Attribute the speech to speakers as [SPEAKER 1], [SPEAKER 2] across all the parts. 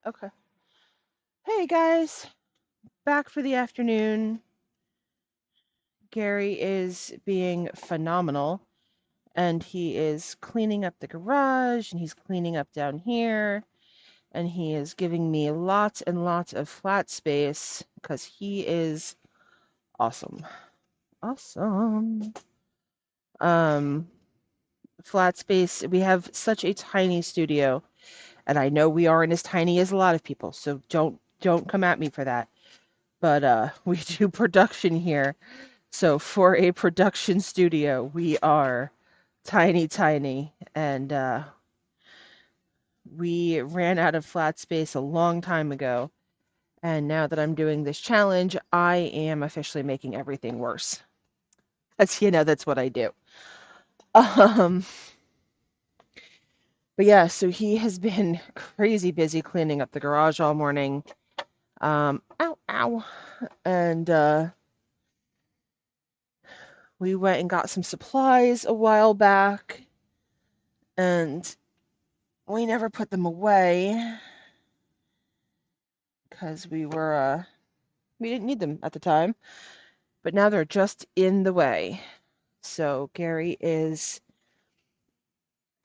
[SPEAKER 1] Okay. Hey guys, back for the afternoon. Gary is being phenomenal and he is cleaning up the garage and he's cleaning up down here and he is giving me lots and lots of flat space because he is awesome. Awesome. Um, Flat space. We have such a tiny studio and I know we aren't as tiny as a lot of people, so don't come at me for that. But we do production here. So for a production studio, we are tiny, tiny, and we ran out of flat space a long time ago. And now that I'm doing this challenge, I am officially making everything worse. That's what I do. Um, but yeah, so he has been crazy busy cleaning up the garage all morning. Ow, ow. And we went and got some supplies a while back, and we never put them away because we didn't need them at the time, but now they're just in the way. So Gary is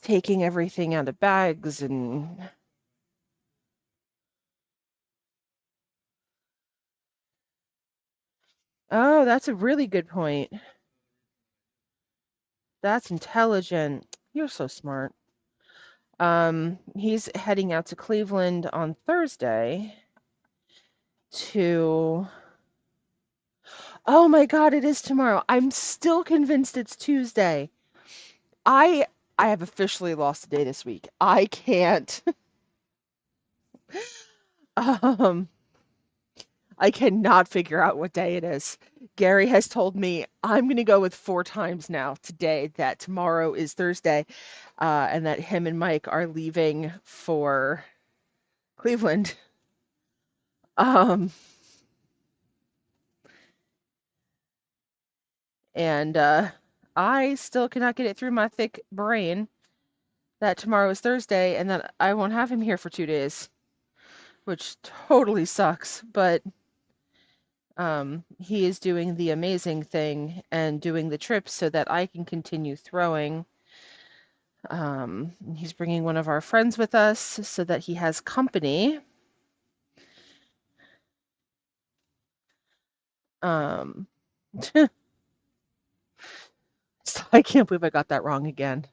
[SPEAKER 1] taking everything out of bags and oh, that's a really good point. That's intelligent. You're so smart. He's heading out to Cleveland on Thursday to oh my God, it is tomorrow. I'm still convinced it's Tuesday. I I have officially lost a day this week. I can't. Um, I cannot figure out what day it is. Gary has told me I'm going to go with four times now today that tomorrow is Thursday, and that him and Mike are leaving for Cleveland. Um, and I still cannot get it through my thick brain that tomorrow is Thursday and that I won't have him here for 2 days, which totally sucks. But he is doing the amazing thing and doing the trip so that I can continue throwing. He's bringing one of our friends with us so that he has company. Um, so I can't believe I got that wrong again.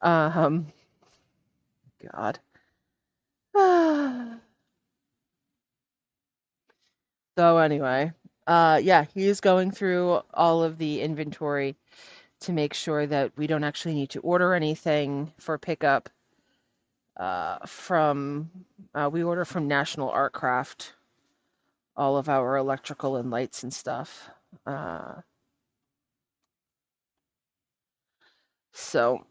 [SPEAKER 1] Um, God. So anyway, yeah, he's going through all of the inventory to make sure that we don't actually need to order anything for pickup. From We order from National Art Craft all of our electrical and lights and stuff. Uh, so,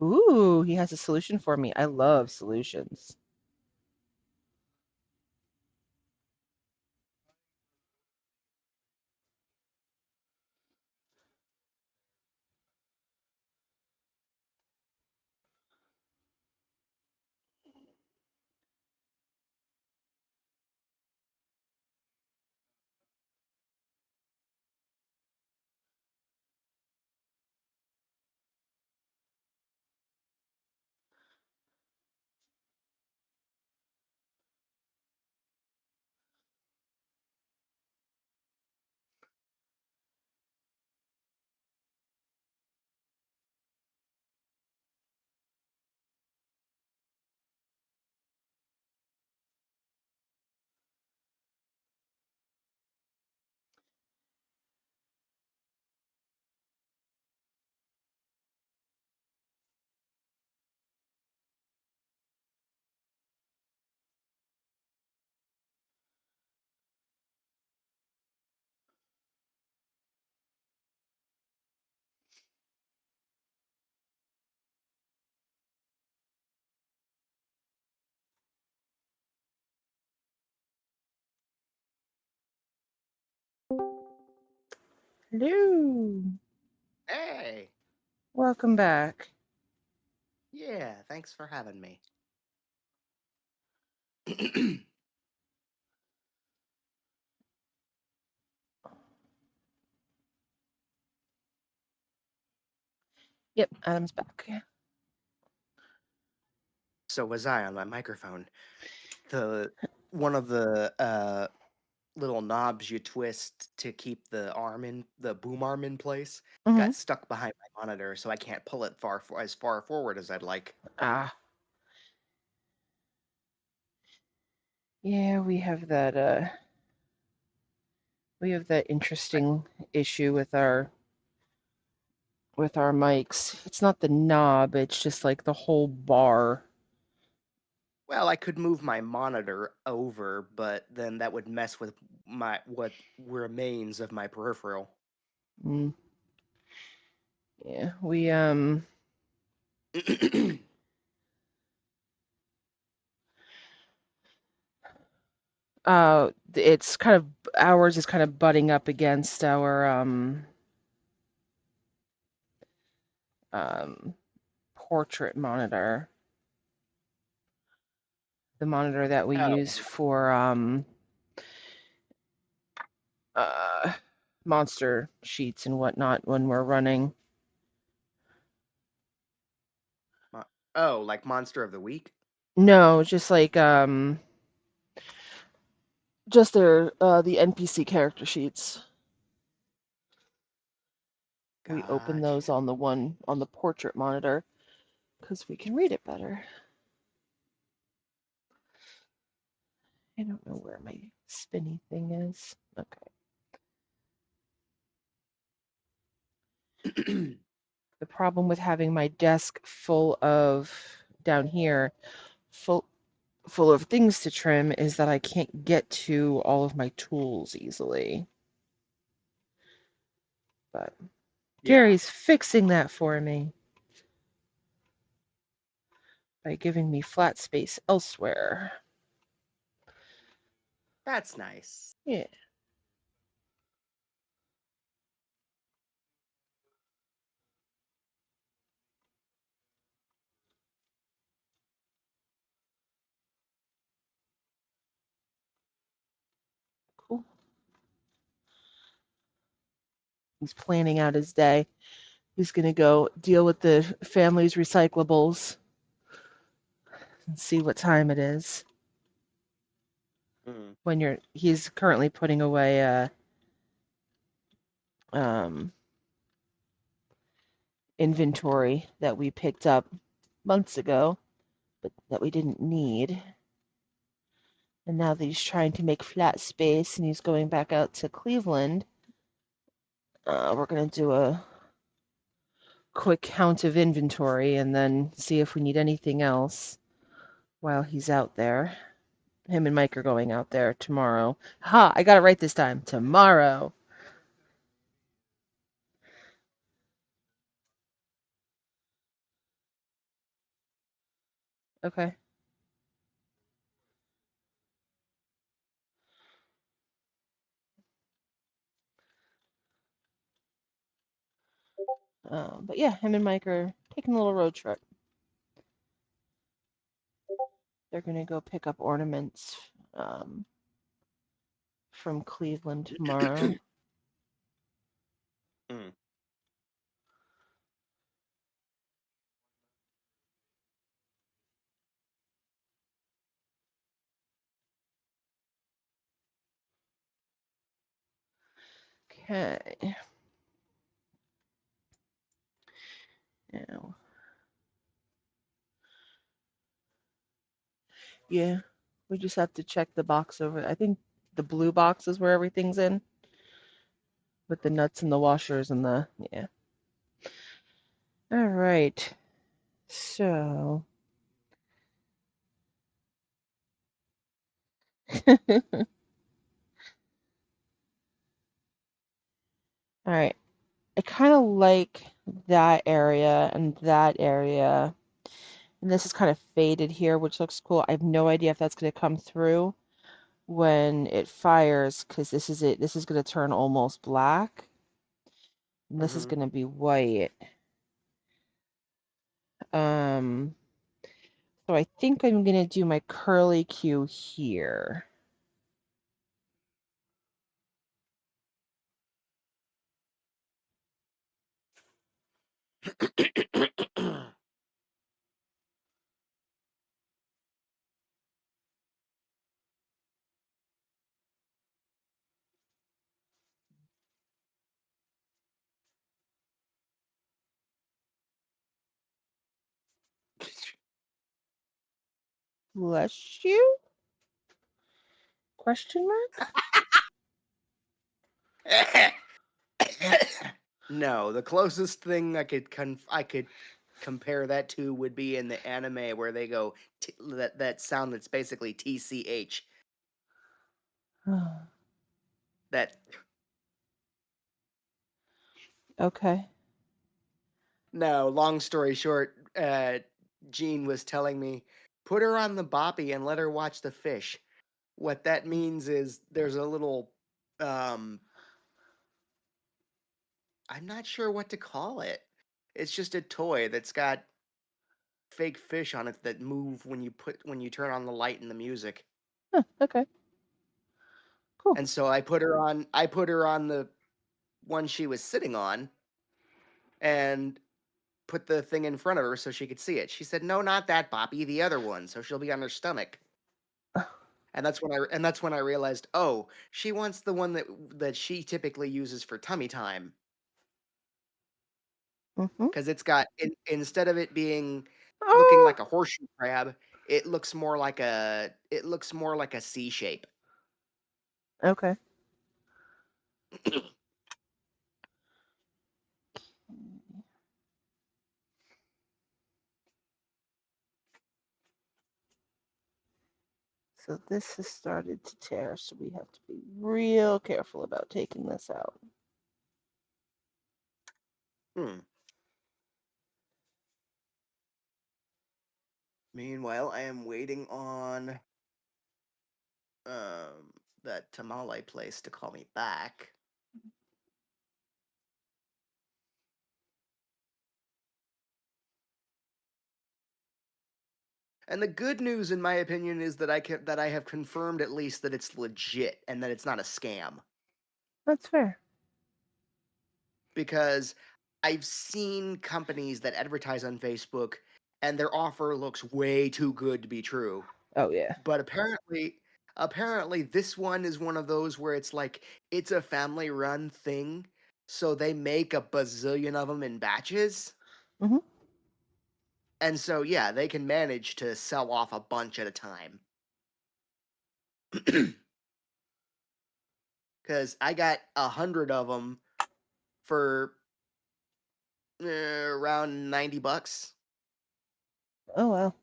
[SPEAKER 1] ooh, he has a solution for me. I love solutions. Hello.
[SPEAKER 2] Hey,
[SPEAKER 1] Welcome back.
[SPEAKER 2] yeah, thanks for having me.
[SPEAKER 1] Yep, Adam's back.
[SPEAKER 2] So was I on my microphone. The one of the little knobs you twist to keep the boom arm in place
[SPEAKER 1] Mm-hmm.
[SPEAKER 2] got stuck behind my monitor, so I can't pull it as far forward as I'd like.
[SPEAKER 1] Ah, yeah, we have that
[SPEAKER 2] I,
[SPEAKER 1] interesting issue with our mics. It's not the knob, it's just like the whole bar.
[SPEAKER 2] well, I could move my monitor over, but then that would mess with my what remains of my peripheral.
[SPEAKER 1] Mm, yeah, it's kind of ours is kind of butting up against our um portrait monitor, the monitor that we
[SPEAKER 2] Oh,
[SPEAKER 1] use for uh monster sheets and whatnot when we're running.
[SPEAKER 2] mo- oh, like Monster of the Week.
[SPEAKER 1] No, just like just the NPC character sheets. We open those
[SPEAKER 2] Gotcha.
[SPEAKER 1] on the portrait monitor because we can read it better. I don't know where my spinny thing is. Okay. The problem with having my desk full of down here full full of things to trim is that I can't get to all of my tools easily. But
[SPEAKER 2] Yeah,
[SPEAKER 1] Gary's fixing that for me by giving me flat space elsewhere.
[SPEAKER 2] that's nice.
[SPEAKER 1] Yeah, cool. He's planning out his day. He's going to go deal with the family's recyclables and see what time it is.
[SPEAKER 2] Mm.
[SPEAKER 1] He's currently putting away a um, inventory that we picked up months ago, but that we didn't need. And now that he's trying to make flat space and he's going back out to Cleveland, we're going to do a quick count of inventory and then see if we need anything else while he's out there. Him and Mike are going out there tomorrow. Ha! I got it right this time. Tomorrow. Okay. But yeah, him and Mike are taking a little road trip. They're gonna go pick up ornaments um, from Cleveland tomorrow.
[SPEAKER 2] Mm.
[SPEAKER 1] Okay. Now, yeah, we just have to check the box over. I think the blue box is where everything's in, with the nuts and the washers and the yeah. All right. So, all right. I kind of like that area and that area. And this is kind of faded here, which looks cool. I have no idea if that's going to come through when it fires, because this is it. This is going to turn almost black. And this is
[SPEAKER 2] Mm-hmm.
[SPEAKER 1] going to be white. Um, so I think I'm going to do my curly Q here. Bless you? Question mark?
[SPEAKER 2] No, the closest thing I could compare that to would be in the anime where they go that sound that's basically TCH. That
[SPEAKER 1] Okay.
[SPEAKER 2] No, long story short, Jean was telling me, put her on the boppy and let her watch the fish. What that means is there's a little, um, I'm not sure what to call it. It's just a toy that's got fake fish on it that move when you turn on the light and the music.
[SPEAKER 1] Huh, okay. Cool.
[SPEAKER 2] And so I put her on the one she was sitting on and put the thing in front of her so she could see it. She said, "No, not that, Boppy, the other one, so she'll be on her stomach." And that's when I realized, oh, she wants the one that she typically uses for tummy time
[SPEAKER 1] Mm-hmm.
[SPEAKER 2] because instead of it being looking
[SPEAKER 1] Oh,
[SPEAKER 2] like a horseshoe crab, it looks more like a C shape.
[SPEAKER 1] okay. So this has started to tear, so we have to be real careful about taking this out.
[SPEAKER 2] Hmm. Meanwhile, I am waiting on um that tamale place to call me back. And the good news, in my opinion, is that I have confirmed at least that it's legit and that it's not a scam.
[SPEAKER 1] That's fair.
[SPEAKER 2] Because I've seen companies that advertise on Facebook and their offer looks way too good to be true.
[SPEAKER 1] Oh, yeah.
[SPEAKER 2] But apparently this one is one of those where it's like it's a family run thing, so they make a bazillion of them in batches.
[SPEAKER 1] Mm-hmm.
[SPEAKER 2] And so yeah, they can manage to sell off a bunch at a time. Cuz I got 100 of them for around $90.
[SPEAKER 1] Oh, well.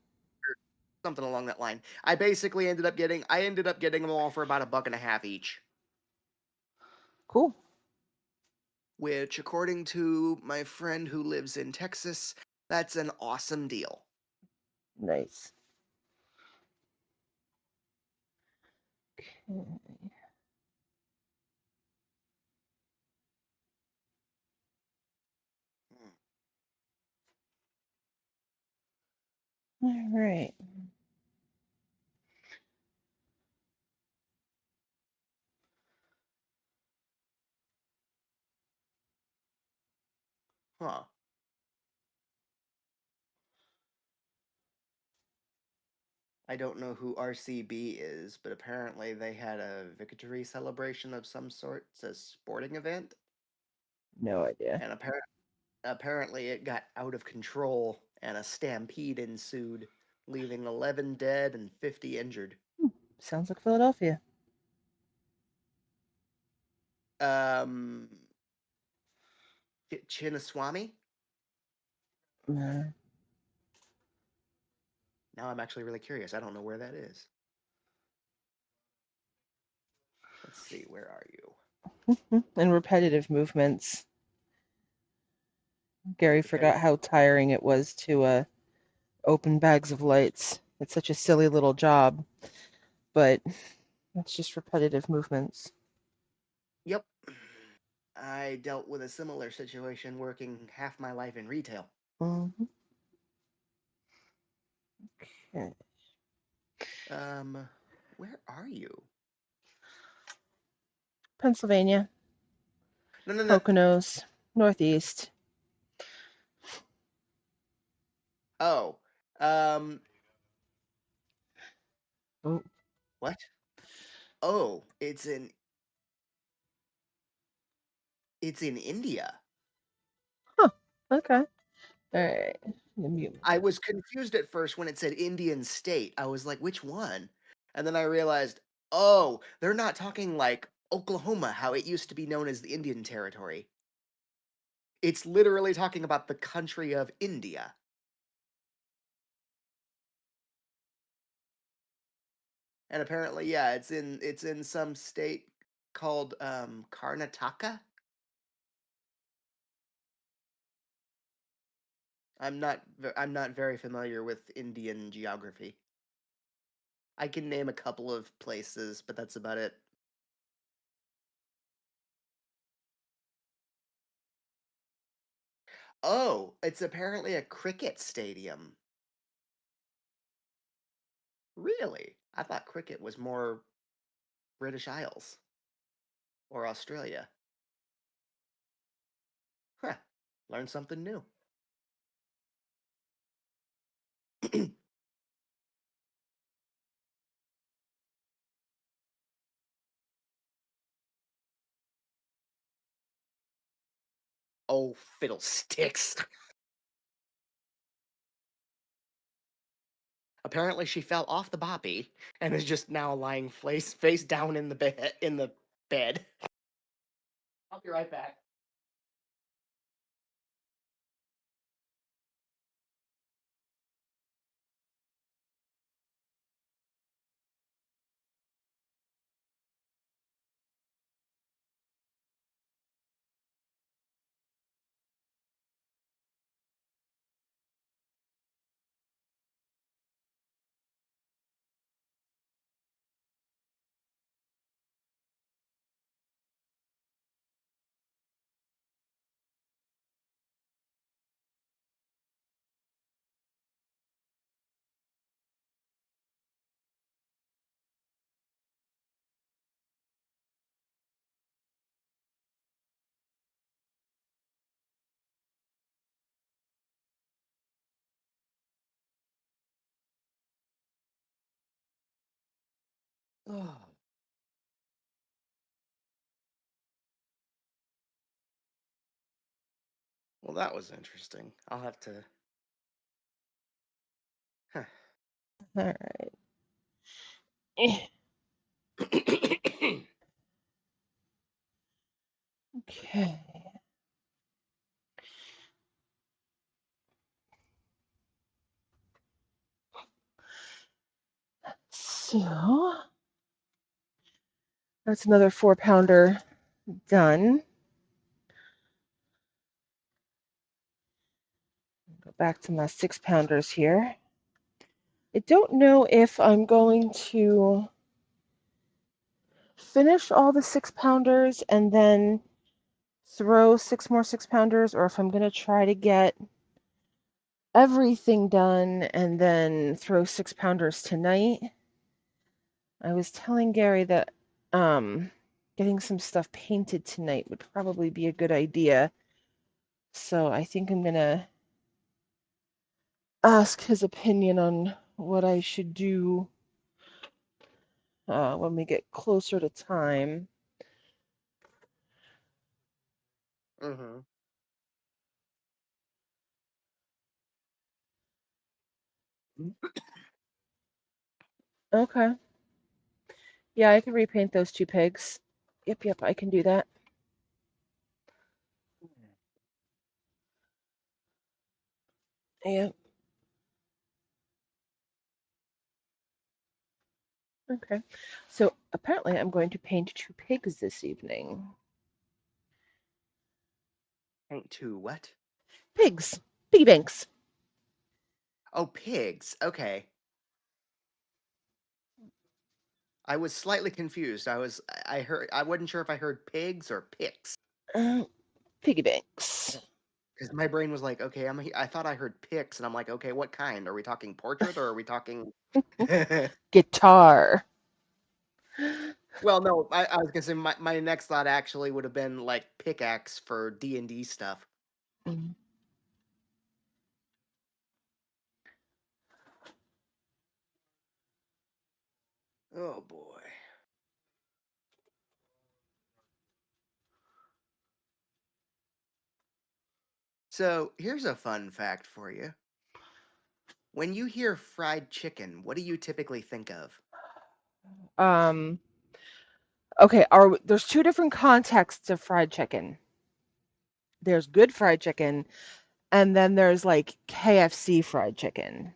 [SPEAKER 2] Something along that line. I ended up getting them all for about a buck and a half each,
[SPEAKER 1] Cool.
[SPEAKER 2] which according to my friend who lives in Texas, that's an awesome deal.
[SPEAKER 1] Nice. Okay. All right.
[SPEAKER 2] Huh. I don't know who RCB is, but apparently they had a victory celebration of some sort. It's a sporting event,
[SPEAKER 1] No idea.
[SPEAKER 2] and apparently it got out of control and a stampede ensued, leaving 11 dead and 50 injured.
[SPEAKER 1] Sounds like Philadelphia.
[SPEAKER 2] Um, Chinnaswamy?
[SPEAKER 1] Uh,
[SPEAKER 2] Now I'm actually really curious. I don't know where that is. Let's see. Where are you?
[SPEAKER 1] and repetitive movements. Gary forgot
[SPEAKER 2] Repetitive.
[SPEAKER 1] how tiring it was to open bags of lights. It's such a silly little job, but it's just repetitive movements.
[SPEAKER 2] Yep. I dealt with a similar situation working half my life in retail.
[SPEAKER 1] Mhm. Okay.
[SPEAKER 2] Um, where are you?
[SPEAKER 1] Pennsylvania,
[SPEAKER 2] No, no, no.
[SPEAKER 1] Poconos, Northeast.
[SPEAKER 2] Oh, um,
[SPEAKER 1] Oh,
[SPEAKER 2] what? Oh, it's in India.
[SPEAKER 1] huh. Okay. All right. Let me mute
[SPEAKER 2] I
[SPEAKER 1] myself.
[SPEAKER 2] was confused at first when it said Indian state. I was like, which one? And then I realized, oh, they're not talking like Oklahoma, how it used to be known as the Indian Territory. It's literally talking about the country of India. And apparently, yeah, it's in some state called Karnataka. I'm not very familiar with Indian geography. I can name a couple of places, but that's about it. Oh, it's apparently a cricket stadium. Really? I thought cricket was more British Isles or Australia. Huh. Learned something new. Oh, fiddlesticks. Apparently she fell off the boppy and is just now lying face down in the bed. I'll be right back. Oh, well, that was interesting. I'll have to. Huh.
[SPEAKER 1] All right. Eh, okay. So that's another 4 pounder done. Go back to my 6 pounders here. I don't know if I'm going to finish all the 6 pounders and then throw 6 more 6 pounders, or if I'm going to try to get everything done and then throw 6 pounders tonight. I was telling Gary that getting some stuff painted tonight would probably be a good idea. So I think I'm going to ask his opinion on what I should do when we get closer to time.
[SPEAKER 2] Mm-hmm.
[SPEAKER 1] Okay. Yeah, I can repaint those 2 pigs. Yep, yep, I can do that. Yep. Okay. So apparently I'm going to paint 2 pigs this evening.
[SPEAKER 2] Paint to what?
[SPEAKER 1] Pigs. Piggy banks.
[SPEAKER 2] Oh, pigs. Okay. I was slightly confused. I wasn't sure if I heard pigs or picks.
[SPEAKER 1] Uh, Piggy banks.
[SPEAKER 2] Because my brain was like, okay, I thought I heard picks, and I'm like, okay, what kind? Are we talking portrait or are we talking?
[SPEAKER 1] Guitar.
[SPEAKER 2] Well, no, I was gonna say my next thought actually would have been like pickaxe for D&D stuff.
[SPEAKER 1] Mm.
[SPEAKER 2] Oh boy. So here's a fun fact for you. When you hear fried chicken, what do you typically think of?
[SPEAKER 1] Um, okay, there's two different contexts of fried chicken. There's good fried chicken, and then there's like KFC fried chicken.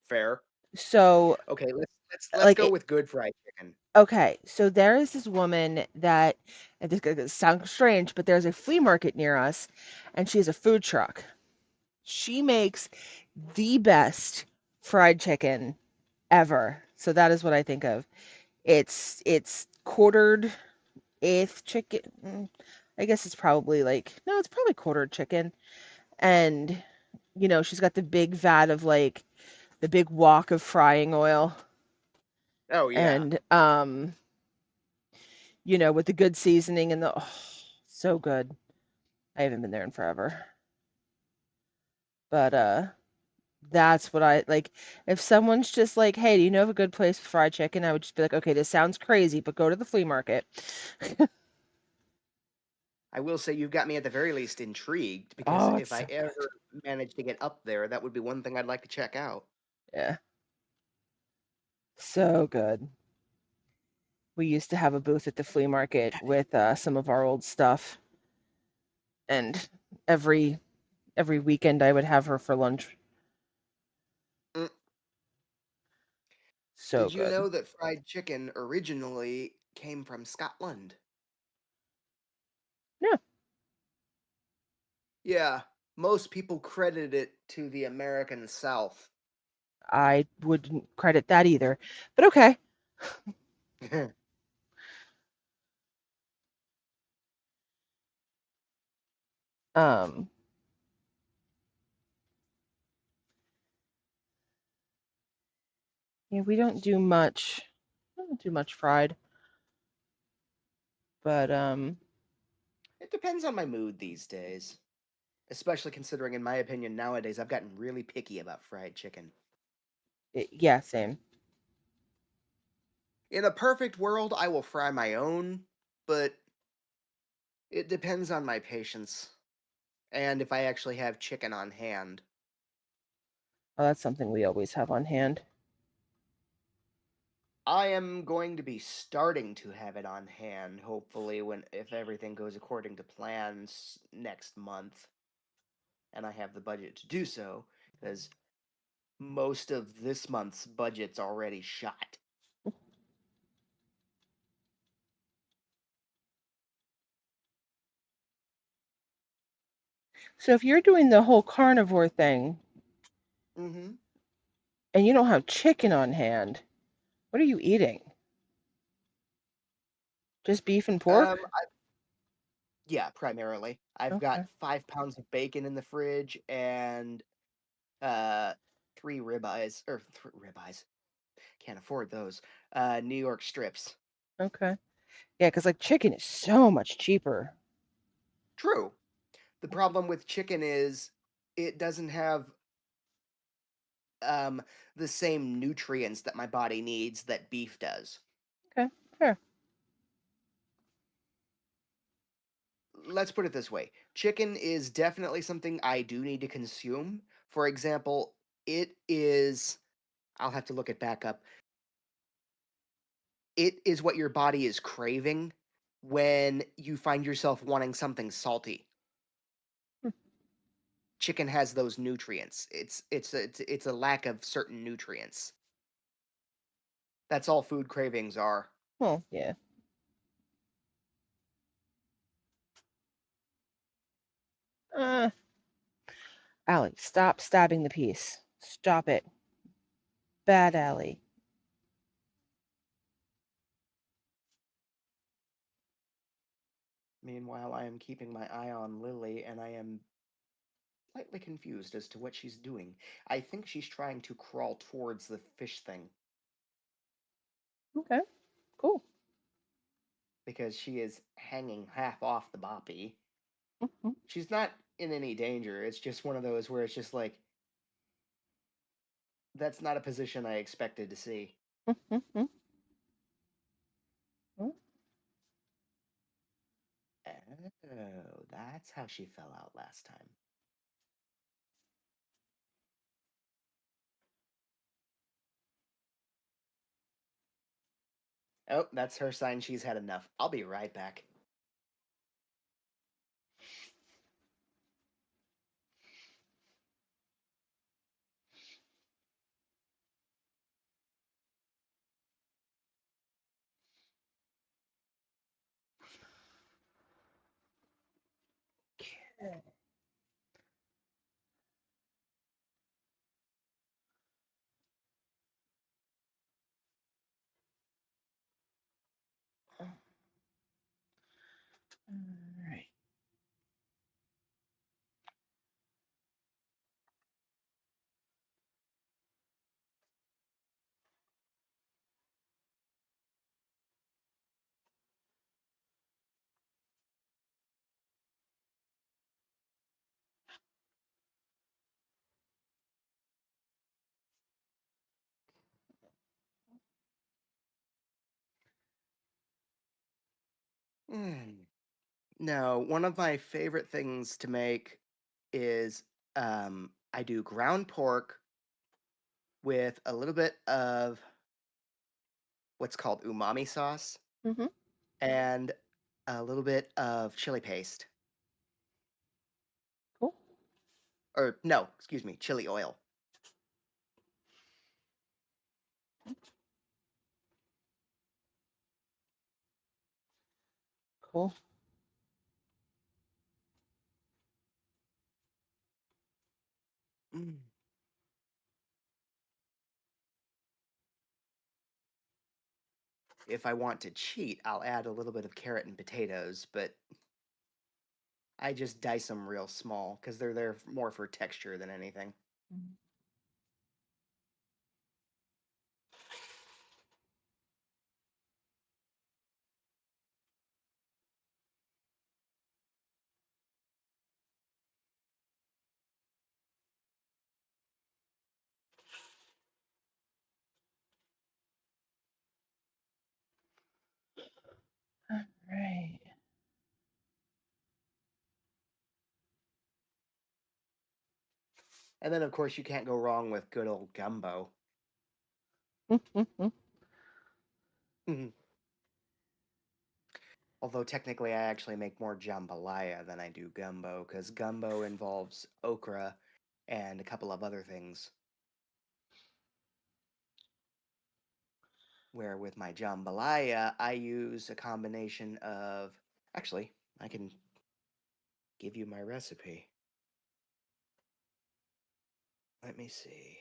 [SPEAKER 2] Fair.
[SPEAKER 1] So,
[SPEAKER 2] Okay, let's
[SPEAKER 1] like,
[SPEAKER 2] go with good fried chicken.
[SPEAKER 1] okay, so there is this woman that, and this gonna sound strange, but there's a flea market near us, and she has a food truck. She makes the best fried chicken ever. So that is what I think of. It's quartered eighth chicken. I guess it's probably like no, it's probably quartered chicken. And she's got the big vat of like the big wok of frying oil
[SPEAKER 2] Oh yeah.
[SPEAKER 1] and with the good seasoning and the so good. I haven't been there in forever. But that's what I like. If someone's just like, "Hey, do you know of a good place for fried chicken?" I would just be like, "Okay, this sounds crazy, but go to the flea market."
[SPEAKER 2] I will say you've got me at the very least intrigued because
[SPEAKER 1] Oh, it's
[SPEAKER 2] if I
[SPEAKER 1] so good.
[SPEAKER 2] ever manage to get up there, that would be one thing I'd like to check out.
[SPEAKER 1] Yeah, so good. We used to have a booth at the flea market with some of our old stuff, and every every weekend I would have her for lunch.
[SPEAKER 2] Mm,
[SPEAKER 1] So
[SPEAKER 2] Did you
[SPEAKER 1] good.
[SPEAKER 2] know that fried chicken originally came from Scotland?
[SPEAKER 1] Yeah,
[SPEAKER 2] Yeah, most people credit it to the American South.
[SPEAKER 1] I wouldn't credit that either, but okay. Um, yeah, we don't do much fried, but
[SPEAKER 2] It depends on my mood these days. Especially considering, in my opinion, nowadays I've gotten really picky about fried chicken.
[SPEAKER 1] yeah, same.
[SPEAKER 2] In a perfect world, I will fry my own, but it depends on my patience and if I actually have chicken on hand.
[SPEAKER 1] Oh, that's something we always have on hand.
[SPEAKER 2] I am going to be starting to have it on hand, hopefully, when if everything goes according to plans next month, and I have the budget to do so, because most of this month's budget's already shot.
[SPEAKER 1] So if you're doing the whole carnivore thing
[SPEAKER 2] Mm-hmm.
[SPEAKER 1] and you don't have chicken on hand, what are you eating? Just beef and pork?
[SPEAKER 2] Yeah, primarily. I've got
[SPEAKER 1] Okay.
[SPEAKER 2] 5 pounds of bacon in the fridge and uh three ribeyes or ribeyes. Can't afford those. New York strips.
[SPEAKER 1] Okay. Yeah, because like chicken is so much cheaper.
[SPEAKER 2] True. The problem with chicken is it doesn't have um the same nutrients that my body needs that beef does.
[SPEAKER 1] Okay, fair.
[SPEAKER 2] Let's put it this way. Chicken is definitely something I do need to consume. For example, it is I'll have to look it back up. It is what your body is craving when you find yourself wanting something salty.
[SPEAKER 1] Hmm.
[SPEAKER 2] Chicken has those nutrients. It's a lack of certain nutrients. That's all food cravings are.
[SPEAKER 1] Well, yeah. Uh, Allie, stop stabbing the piece. Stop it. Bad Allie.
[SPEAKER 2] Meanwhile, I am keeping my eye on Lily, and I am slightly confused as to what she's doing. I think she's trying to crawl towards the fish thing
[SPEAKER 1] Okay, cool.
[SPEAKER 2] because she is hanging half off the boppy.
[SPEAKER 1] Mm-hmm.
[SPEAKER 2] She's not in any danger. It's just one of those where it's just like, that's not a position I expected to see.
[SPEAKER 1] Mm-hmm.
[SPEAKER 2] Oh, that's how she fell out last time. Oh, that's her sign she's had enough. I'll be right back.
[SPEAKER 1] Okay. All right.
[SPEAKER 2] Mm. No, one of my favorite things to make is I do ground pork with a little bit of what's called umami sauce
[SPEAKER 1] Mm-hmm.
[SPEAKER 2] and a little bit of chili paste.
[SPEAKER 1] Cool.
[SPEAKER 2] Or no, excuse me, chili oil.
[SPEAKER 1] Cool.
[SPEAKER 2] Mm. If I want to cheat, I'll add a little bit of carrot and potatoes, but I just dice them real small because they're there more for texture than anything.
[SPEAKER 1] Mm-hmm. All right.
[SPEAKER 2] And then, of course, you can't go wrong with good old gumbo.
[SPEAKER 1] Mm-hmm.
[SPEAKER 2] Mhm. Although technically, I actually make more jambalaya than I do gumbo, because gumbo involves okra and a couple of other things. Where with my jambalaya, I use a combination of. Actually, I can give you my recipe. Let me see.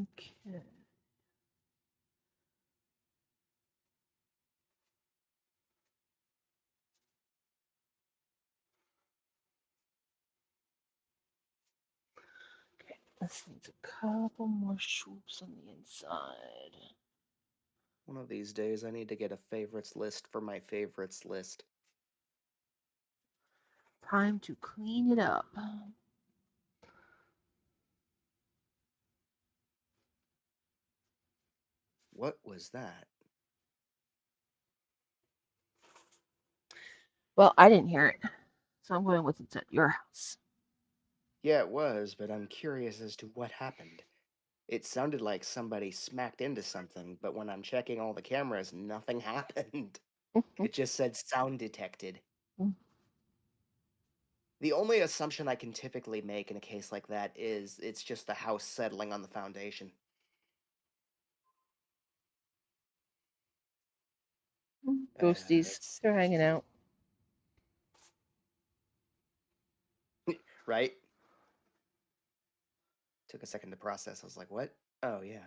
[SPEAKER 1] Okay. Okay. This needs a couple more swoops on the inside.
[SPEAKER 2] One of these days, I need to get a favorites list for my favorites list.
[SPEAKER 1] Time to clean it up.
[SPEAKER 2] What was that?
[SPEAKER 1] Well, I didn't hear it, so I'm going with it's at your house.
[SPEAKER 2] Yeah, it was, but I'm curious as to what happened. It sounded like somebody smacked into something, but when I'm checking all the cameras, nothing happened. It just said sound detected. The only assumption I can typically make in a case like that is it's just the house settling on the foundation.
[SPEAKER 1] Ghosties.
[SPEAKER 2] Let's
[SPEAKER 1] They're hanging out.
[SPEAKER 2] right. Took a second to process. I was like, what? Oh yeah.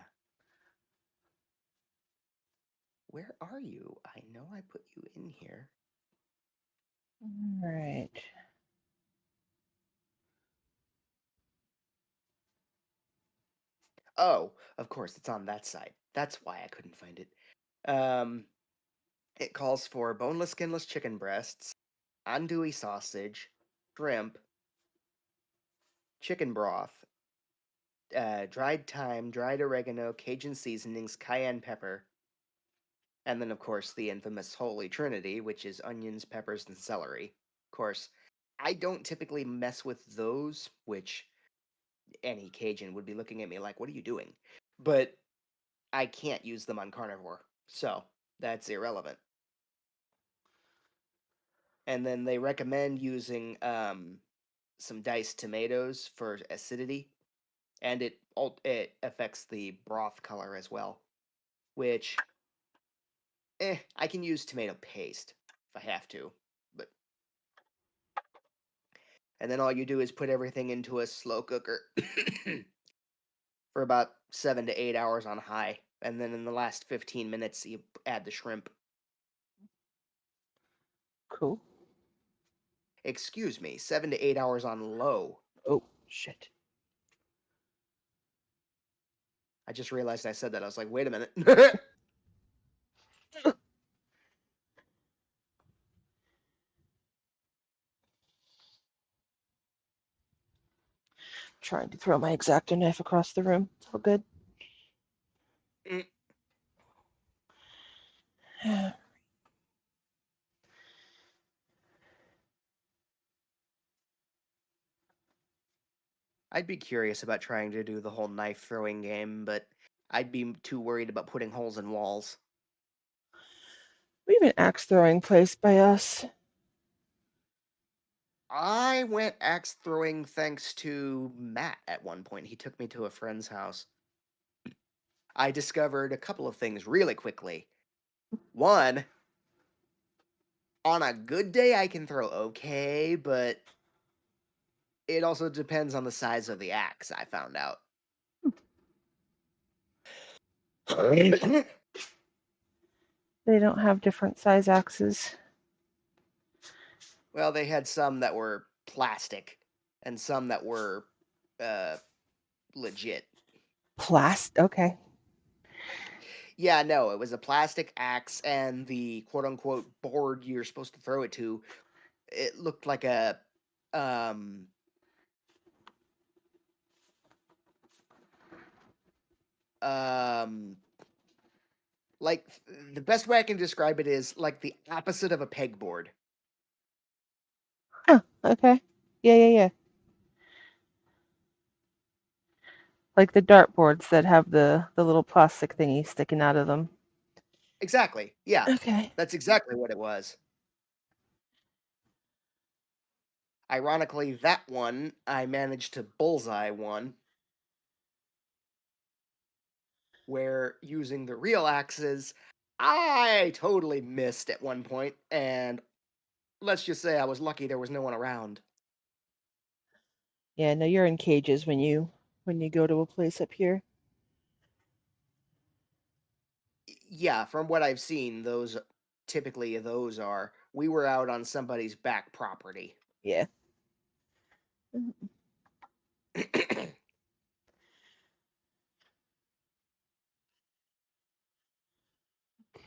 [SPEAKER 2] Where are you? I know I put you in here.
[SPEAKER 1] All right.
[SPEAKER 2] Oh, of course, it's on that side. That's why I couldn't find it. Um, it calls for boneless, skinless chicken breasts, andouille sausage, shrimp, chicken broth, dried thyme, dried oregano, Cajun seasonings, cayenne pepper, and then, of course, the infamous Holy Trinity, which is onions, peppers, and celery. Of course, I don't typically mess with those, which any Cajun would be looking at me like, what are you doing? But I can't use them on carnivore, so that's irrelevant. And then they recommend using some diced tomatoes for acidity, and it affects the broth color as well, which I can use tomato paste if I have to, but and then all you do is put everything into a slow cooker for about 7 to 8 hours on high, and then in the last 15 minutes you add the shrimp.
[SPEAKER 1] Cool.
[SPEAKER 2] Excuse me, 7 to 8 hours on low.
[SPEAKER 1] Oh, shit.
[SPEAKER 2] I just realized I said that. I was like, wait a minute.
[SPEAKER 1] Trying to throw my X-Acto knife across the room. It's all good.
[SPEAKER 2] I'd be curious about trying to do the whole knife throwing game, but I'd be too worried about putting holes in walls.
[SPEAKER 1] We have an axe throwing place by us.
[SPEAKER 2] I went axe throwing thanks to Matt at one point. He took me to a friend's house. I discovered a couple of things really quickly. One, on a good day, I can throw okay, but it also depends on the size of the axe, I found out.
[SPEAKER 1] They don't have different size axes.
[SPEAKER 2] Well, they had some that were plastic and some that were uh, legit.
[SPEAKER 1] Okay.
[SPEAKER 2] Yeah, no, it was a plastic axe, and the quote unquote board you're supposed to throw it to, it looked like a um um like the best way I can describe it is like the opposite of a pegboard.
[SPEAKER 1] Huh. Okay. Yeah. Like the dartboards that have the little plastic thingy sticking out of them.
[SPEAKER 2] Exactly. Yeah.
[SPEAKER 1] Okay.
[SPEAKER 2] That's exactly what it was. Ironically, that one I managed to bullseye one where using the real axes I totally missed at one point, and let's just say I was lucky there was no one around.
[SPEAKER 1] Yeah. No, you're in cages when you go to a place up here.
[SPEAKER 2] Yeah, from what I've seen, those typically those are. We were out on somebody's back property.
[SPEAKER 1] Yeah.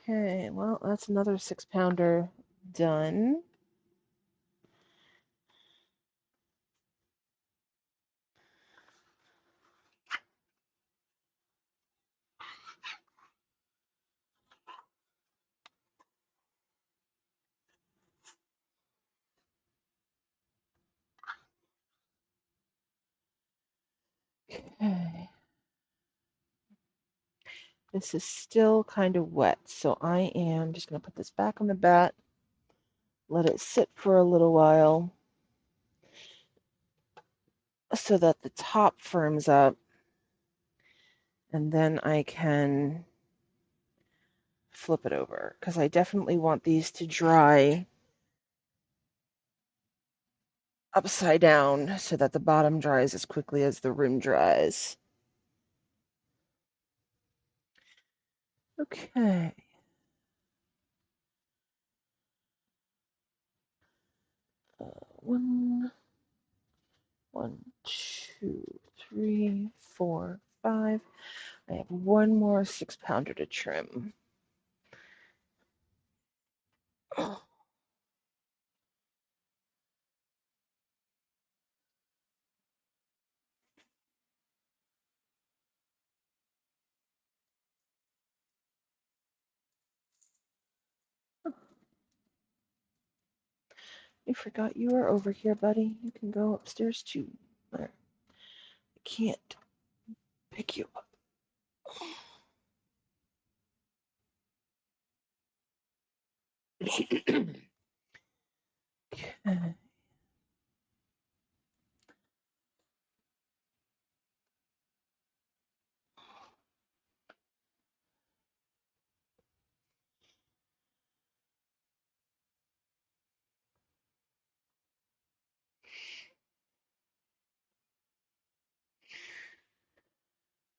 [SPEAKER 1] Okay. Well, that's another 6-pounder done. Okay. This is still kind of wet, so I am just going to put this back on the bat, let it sit for a little while so that the top firms up, and then I can flip it over because I definitely want these to dry upside down so that the bottom dries as quickly as the rim dries. Okay. One, one, two, three, four, five. I have one more 6-pounder to trim. All I forgot you were over here, buddy. You can go upstairs too. There. I can't pick you up. Okay.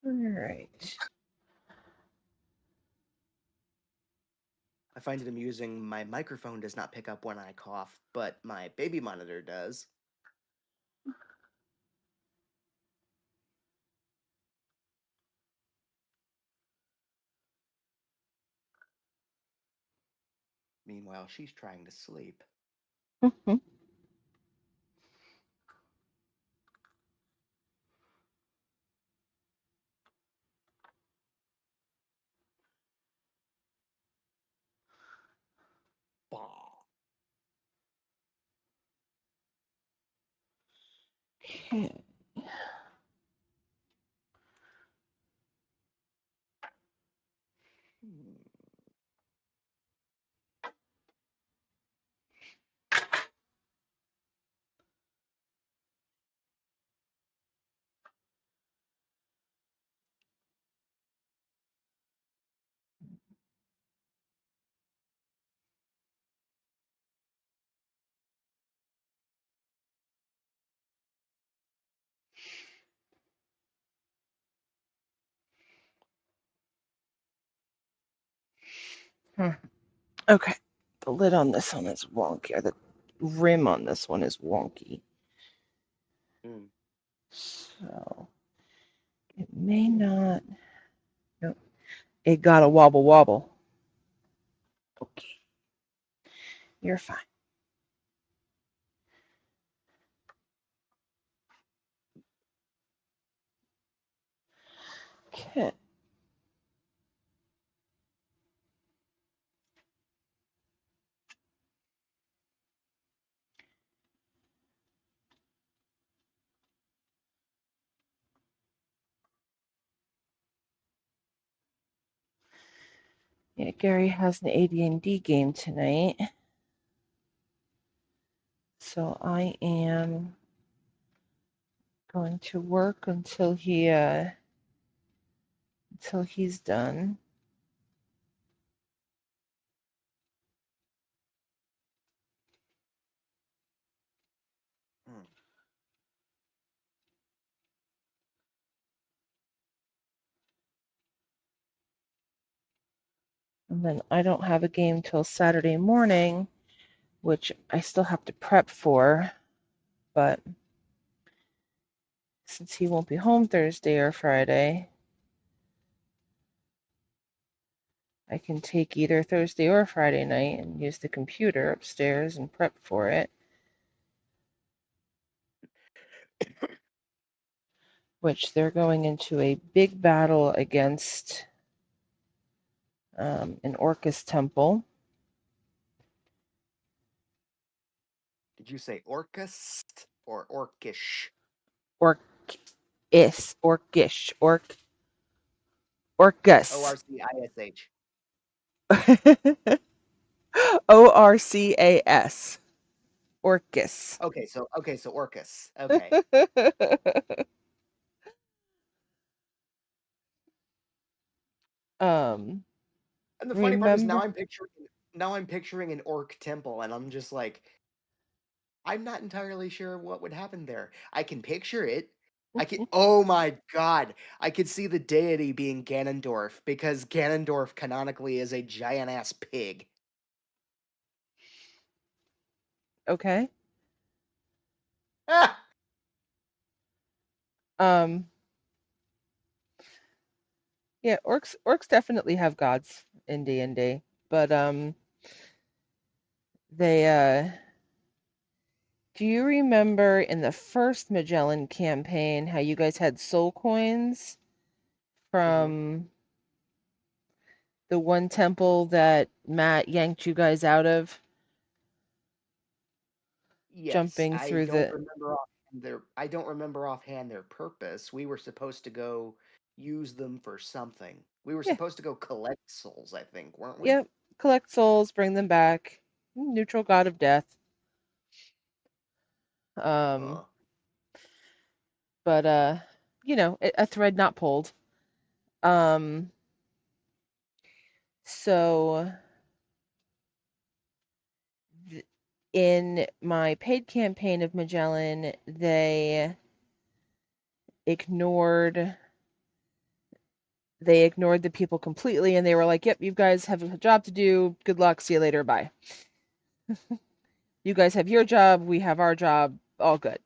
[SPEAKER 1] All right.
[SPEAKER 2] I find it amusing. My microphone does not pick up when I cough, but my baby monitor does. Meanwhile, she's trying to sleep. Bah.
[SPEAKER 1] Okay. Hmm. Okay. The lid on this one is wonky, or the rim on this one is wonky.
[SPEAKER 2] Mm.
[SPEAKER 1] So it may not. Nope. It got a wobble wobble. Okay. You're fine. Okay. Yeah, Gary has an AD&D game tonight. So I am going to work until he's done.
[SPEAKER 2] Mm.
[SPEAKER 1] And then I don't have a game till Saturday morning, which I still have to prep for, but since he won't be home Thursday or Friday, I can take either Thursday or Friday night and use the computer upstairs and prep for it, which they're going into a big battle against an Orcus temple.
[SPEAKER 2] Did you say orcus or orcish? O
[SPEAKER 1] Orcus.
[SPEAKER 2] R C I S H.
[SPEAKER 1] Orcas. Orcus.
[SPEAKER 2] Okay, so orcus. Okay.
[SPEAKER 1] um,
[SPEAKER 2] And the funny part is
[SPEAKER 1] Remember?
[SPEAKER 2] now I'm picturing an orc temple, and I'm just like, I'm not entirely sure what would happen there. I can picture it. Oh my god, I could see the deity being Ganondorf because Ganondorf canonically is a giant ass pig.
[SPEAKER 1] Okay.
[SPEAKER 2] Ah!
[SPEAKER 1] Um, yeah, orcs definitely have gods in D&D, but they do you remember in the first Magellan campaign how you guys had soul coins
[SPEAKER 2] Hmm.
[SPEAKER 1] from the one temple that Matt yanked you guys out of,
[SPEAKER 2] Yes,
[SPEAKER 1] jumping through the
[SPEAKER 2] I don't remember offhand their purpose. We were supposed to go use them for something. We were
[SPEAKER 1] yeah,
[SPEAKER 2] supposed to go collect souls, I think, weren't we?
[SPEAKER 1] yep, collect souls, bring them back. Neutral god of death. Um,
[SPEAKER 2] Huh.
[SPEAKER 1] but a thread not pulled. Um, so th- in my paid campaign of Magellan, ignored they ignored the people completely and they were like, "Yep, you guys have a job to do. Good luck. See you later. Bye. You guys have your job, we have our job. All good."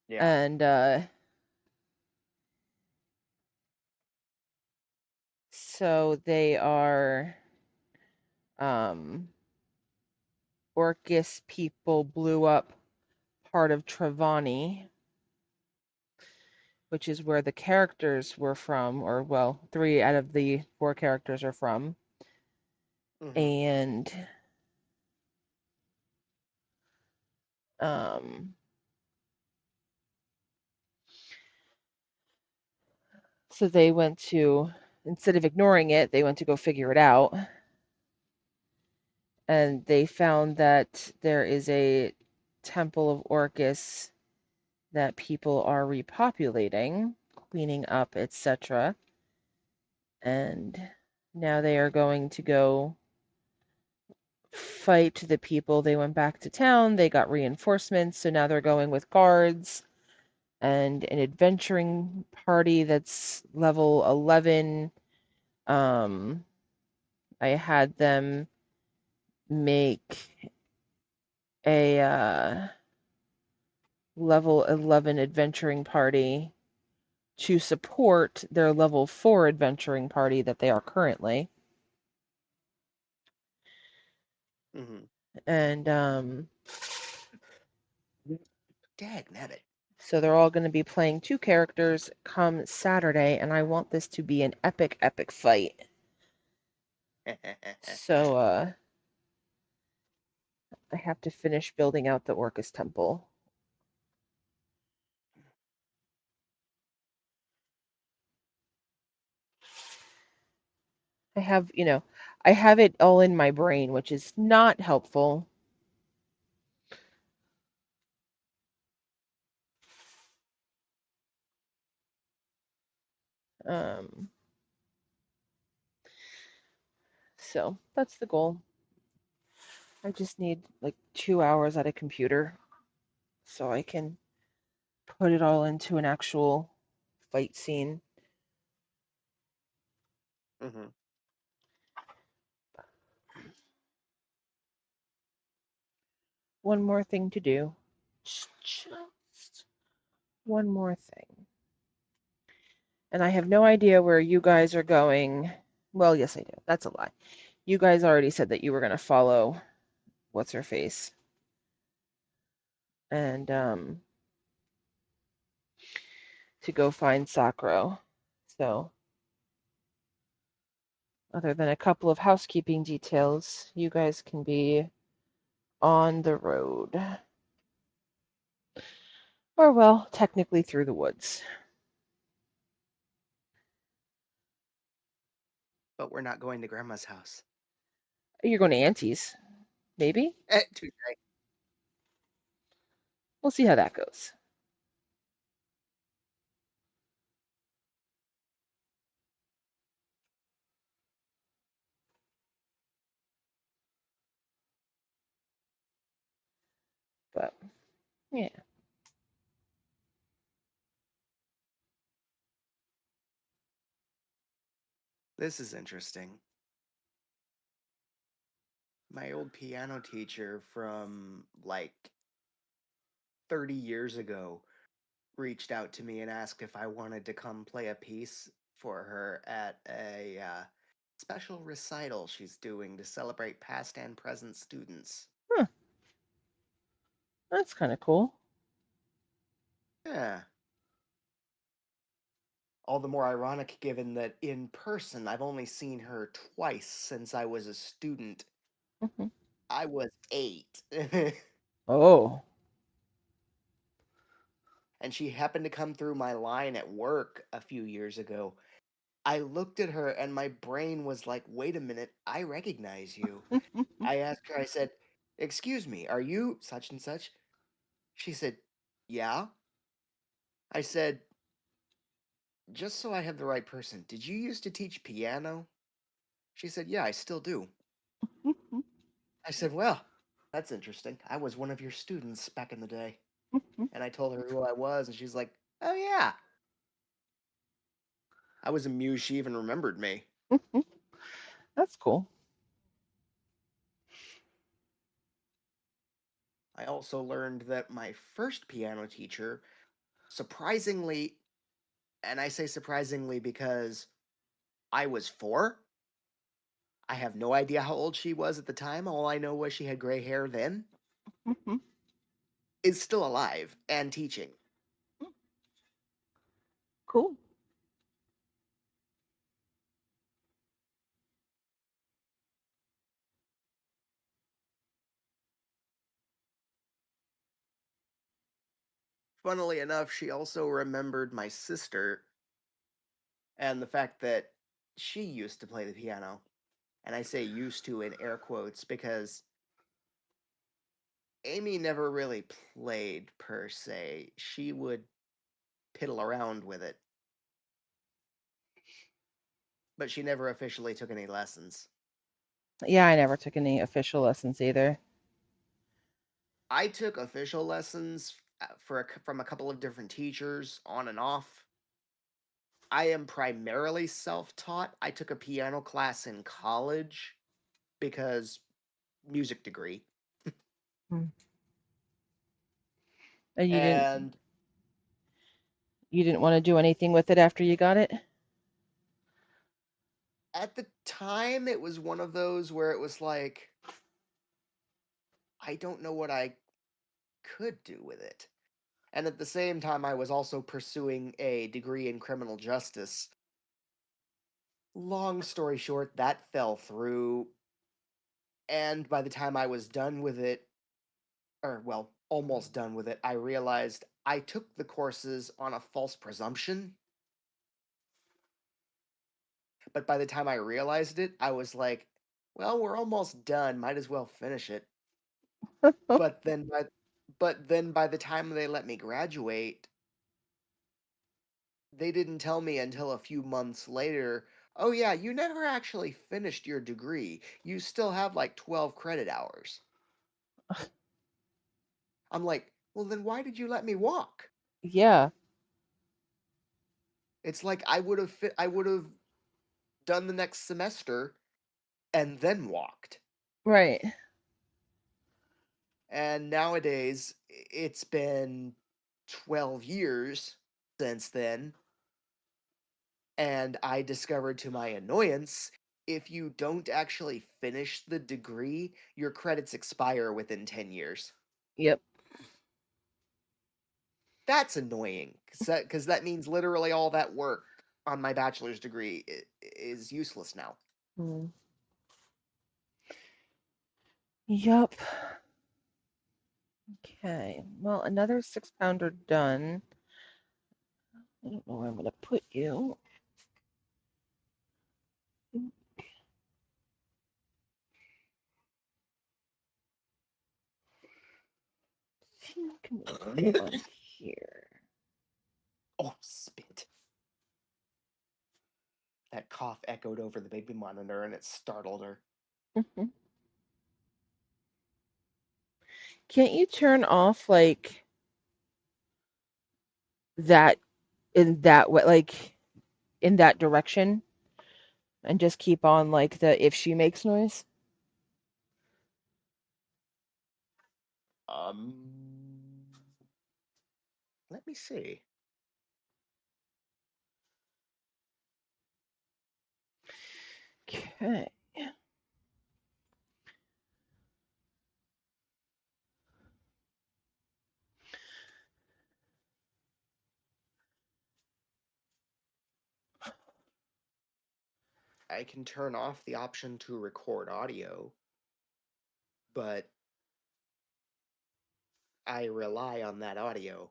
[SPEAKER 2] Yeah.
[SPEAKER 1] And so they are um Orcus people blew up part of Trevani, which is where the characters were from, or well, three out of the four characters are from.
[SPEAKER 2] Hmm.
[SPEAKER 1] And um, so they went to, instead of ignoring it, they went to go figure it out. And they found that there is a temple of Orcus that people are repopulating, cleaning up, etc. And now they are going to go fight the people. They went back to town, they got reinforcements, so now they're going with guards and an adventuring party that's level 11. Um, I had them make a level 11 adventuring party to support their level 4 adventuring party that they are currently.
[SPEAKER 2] Hmm.
[SPEAKER 1] And
[SPEAKER 2] Dag nabbit.
[SPEAKER 1] so they're all going to be playing two characters come Saturday, and I want this to be an epic, epic fight. So I have to finish building out the Orcus Temple. I have, I have it all in my brain, which is not helpful. Um, so that's the goal. I just need like 2 hours at a computer so I can put it all into an actual fight scene.
[SPEAKER 2] Hmm.
[SPEAKER 1] One more thing to do. Just one more thing. And I have no idea where you guys are going. Well, yes, I do. That's a lie. You guys already said that you were going to follow what's her face and to go find Sakuro. So, other than a couple of housekeeping details, you guys can be on the road. Or, well, technically through the woods.
[SPEAKER 2] But we're not going to Grandma's house.
[SPEAKER 1] You're going to Auntie's, maybe?
[SPEAKER 2] Touche.
[SPEAKER 1] We'll see how that goes. Yeah.
[SPEAKER 2] This is interesting. My old piano teacher from like 30 years ago reached out to me and asked if I wanted to come play a piece for her at a special recital she's doing to celebrate past and present students.
[SPEAKER 1] Huh. That's kind of cool.
[SPEAKER 2] Yeah. All the more ironic given that in person I've only seen her twice since I was a student.
[SPEAKER 1] Hmm.
[SPEAKER 2] I was 8.
[SPEAKER 1] Oh.
[SPEAKER 2] And she happened to come through my line at work a few years ago. I looked at her and my brain was like, wait a minute, I recognize you. I asked her, I said, "Excuse me, are you such and such?" She said, "Yeah." I said, "Just so I have the right person, did you used to teach piano?" She said, "Yeah, I still do." I said, "Well, that's interesting. I was one of your students back in the day." And I told her who I was, and she's like, "Oh, yeah." I was amused she even remembered me.
[SPEAKER 1] That's cool.
[SPEAKER 2] I also learned that my first piano teacher, surprisingly, and I say surprisingly because I was 4. I have no idea how old she was at the time. All I know was she had gray hair then.
[SPEAKER 1] Hmm.
[SPEAKER 2] Is still alive and teaching.
[SPEAKER 1] Cool.
[SPEAKER 2] Funnily enough, she also remembered my sister and the fact that she used to play the piano. And I say used to in air quotes because Amy never really played per se. She would piddle around with it, but she never officially took any lessons.
[SPEAKER 1] Yeah, I never took any official lessons either.
[SPEAKER 2] I took official lessons from a couple of different teachers on and off. I am primarily self taught. I took a piano class in college because music degree.
[SPEAKER 1] Hmm. And
[SPEAKER 2] And
[SPEAKER 1] you didn't want to do anything with it after you got it?
[SPEAKER 2] at the time, it was one of those where it was like, I don't know what I could do with it. And at the same time, I was also pursuing a degree in criminal justice. Long story short, that fell through. And by the time I was done with it, or well, almost done with it, I realized I took the courses on a false presumption. But by the time I realized it, I was like, well, we're almost done. Might as well finish it. But then by the time they let me graduate, they didn't tell me until a few months later, "Oh yeah, you never actually finished your degree. You still have like 12 credit hours." I'm like, "Well, then why did you let me walk?"
[SPEAKER 1] Yeah,
[SPEAKER 2] It's like I would have done the next semester and then walked.
[SPEAKER 1] right.
[SPEAKER 2] And nowadays, it's been 12 years since then, and I discovered to my annoyance if you don't actually finish the degree, your credits expire within 10 years.
[SPEAKER 1] Yep.
[SPEAKER 2] That's annoying because that means literally all that work on my bachelor's degree is useless now.
[SPEAKER 1] Mm. Yep. Okay. Well, another 6 pounder done. I don't know where I'm going to put you. I think I'm going to put you on here.
[SPEAKER 2] Oh, spit. That cough echoed over the baby monitor and it startled her.
[SPEAKER 1] Mhm. Can't you turn off like? that in that way, like in that direction, and just keep on like the if she makes noise.
[SPEAKER 2] Um, let me see.
[SPEAKER 1] Okay.
[SPEAKER 2] I can turn off the option to record audio, but I rely on that audio.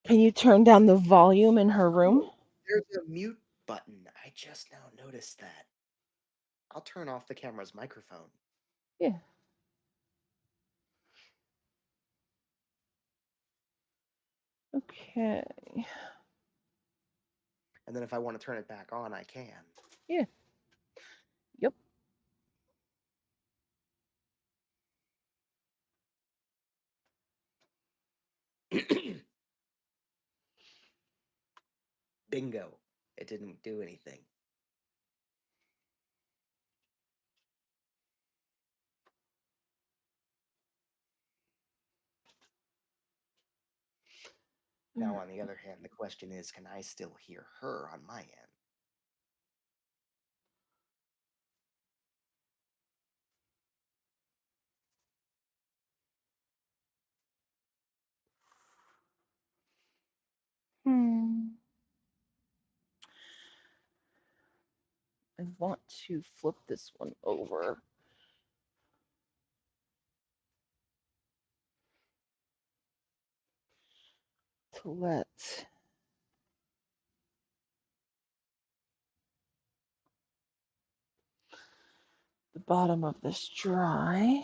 [SPEAKER 1] Can you turn down the volume in her room?
[SPEAKER 2] Oh, there's a mute button. I just now noticed that. I'll turn off the camera's microphone.
[SPEAKER 1] Yeah. Okay.
[SPEAKER 2] And then if I want to turn it back on, I can.
[SPEAKER 1] Yeah. Yep.
[SPEAKER 2] Bingo. It didn't do anything. Now, on the other hand, the question is, can I still hear her on my end?
[SPEAKER 1] Hmm. I want to flip this one over to let the bottom of this dry.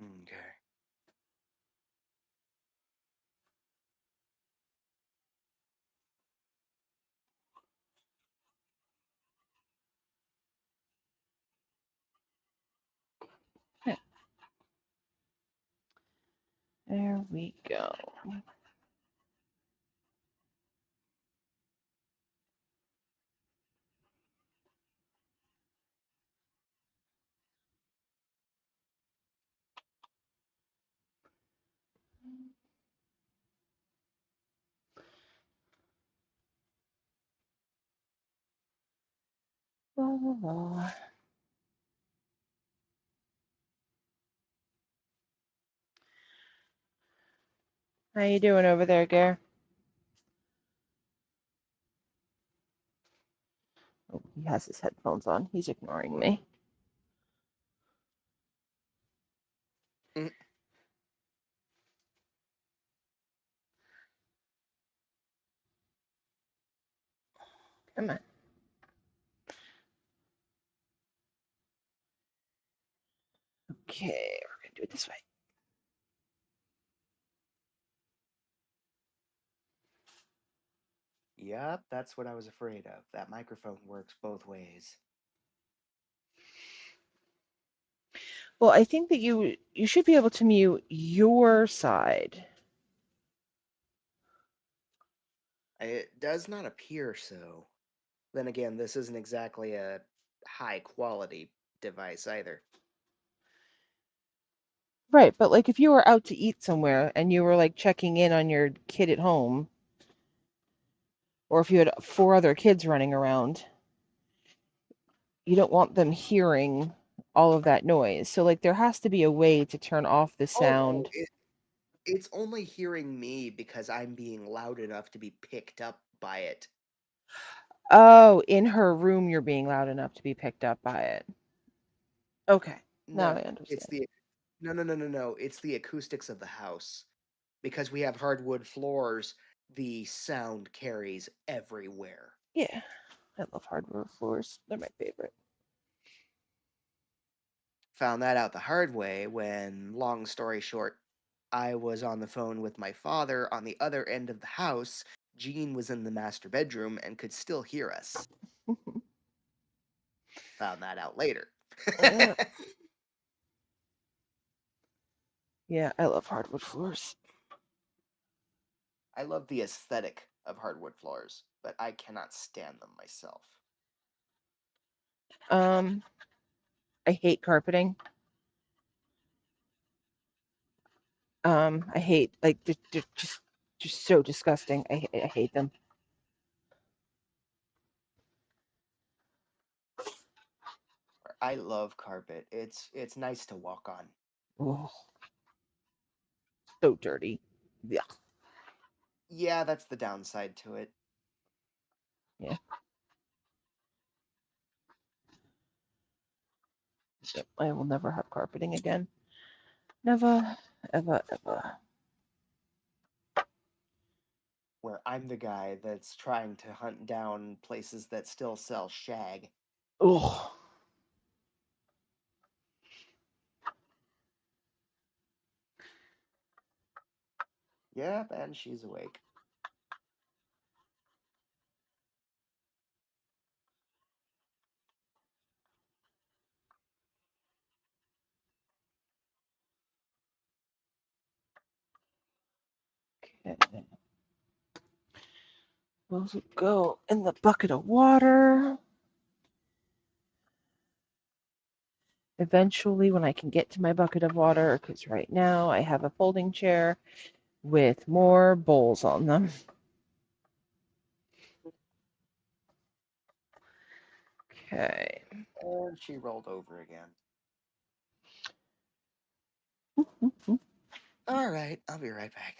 [SPEAKER 2] Okay.
[SPEAKER 1] Yeah, there we go. La, la, la. How you doing over there, Gare? Oh, he has his headphones on. He's ignoring me.
[SPEAKER 2] Mm.
[SPEAKER 1] Come on. Okay, we're gonna do it this way.
[SPEAKER 2] Yep, that's what I was afraid of. That microphone works both ways.
[SPEAKER 1] Well, I think that you should be able to mute your side.
[SPEAKER 2] It does not appear so. Then again, this isn't exactly a high quality device either.
[SPEAKER 1] Right, but like if you were out to eat somewhere and you were like checking in on your kid at home, or if you had four other kids running around, you don't want them hearing all of that noise. So like there has to be a way to turn off the
[SPEAKER 2] Oh no,
[SPEAKER 1] sound.
[SPEAKER 2] it's only hearing me because I'm being loud enough to be picked up by it.
[SPEAKER 1] Oh, in her room you're being loud enough to be picked up by it. Okay, now
[SPEAKER 2] No,
[SPEAKER 1] I
[SPEAKER 2] it's
[SPEAKER 1] understand.
[SPEAKER 2] the no. It's the acoustics of the house because we have hardwood floors. the sound carries everywhere.
[SPEAKER 1] Yeah, I love hardwood floors. They're my favorite.
[SPEAKER 2] Found that out the hard way when, long story short, I was on the phone with my father on the other end of the house. Jean was in the master bedroom and could still hear us. Found that out later.
[SPEAKER 1] uh, yeah, I love hardwood floors.
[SPEAKER 2] I love the aesthetic of hardwood floors, but I cannot stand them myself.
[SPEAKER 1] Um, I hate carpeting. I hate like they're just so disgusting. I hate them.
[SPEAKER 2] I love carpet. It's nice to walk on.
[SPEAKER 1] Oh, so dirty. Yeah,
[SPEAKER 2] Yeah, that's the downside to it.
[SPEAKER 1] yeah. Yep, I will never have carpeting again. Never, ever, ever.
[SPEAKER 2] Where I'm the guy that's trying to hunt down places that still sell shag.
[SPEAKER 1] Oh,
[SPEAKER 2] Yep, and she's awake.
[SPEAKER 1] okay. Those will go in the bucket of water. Eventually, when I can get to my bucket of water, because right now I have a folding chair with more bowls on them. Okay.
[SPEAKER 2] And she rolled over again. All right, I'll be right back.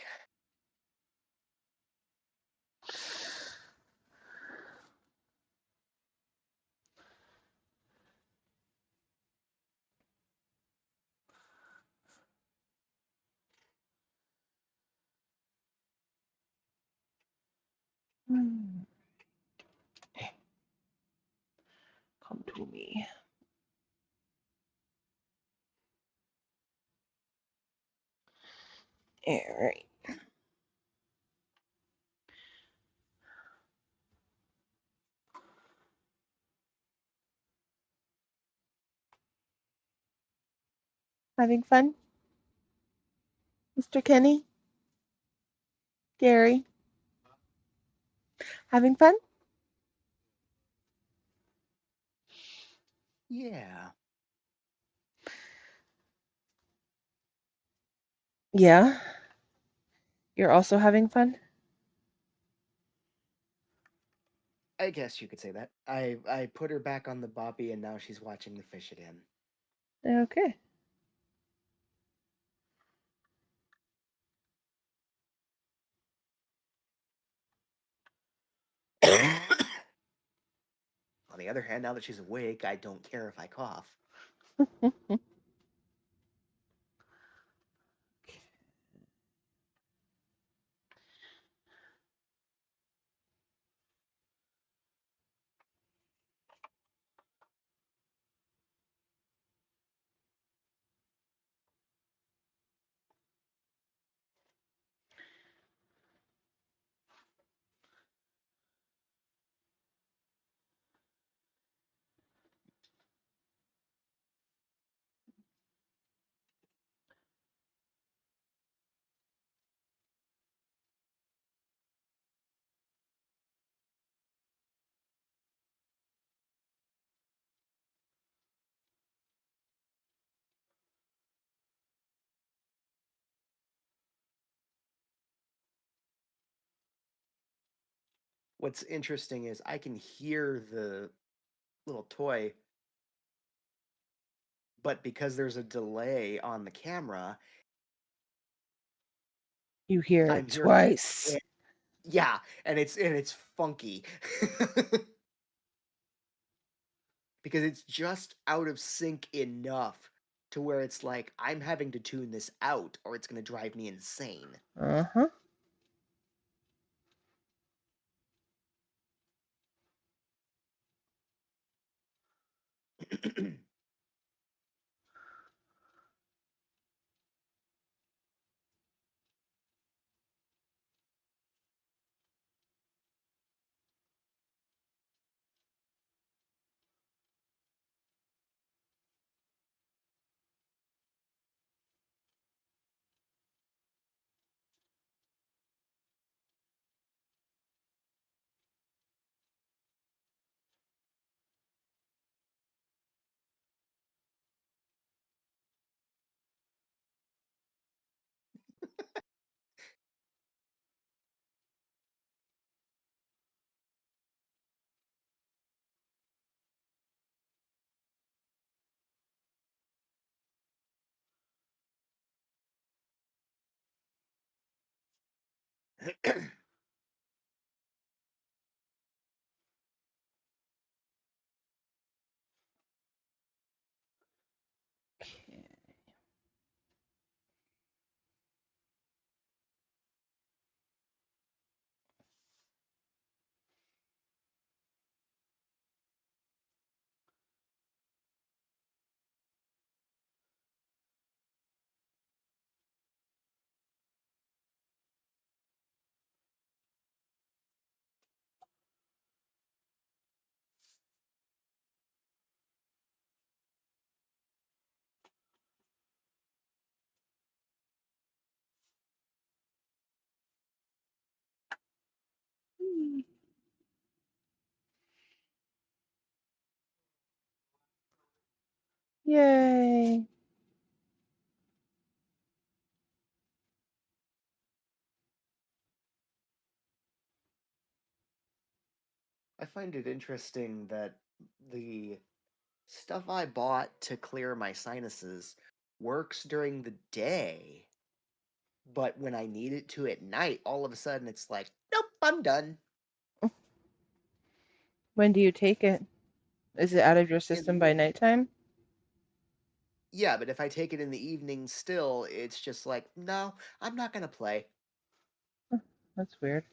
[SPEAKER 1] Come to me. All right. Having fun, Mr. Kenny? Gary? Having fun?
[SPEAKER 2] Yeah,
[SPEAKER 1] Yeah. You're also having fun?
[SPEAKER 2] I guess you could say that. I put her back on the boppy and now she's watching the fish again.
[SPEAKER 1] Okay.
[SPEAKER 2] On the other hand, now that she's awake, I don't care if I cough. What's interesting is I can hear the little toy, but because there's a delay on the camera,
[SPEAKER 1] You hear
[SPEAKER 2] I'm
[SPEAKER 1] it
[SPEAKER 2] hearing
[SPEAKER 1] twice.
[SPEAKER 2] it. Yeah, and it's funky. Because it's just out of sync enough to where it's like I'm having to tune this out or it's going to drive me insane.
[SPEAKER 1] Uh-huh. Okay. Yay.
[SPEAKER 2] I find it interesting that the stuff I bought to clear my sinuses works during the day, but when I need it to at night, all of a sudden it's like, nope, I'm done.
[SPEAKER 1] When do you take it? Is it out of your
[SPEAKER 2] In
[SPEAKER 1] system by nighttime?
[SPEAKER 2] Yeah, but if I take it in the evening still, it's just like, no, I'm not gonna play.
[SPEAKER 1] Huh, that's weird.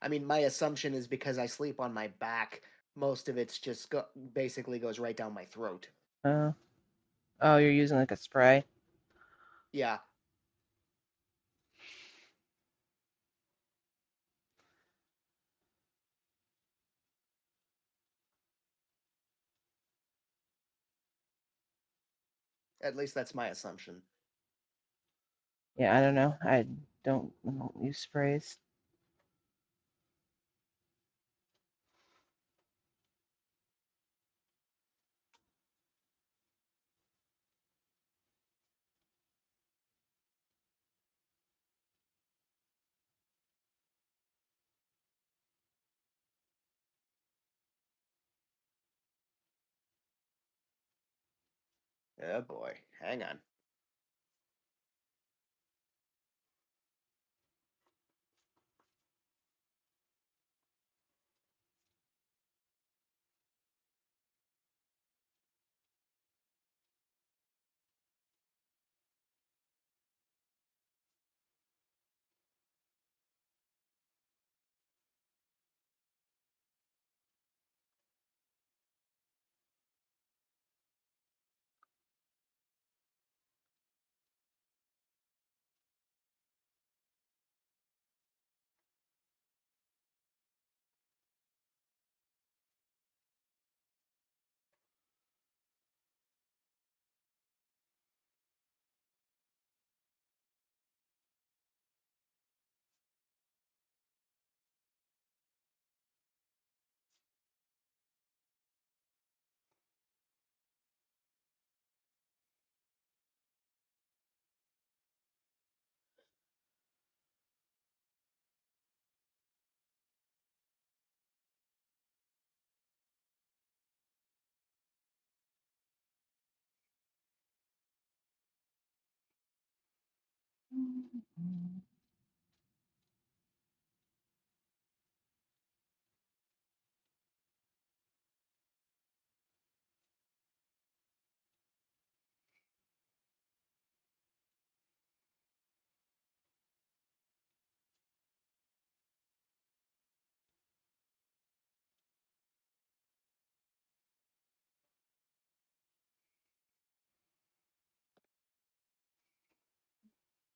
[SPEAKER 2] I mean, my assumption is because I sleep on my back, most of it's just basically goes right down my throat.
[SPEAKER 1] Oh. Oh, you're using like a spray.
[SPEAKER 2] Yeah, at least that's my assumption.
[SPEAKER 1] Yeah, I don't know. I don't use sprays.
[SPEAKER 2] Oh boy, hang on.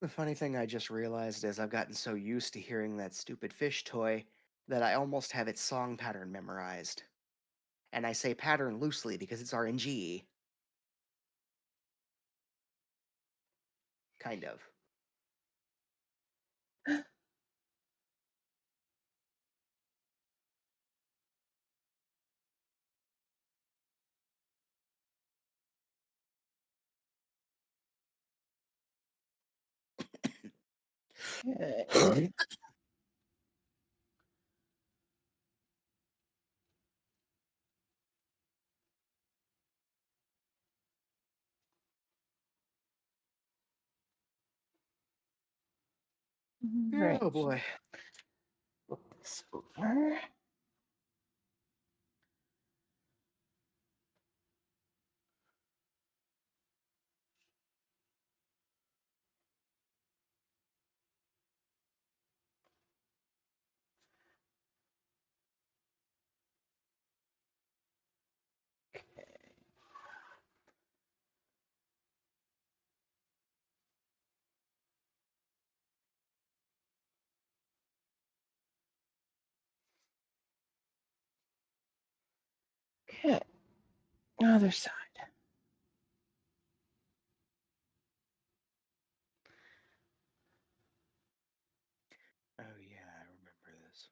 [SPEAKER 2] The funny thing I just realized is I've gotten so used to hearing that stupid fish toy that I almost have its song pattern memorized. And I say pattern loosely because it's RNG. Kind of.
[SPEAKER 1] Okay. Right.
[SPEAKER 2] Oh boy.
[SPEAKER 1] Flip this over. Okay. Other side.
[SPEAKER 2] Oh yeah, I remember this.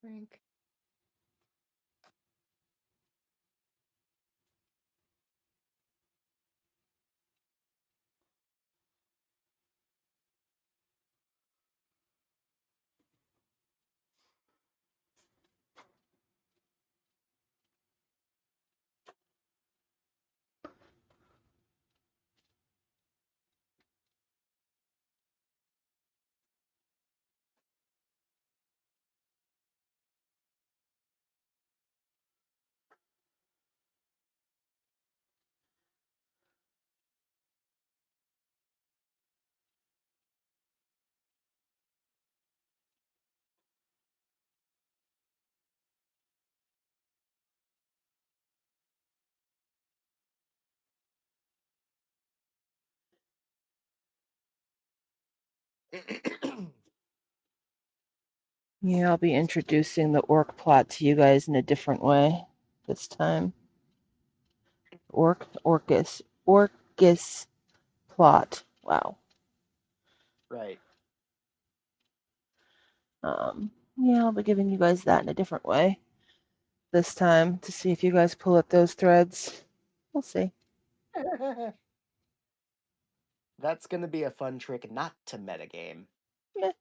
[SPEAKER 2] Twink.
[SPEAKER 1] Yeah, I'll be introducing the orc plot to you guys in a different way this time. Orcus plot. Wow.
[SPEAKER 2] Right.
[SPEAKER 1] Yeah, I'll be giving you guys that in a different way this time to see if you guys pull up those threads. We'll see.
[SPEAKER 2] That's gonna be a fun trick not to metagame.
[SPEAKER 1] Meh.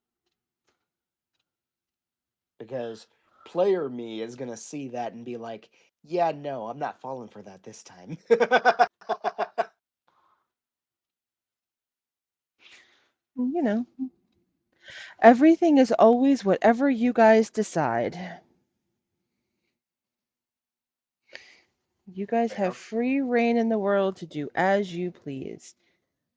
[SPEAKER 2] Because player me is gonna see that and be like, yeah, no, I'm not falling for that this time.
[SPEAKER 1] You know, everything is always whatever you guys decide. You guys have
[SPEAKER 2] Fair.
[SPEAKER 1] free reign in the world to do as you please.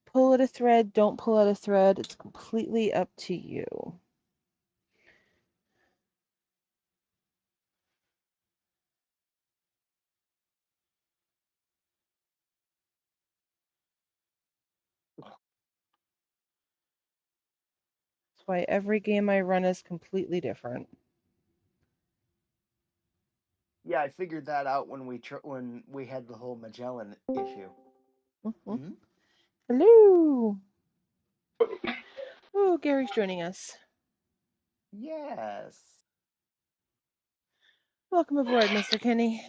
[SPEAKER 1] Pull at a thread, don't pull at a thread. It's completely up to you. That's why every game I run is completely different.
[SPEAKER 2] Yeah, I figured that out when when we had the whole Magellan issue.
[SPEAKER 1] Mhm.
[SPEAKER 2] Hmm.
[SPEAKER 1] Hello. Oh, Gary's joining us.
[SPEAKER 2] Yes.
[SPEAKER 1] Welcome aboard, Mr. Kenny.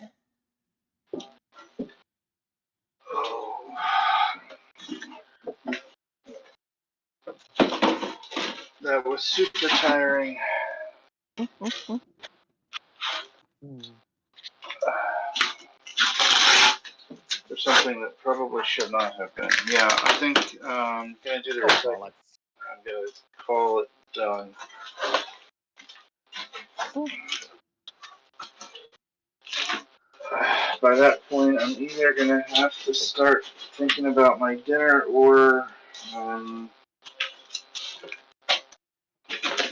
[SPEAKER 3] That was super tiring.
[SPEAKER 2] Hmm.
[SPEAKER 3] For something that probably should not have been. Yeah, I think gonna do the
[SPEAKER 2] Oh
[SPEAKER 3] recycling.
[SPEAKER 2] bollocks.
[SPEAKER 3] I'm gonna call it done. By that point, I'm either gonna have to start thinking about my dinner or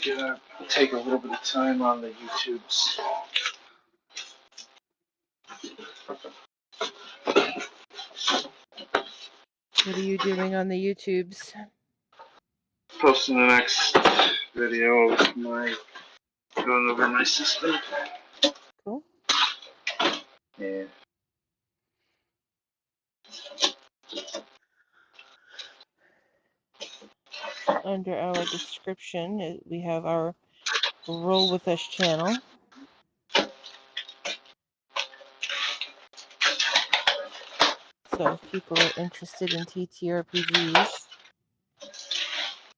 [SPEAKER 3] gonna take a little bit of time on the YouTubes.
[SPEAKER 1] What are you doing on the YouTubes?
[SPEAKER 3] posting the next video of my going over my system.
[SPEAKER 1] Cool.
[SPEAKER 3] Yeah.
[SPEAKER 1] Under our description, we have our Roll With Us channel. So if people are interested in TTRPGs,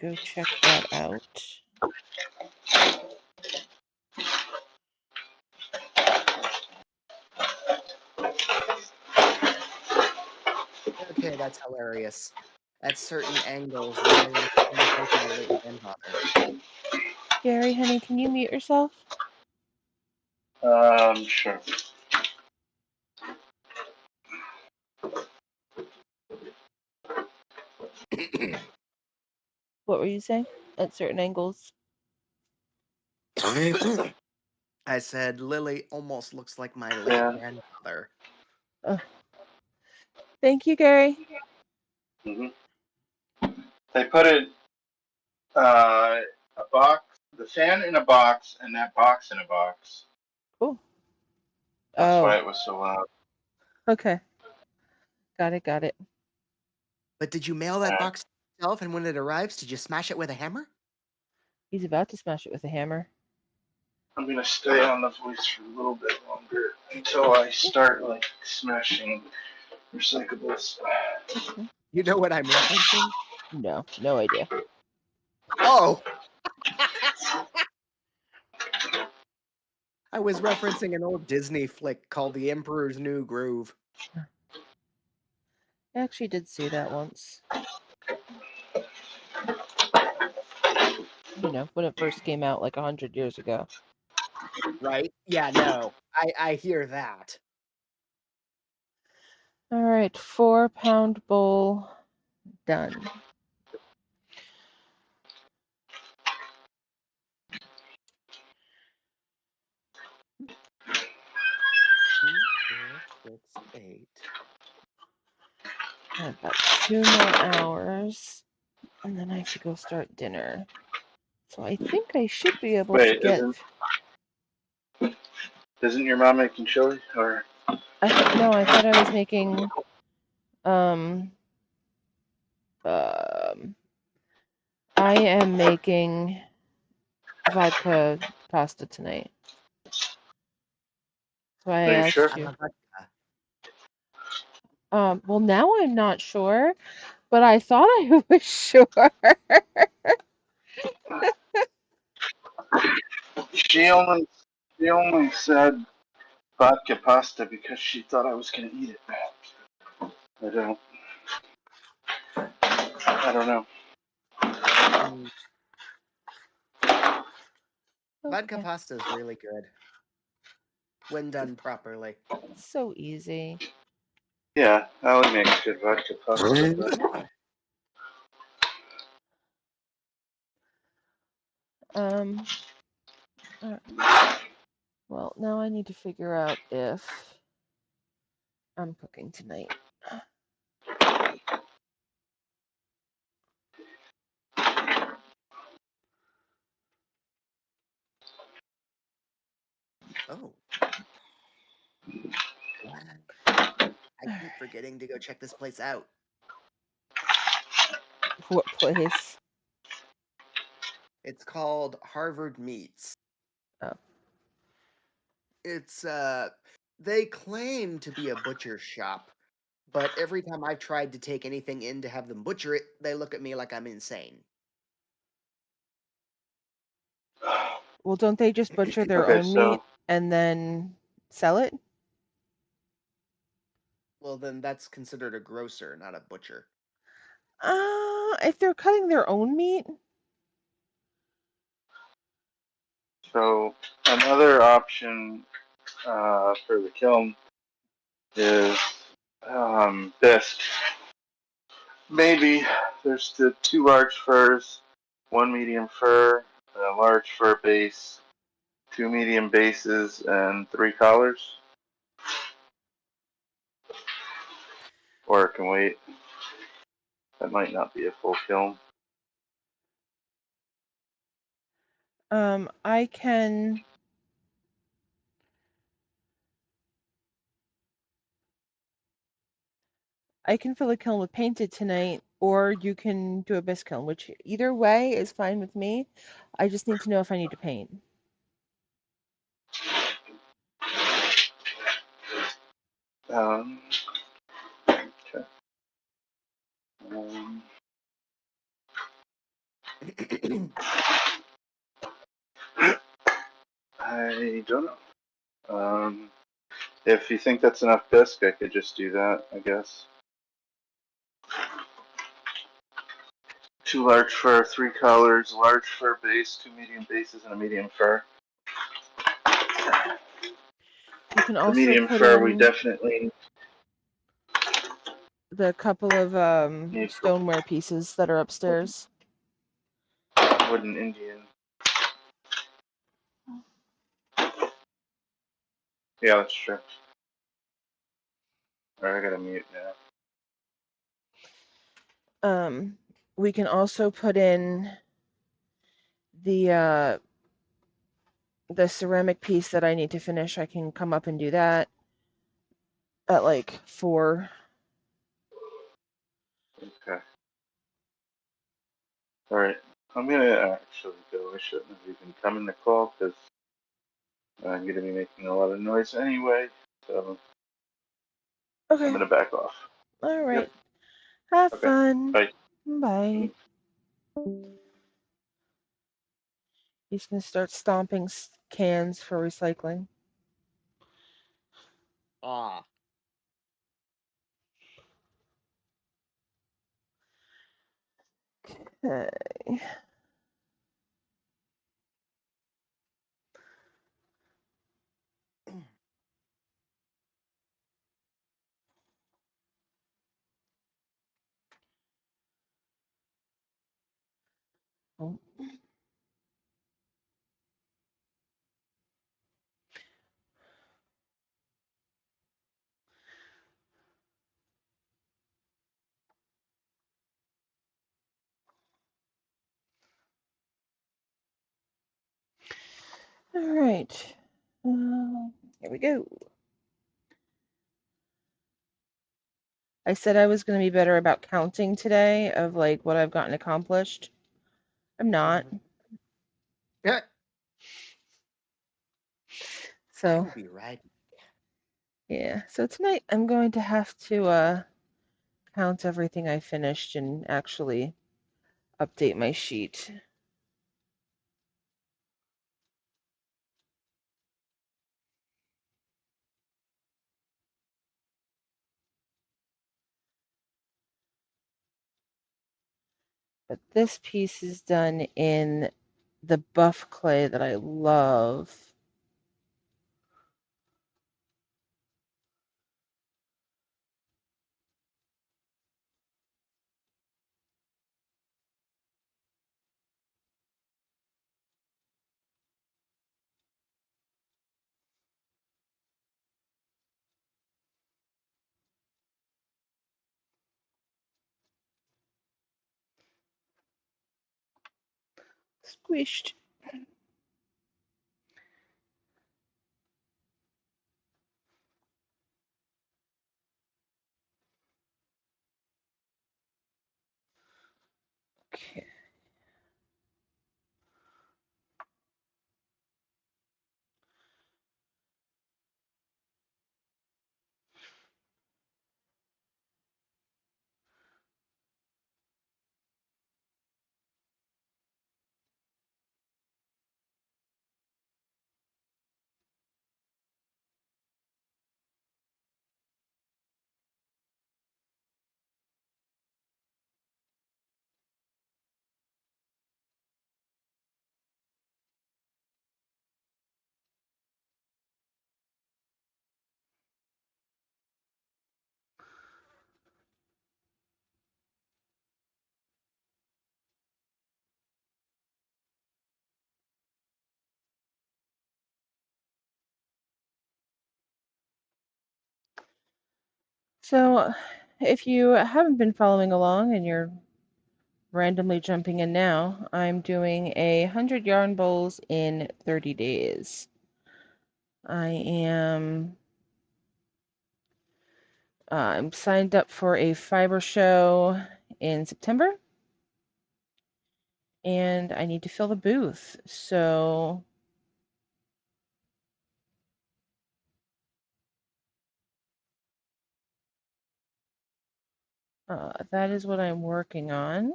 [SPEAKER 1] go check that out.
[SPEAKER 2] Okay, that's hilarious. At certain angles, Lily looks almost like my late grandfather.
[SPEAKER 1] Gary, honey, can you mute yourself?
[SPEAKER 3] Sure.
[SPEAKER 1] What were you saying? At certain angles?
[SPEAKER 2] I said Lily almost looks like my late grandfather.
[SPEAKER 1] Thank you, Gary.
[SPEAKER 3] Mm-hmm. They put it a box, the fan in a box, and that box in a box.
[SPEAKER 1] Cool.
[SPEAKER 3] That's why it was so loud.
[SPEAKER 1] Okay. Got it.
[SPEAKER 2] But did you mail that box to yourself, and when it arrives, did you smash it with a hammer?
[SPEAKER 1] He's about to smash it with a hammer.
[SPEAKER 3] I'm gonna stay on the voice for a little bit longer until I start like smashing recyclables.
[SPEAKER 2] You know what I'm referencing?
[SPEAKER 1] No idea.
[SPEAKER 2] Oh! I was referencing an old Disney flick called The Emperor's New Groove.
[SPEAKER 1] I actually did see that once. You know, when it first came out like 100 years ago.
[SPEAKER 2] Right? Yeah, no. I hear that.
[SPEAKER 1] All right, 4-pound bowl done.
[SPEAKER 2] Two, 4, 6, 8.
[SPEAKER 1] I've got 2 more hours, and then I have to go start dinner. So I think I should be able to get.
[SPEAKER 3] Isn't your mom making chili or?
[SPEAKER 1] No, I thought I was making I am making vodka pasta tonight. So I asked
[SPEAKER 3] sure?
[SPEAKER 1] you. Well, now I'm not sure, but I thought I was sure.
[SPEAKER 3] She only said vodka pasta because she thought I was gonna eat it. I don't know.
[SPEAKER 2] Vodka pasta is really good when done properly.
[SPEAKER 1] So easy.
[SPEAKER 3] Yeah, Allie makes good vodka pasta. But...
[SPEAKER 1] Well, now I need to figure out if I'm cooking tonight.
[SPEAKER 2] Oh. I keep forgetting to go check this place out.
[SPEAKER 1] What place?
[SPEAKER 2] It's called Harvard Meats.
[SPEAKER 1] Oh.
[SPEAKER 2] It's they claim to be a butcher shop, but every time I've tried to take anything in to have them butcher it, they look at me like I'm insane.
[SPEAKER 1] Well, don't they just butcher their own meat and then sell it?
[SPEAKER 2] Well, then that's considered a grocer, not a butcher.
[SPEAKER 1] If they're cutting their own meat.
[SPEAKER 3] So another option for the kiln is bisque. Maybe there's the 2 large furs, 1 medium fur, a large fur base, 2 medium bases, and 3 collars. Or it can wait. That might not be a full kiln.
[SPEAKER 1] I can fill a kiln with painted tonight, or you can do a bisque kiln, which either way is fine with me. I just need to know if I need to paint.
[SPEAKER 3] Um, okay. Um, I don't know. If you think that's enough bisque, I could just do that, I guess. 2 large fur, 3 colors, large fur base, 2 medium bases, and a medium fur.
[SPEAKER 1] You can
[SPEAKER 3] The
[SPEAKER 1] also
[SPEAKER 3] medium
[SPEAKER 1] put
[SPEAKER 3] fur we
[SPEAKER 1] in
[SPEAKER 3] definitely
[SPEAKER 1] the couple of
[SPEAKER 3] need for
[SPEAKER 1] stoneware pieces that are upstairs.
[SPEAKER 3] wooden Indian. Yeah, that's true. Alright, I gotta mute now.
[SPEAKER 1] We can also put in the ceramic piece that I need to finish. I can come up and do that at like 4.
[SPEAKER 3] Okay. Alright. I'm gonna actually go. I shouldn't have even come in the call because I'm gonna be making a lot of noise anyway. So I'm
[SPEAKER 1] Okay.
[SPEAKER 3] gonna back off.
[SPEAKER 1] All
[SPEAKER 3] Yep.
[SPEAKER 1] right. Have
[SPEAKER 3] Okay.
[SPEAKER 1] fun.
[SPEAKER 3] Bye.
[SPEAKER 1] Bye. He's gonna start stomping cans for recycling.
[SPEAKER 2] Ah.
[SPEAKER 1] Okay. Oh. All right. Here we go. I said I was going to be better about counting today of like what I've gotten accomplished. I'm not.
[SPEAKER 2] Yeah, I
[SPEAKER 1] So,
[SPEAKER 2] will be right.
[SPEAKER 1] yeah. So tonight I'm going to have to count everything I finished and actually update my sheet. But this piece is done in the buff clay that I love. Squished. Okay. So, if you haven't been following along and you're randomly jumping in now, I'm doing 100 yarn bowls in 30 days. I'm signed up for a fiber show in September, and I need to fill the booth. So that is what I'm working on.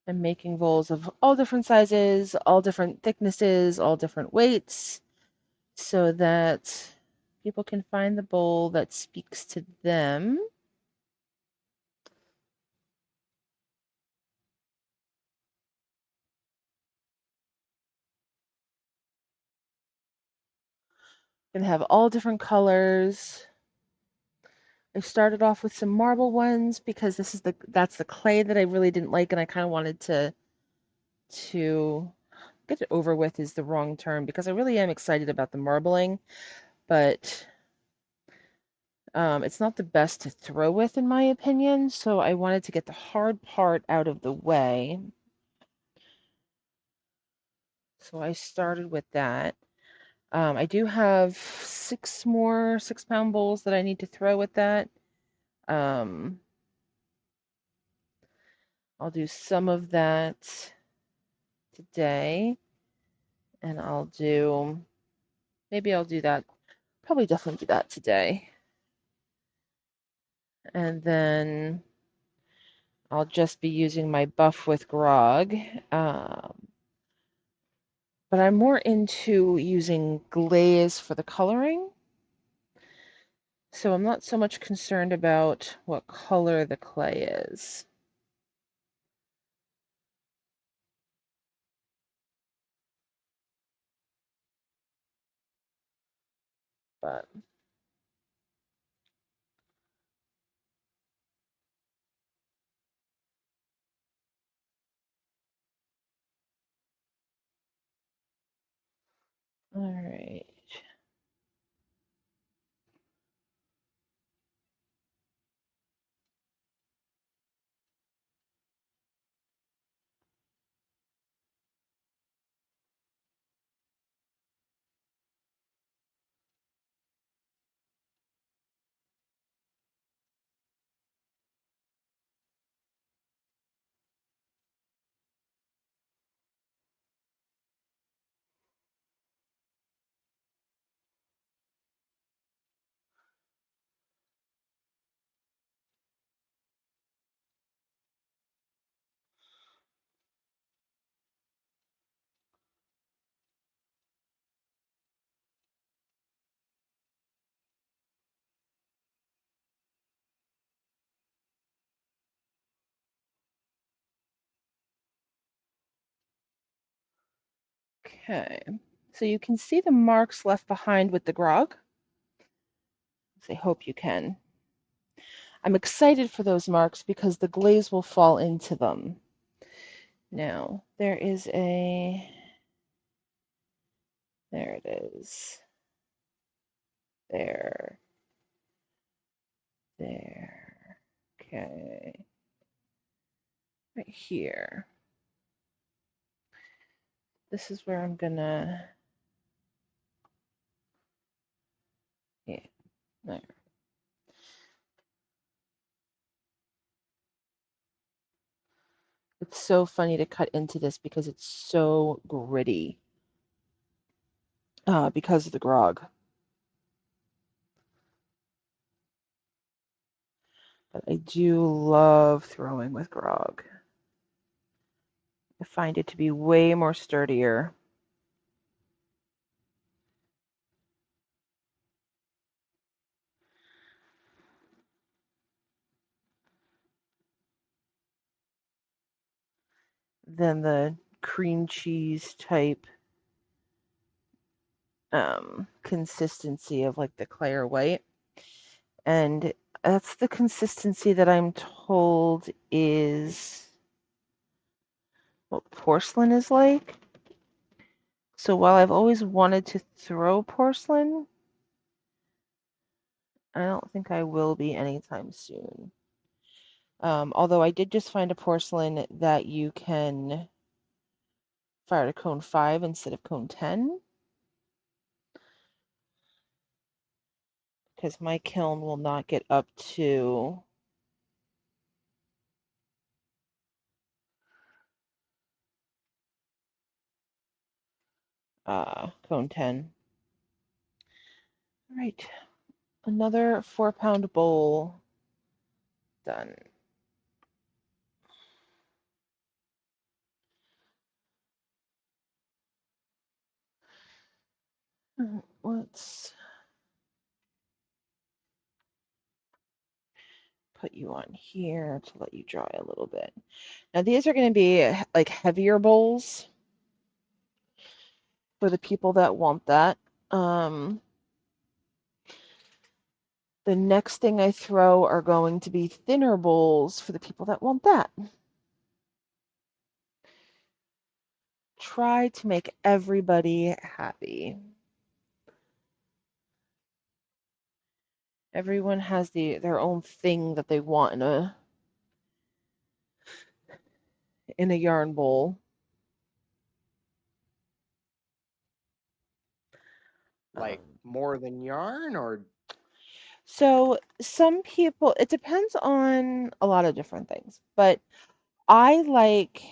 [SPEAKER 1] I'm making bowls of all different sizes, all different thicknesses, all different weights, so that people can find the bowl that speaks to them. Gonna have all different colors. I started off with some marble ones because that's the clay that I really didn't like, and I kind of wanted to get it over with is the wrong term because I really am excited about the marbling, but it's not the best to throw with in my opinion, so I wanted to get the hard part out of the way. So I started with that. I do have 6 more 6-pound bowls that I need to throw with that. Um, I'll do some of that today, and maybe I'll do that, probably definitely do that today. And then I'll just be using my buff with grog. But I'm more into using glaze for the coloring. So I'm not so much concerned about what color the clay is. But all right. Okay. So you can see the marks left behind with the grog. I hope you can. I'm excited for those marks because the glaze will fall into them. Now, there it is. There. Okay. Right here. This is where I'm gonna, yeah, there. It's so funny to cut into this because it's so gritty because of the grog. But I do love throwing with grog. I find it to be way more sturdier. Than the cream cheese type consistency of like the clay or white. And that's the consistency that I'm told is what porcelain is like. So while I've always wanted to throw porcelain, I don't think I will be anytime soon. Although I did just find a porcelain that you can fire to cone 5 instead of cone 10, because my kiln will not get up to cone 10. All right, another 4-pound bowl done. Let's put you on here to let you dry a little bit. Now these are going to be like heavier bowls for the people that want that. The next thing I throw are going to be thinner bowls for the people that want that. Try to make everybody happy. Everyone has their own thing that they want in a yarn bowl.
[SPEAKER 2] Like
[SPEAKER 1] Um,
[SPEAKER 2] more than yarn, or
[SPEAKER 1] so some people, it depends on a lot of different things, but I like,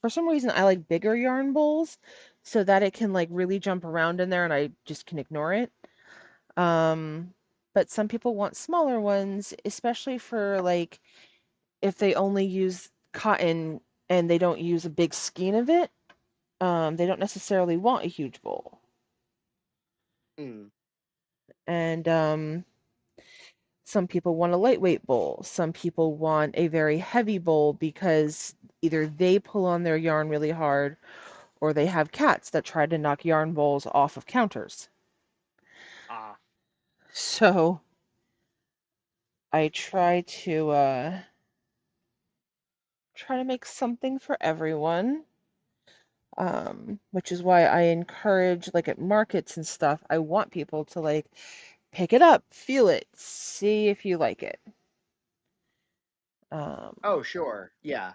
[SPEAKER 1] for some reason, I like bigger yarn bowls so that it can like really jump around in there and I just can ignore it. Um, but some people want smaller ones, especially for like if they only use cotton and they don't use a big skein of it, they don't necessarily want a huge bowl.
[SPEAKER 2] mm,
[SPEAKER 1] And some people want a lightweight bowl. Some people want a very heavy bowl because either they pull on their yarn really hard or they have cats that try to knock yarn bowls off of counters.
[SPEAKER 2] ah,
[SPEAKER 1] So I try to make something for everyone. Which is why I encourage, like at markets and stuff, I want people to like pick it up, feel it, see if you like it.
[SPEAKER 2] oh sure, yeah,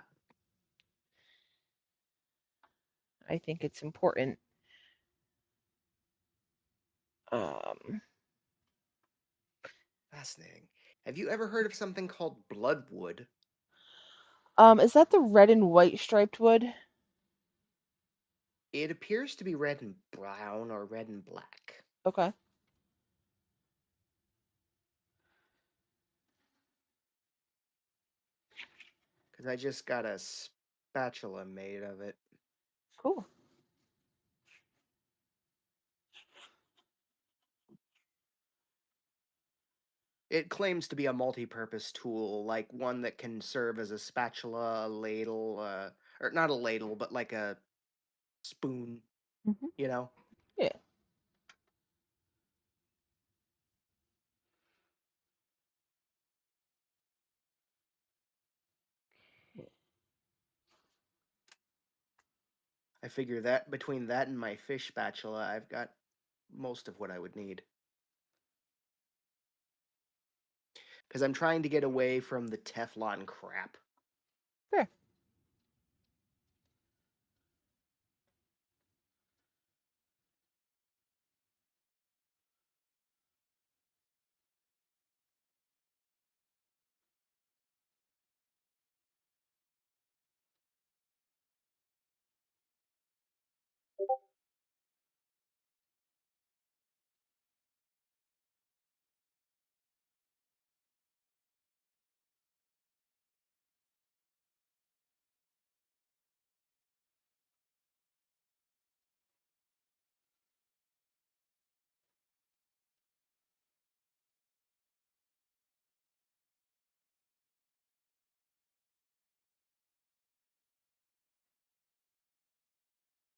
[SPEAKER 1] I think it's important. Um,
[SPEAKER 2] fascinating. Have you ever heard of something called bloodwood?
[SPEAKER 1] is that the red and white striped wood?
[SPEAKER 2] It appears to be red and brown or red and black.
[SPEAKER 1] Okay,
[SPEAKER 2] Because I just got a spatula made of it.
[SPEAKER 1] cool.
[SPEAKER 2] It claims to be a multi-purpose tool, like one that can serve as a spatula, a ladle, or not a ladle, but like a spoon,
[SPEAKER 1] Hmm.
[SPEAKER 2] you know?
[SPEAKER 1] Yeah.
[SPEAKER 2] I figure that between that and my fish spatula, I've got most of what I would need. Because I'm trying to get away from the Teflon crap.
[SPEAKER 1] Fair.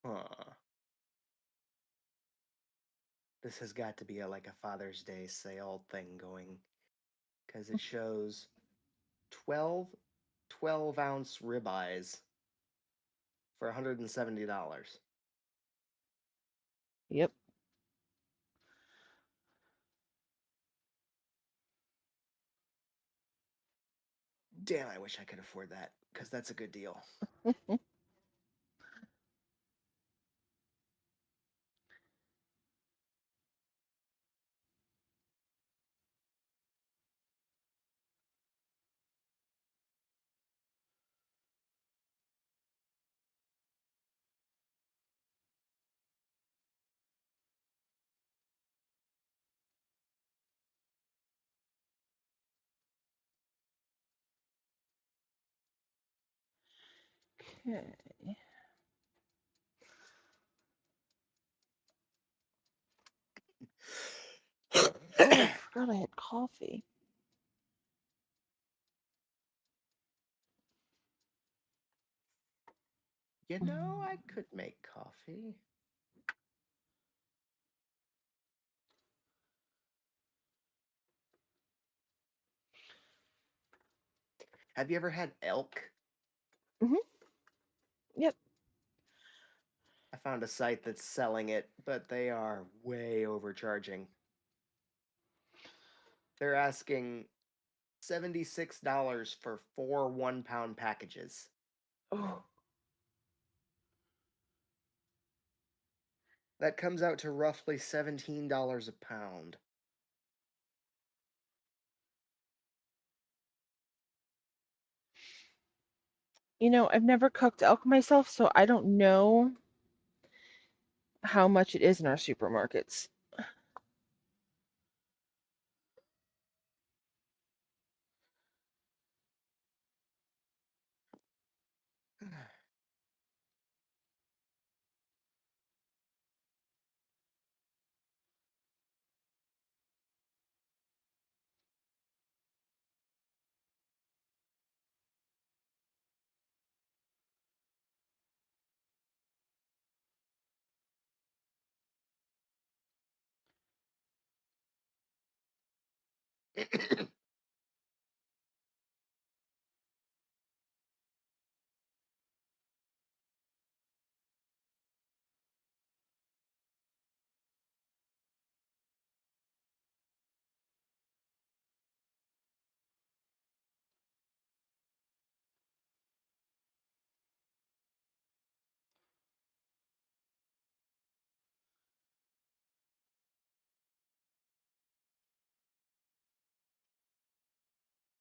[SPEAKER 2] Huh. This has got to be like a Father's Day sale thing going. Because it shows 12 12-ounce ribeyes for $170.
[SPEAKER 1] Yep.
[SPEAKER 2] Damn, I wish I could afford that because that's a good deal.
[SPEAKER 1] Okay. Oh, I forgot I had coffee.
[SPEAKER 2] You know, I could make coffee. Have you ever had elk?
[SPEAKER 1] Mm-hmm. Yep.
[SPEAKER 2] I found a site that's selling it, but they are way overcharging. They're asking $76 for 4 1-pound packages.
[SPEAKER 1] Oh,
[SPEAKER 2] That comes out to roughly $17 a pound.
[SPEAKER 1] I've never cooked elk myself, so I don't know how much it is in our supermarkets.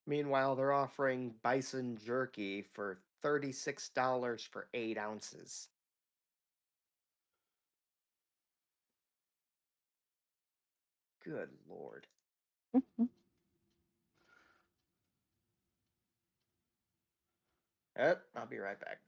[SPEAKER 2] Meanwhile, they're offering bison jerky for $36 for 8 ounces. Good lord. I'll be right back.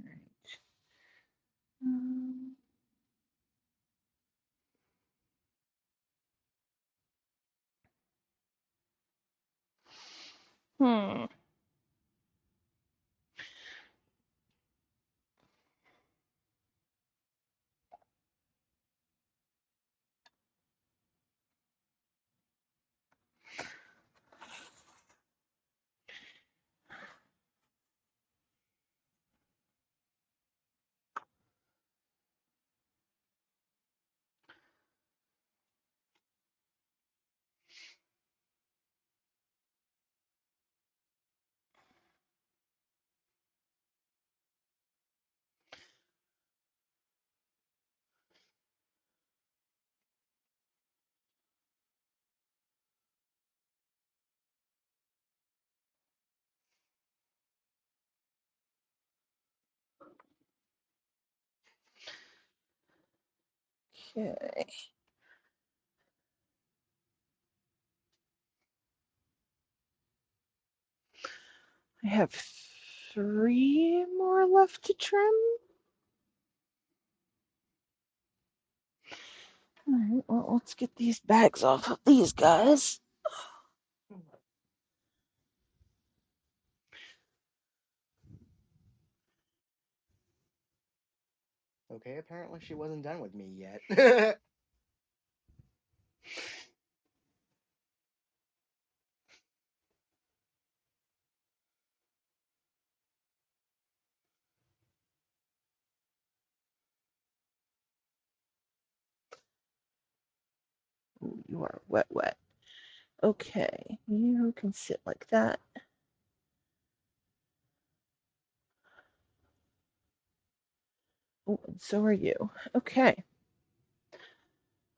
[SPEAKER 1] Right. Um, hmm. Okay. I have 3 more left to trim. All right, well, let's get these bags off of these guys.
[SPEAKER 2] Okay, apparently she wasn't done with me yet.
[SPEAKER 1] Ooh, you are wet, wet. Okay, you can sit like that. Oh, and so are you. Okay.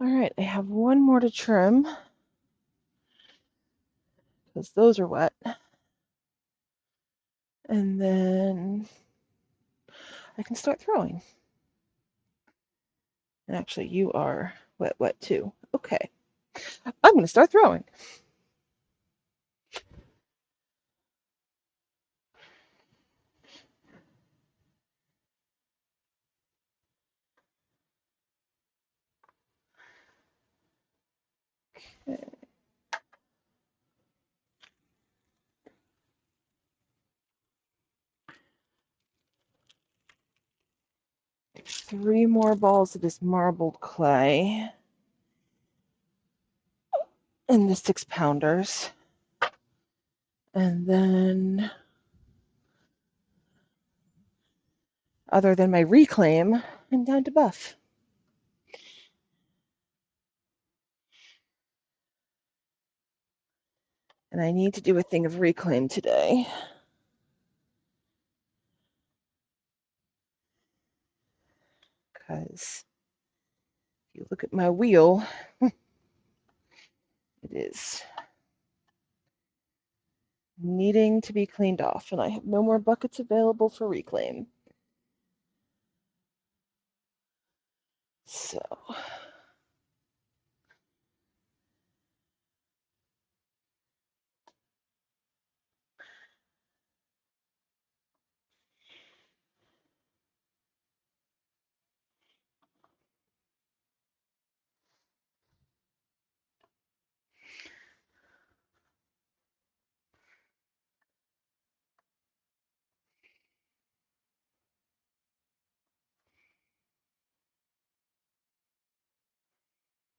[SPEAKER 1] All right, I have 1 more to trim because those are wet. And then I can start throwing. And actually, you are wet, wet too. Okay. I'm going to start throwing. Okay. 3 more balls of this marbled clay and the 6-pounders. And then, other than my reclaim, I'm down to buff. And I need to do a thing of reclaim today. Because if you look at my wheel, it is needing to be cleaned off, and I have no more buckets available for reclaim. So,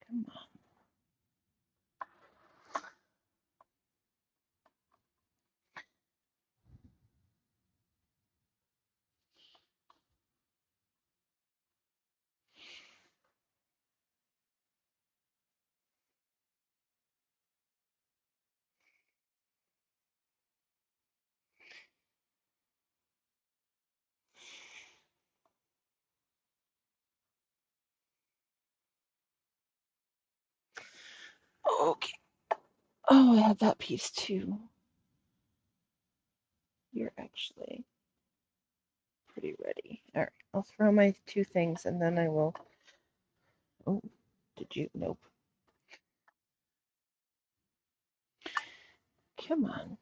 [SPEAKER 1] come on. Okay. Oh, I have that piece too. You're actually pretty ready. All right, I'll throw my 2 things and then I will. Oh, did you? Nope. Come on.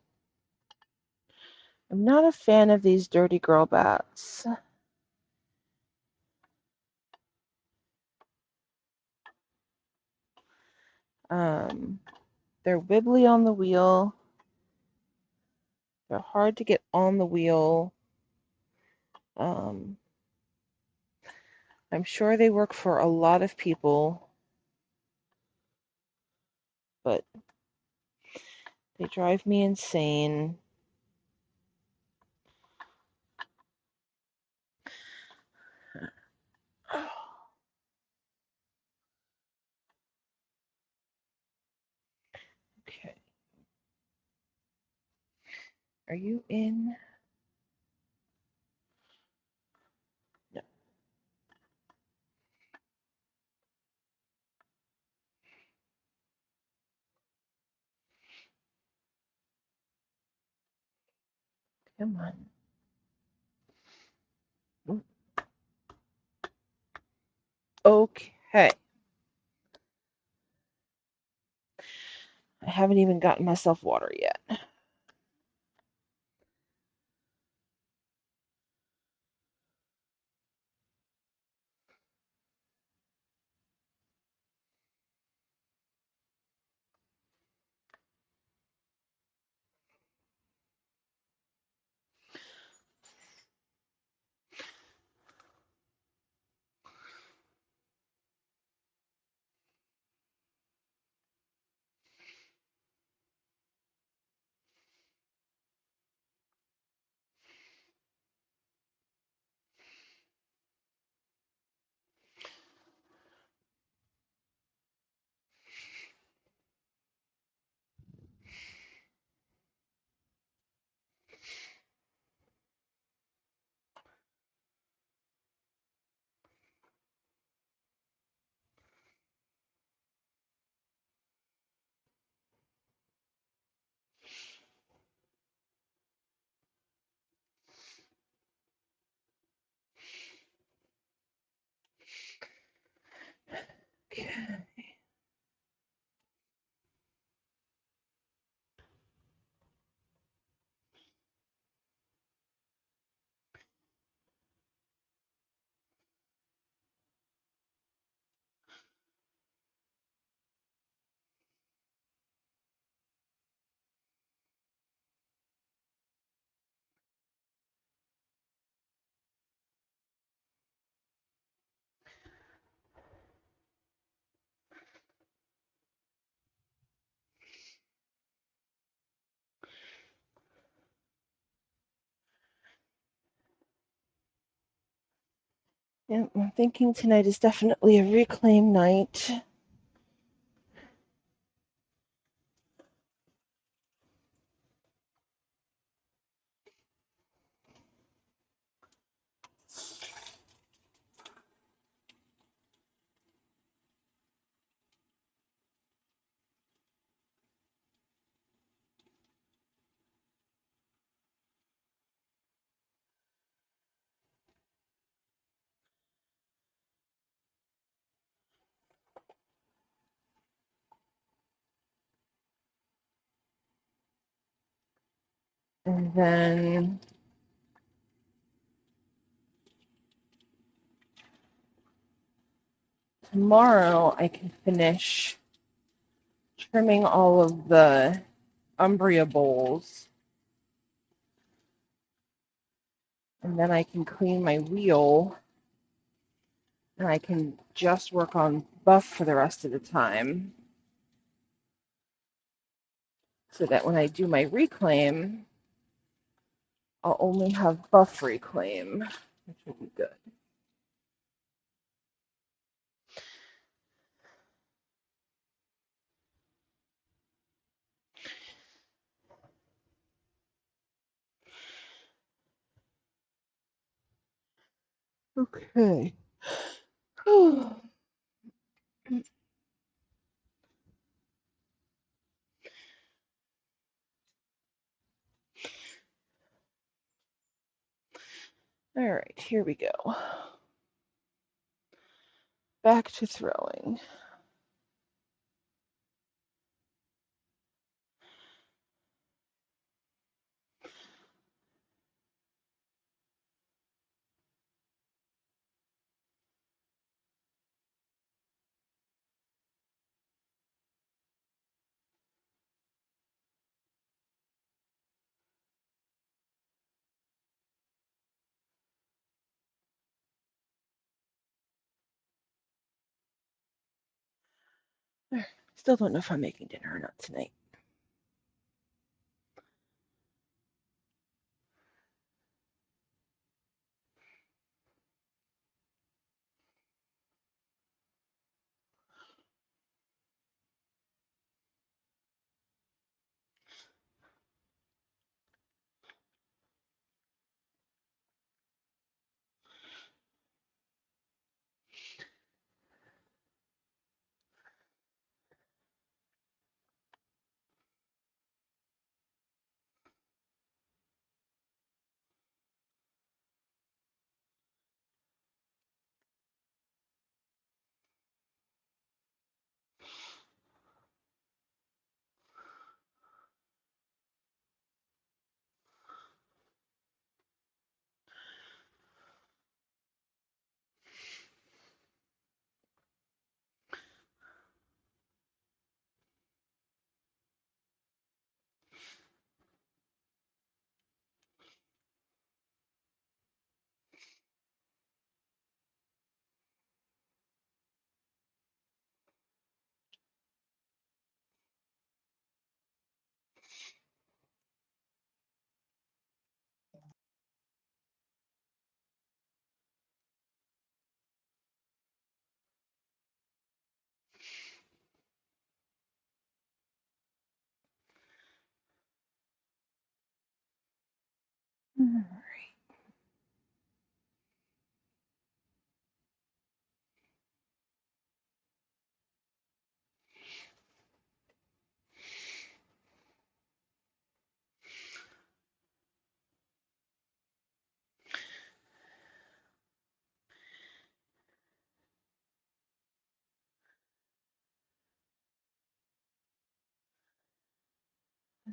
[SPEAKER 1] I'm not a fan of these dirty girl bats. They're wibbly on the wheel. They're hard to get on the wheel. I'm sure they work for a lot of people, but they drive me insane. Okay. Are you in? No. Come on. Ooh. Okay. I haven't even gotten myself water yet. Okay. Yeah, I'm thinking tonight is definitely a reclaim night. And then tomorrow I can finish trimming all of the Umbria bowls. And then I can clean my wheel. And I can just work on buff for the rest of the time. So that when I do my reclaim, I'll only have buff reclaim, which will be good. Okay. All right, here we go. Back to throwing. Still don't know if I'm making dinner or not tonight.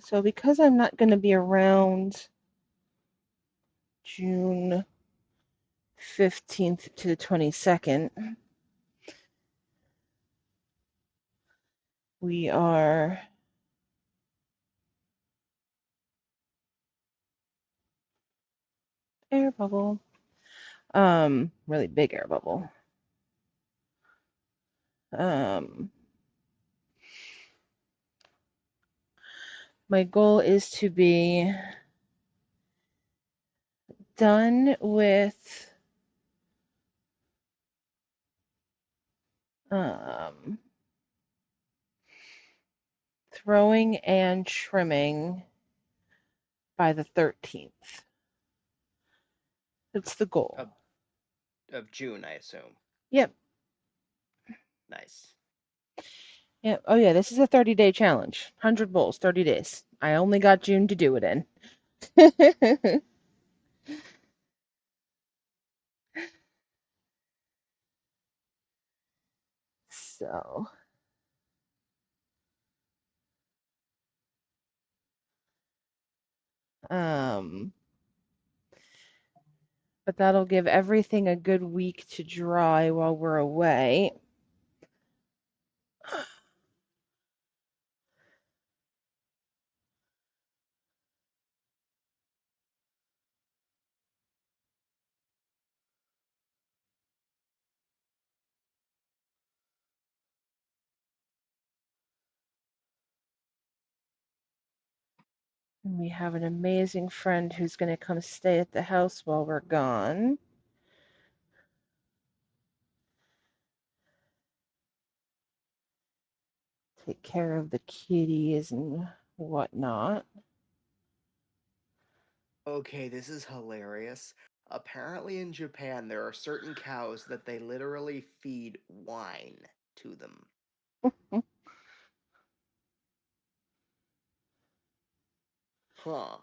[SPEAKER 1] So because I'm not going to be around June 15th to the 22nd, we are air bubble. Really big air bubble. My goal is to be done with um, throwing and trimming by the 13th. That's the goal.
[SPEAKER 2] Of June, I assume.
[SPEAKER 1] Yep.
[SPEAKER 2] Nice.
[SPEAKER 1] Yep. Oh yeah, this is a 30-day challenge. 100 bowls, 30 days. I only got June to do it in. So, but that'll give everything a good week to dry while we're away. And we have an amazing friend who's going to come stay at the house while we're gone. Take care of the kitties and whatnot.
[SPEAKER 2] Okay, this is hilarious. Apparently, in Japan, there are certain cows that they literally feed wine to them. Huh.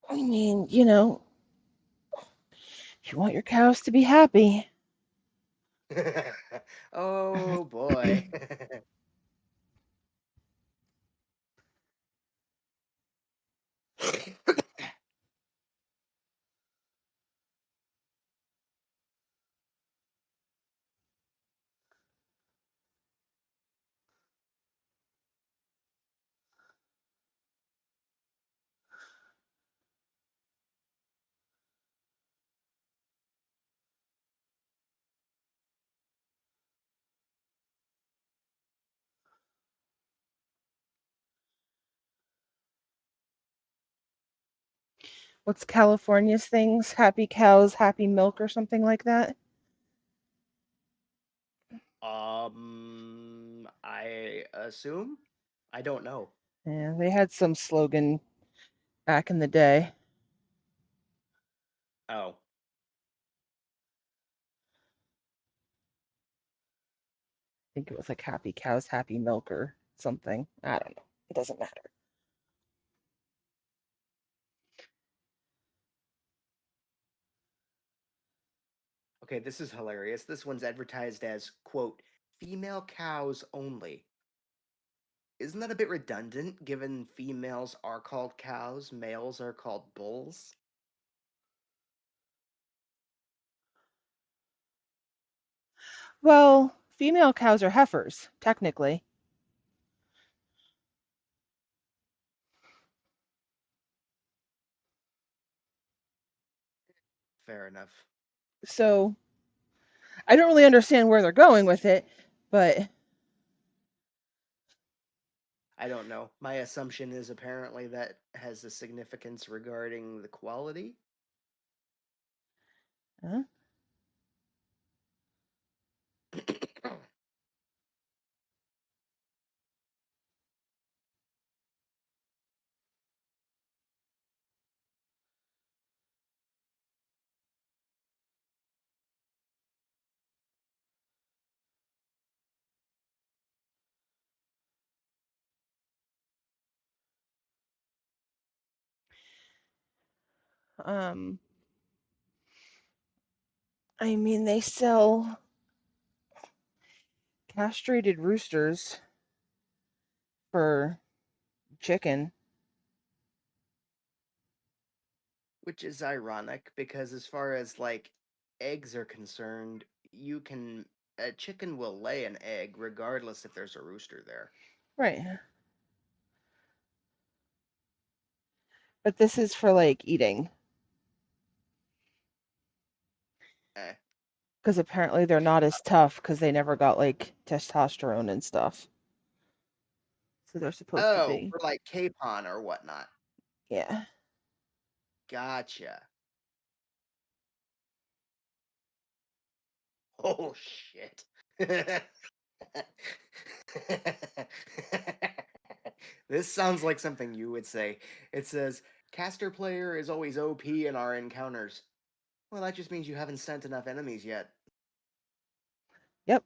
[SPEAKER 1] I mean, if you want your cows to be happy.
[SPEAKER 2] Oh boy.
[SPEAKER 1] What's California's things? Happy cows, happy milk, or something like that?
[SPEAKER 2] I assume. I don't know.
[SPEAKER 1] Yeah, they had some slogan back in the day.
[SPEAKER 2] Oh,
[SPEAKER 1] I think it was like happy cows, happy milk, or something. I don't know. It doesn't matter.
[SPEAKER 2] okay. This is hilarious. This one's advertised as quote female cows only. Isn't that a bit redundant given females are called cows, males are called bulls?
[SPEAKER 1] Well, female cows are heifers, technically.
[SPEAKER 2] Fair enough.
[SPEAKER 1] So I don't really understand where they're going with it, but
[SPEAKER 2] I don't know. My assumption is apparently that has a significance regarding the quality.
[SPEAKER 1] uh, um, I mean, they sell castrated roosters for chicken.
[SPEAKER 2] Which is ironic because as far as like eggs are concerned, you can a chicken will lay an egg regardless if there's a rooster there.
[SPEAKER 1] Right. But this is for like eating
[SPEAKER 2] Eh.
[SPEAKER 1] because apparently they're not as tough because they never got like testosterone and stuff. So they're supposed to
[SPEAKER 2] Oh,
[SPEAKER 1] be.
[SPEAKER 2] for like capon or whatnot.
[SPEAKER 1] Yeah.
[SPEAKER 2] Gotcha. Oh shit. This sounds like something you would say. It says caster player is always OP in our encounters. Well, that just means you haven't sent enough enemies yet.
[SPEAKER 1] Yep.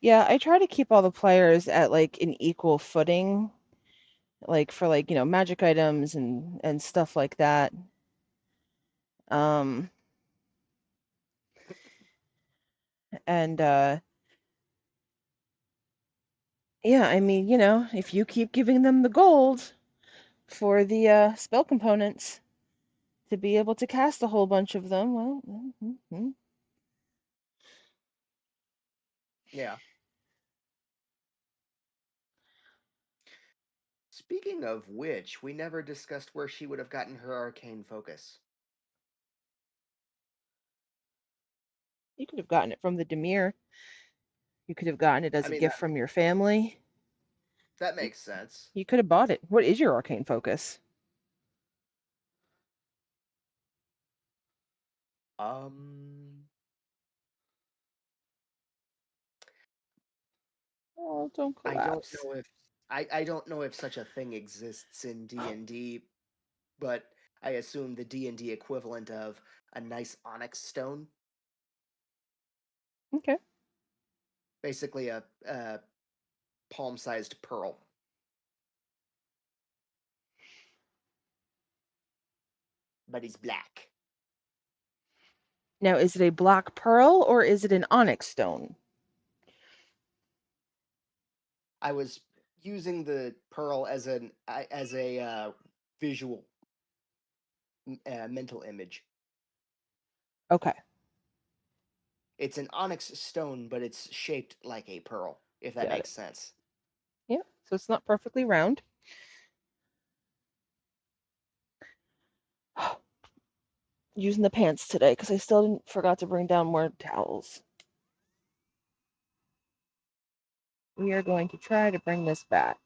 [SPEAKER 1] Yeah, I try to keep all the players at like an equal footing, like for like, magic items and stuff like that. Um and yeah, I mean, if you keep giving them the gold for the spell components to be able to cast a whole bunch of them, well,
[SPEAKER 2] Yeah. Speaking of which, we never discussed where she would have gotten her arcane focus.
[SPEAKER 1] you could have gotten it from the Demir. You could have gotten it
[SPEAKER 2] I
[SPEAKER 1] as a
[SPEAKER 2] mean,
[SPEAKER 1] gift from your family.
[SPEAKER 2] that
[SPEAKER 1] You,
[SPEAKER 2] makes sense.
[SPEAKER 1] you could have bought it. What is your arcane focus?
[SPEAKER 2] Um,
[SPEAKER 1] Oh, don't
[SPEAKER 2] I don't
[SPEAKER 1] collapse.
[SPEAKER 2] know if I don't know if such a thing exists in D&D, but I assume the D&D equivalent of a nice onyx stone,
[SPEAKER 1] Okay.
[SPEAKER 2] basically a palm-sized pearl. But he's black.
[SPEAKER 1] Now, is it a black pearl or is it an onyx stone?
[SPEAKER 2] I was using the pearl as a visual mental image.
[SPEAKER 1] Okay,
[SPEAKER 2] It's an onyx stone, but it's shaped like a pearl, if that
[SPEAKER 1] got it.
[SPEAKER 2] makes sense.
[SPEAKER 1] Yeah, so it's not perfectly round. Using the pants today because I still didn't forgot to bring down more towels. We are going to try to bring this back.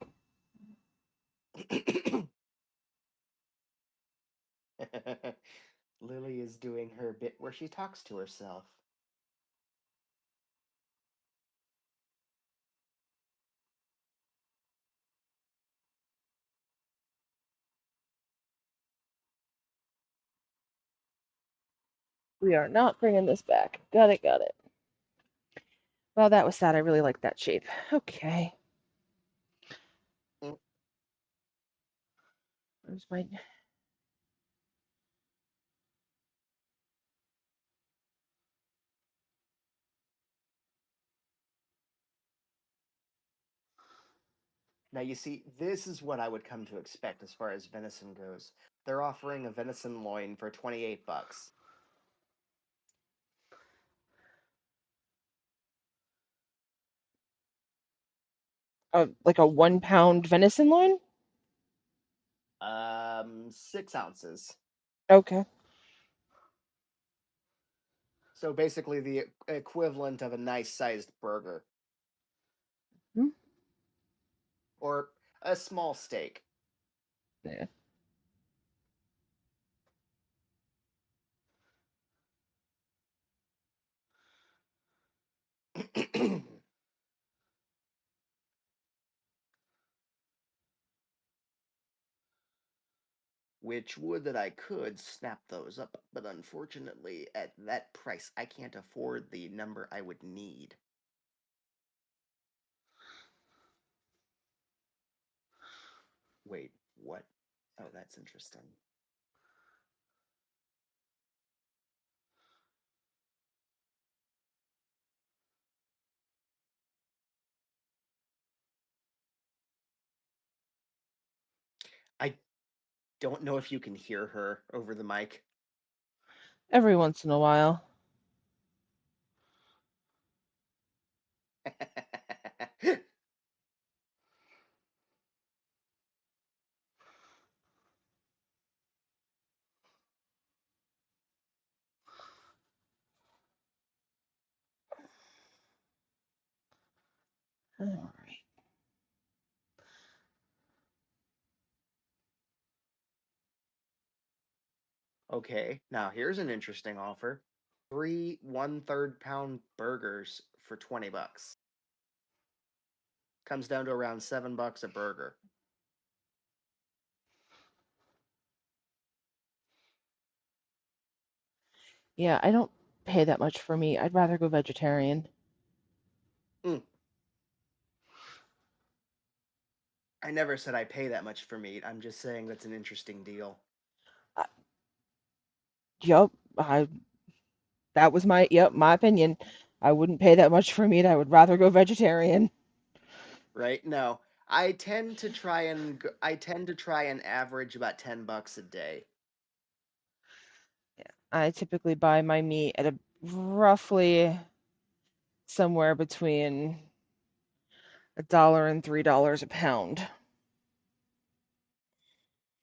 [SPEAKER 2] Lily is doing her bit where she talks to herself.
[SPEAKER 1] We are not bringing this back. Got it, got it. Well, that was sad. I really like that shape. Okay.
[SPEAKER 2] Mm.
[SPEAKER 1] Where's my...
[SPEAKER 2] Now, you see, this is what I would come to expect as far as venison goes. They're offering a venison loin for 28 bucks.
[SPEAKER 1] Like a 1 pound venison loin?
[SPEAKER 2] 6 ounces.
[SPEAKER 1] Okay.
[SPEAKER 2] So basically the equivalent of a nice-sized burger.
[SPEAKER 1] Hmm?
[SPEAKER 2] Or a small steak.
[SPEAKER 1] Yeah.
[SPEAKER 2] Which would that I could snap those up, but unfortunately, at that price, I can't afford the number I would need. Wait, what? Oh, that's interesting. I don't know if you can hear her over the mic.
[SPEAKER 1] Every once in a while. All right.
[SPEAKER 2] Okay, now here's an interesting offer. 3 1/3 pound burgers for 20 bucks. Comes down to around $7 a burger.
[SPEAKER 1] Yeah, I don't pay that much for meat. I'd rather go vegetarian.
[SPEAKER 2] Mm. I never said I pay that much for meat. I'm just saying that's an interesting deal.
[SPEAKER 1] Uh, Yup, that was my opinion. I wouldn't pay that much for meat. I would rather go vegetarian.
[SPEAKER 2] Right? No. I tend to try and average about $10 a day.
[SPEAKER 1] Yeah, I typically buy my meat at a roughly somewhere between $1 and $3 a pound.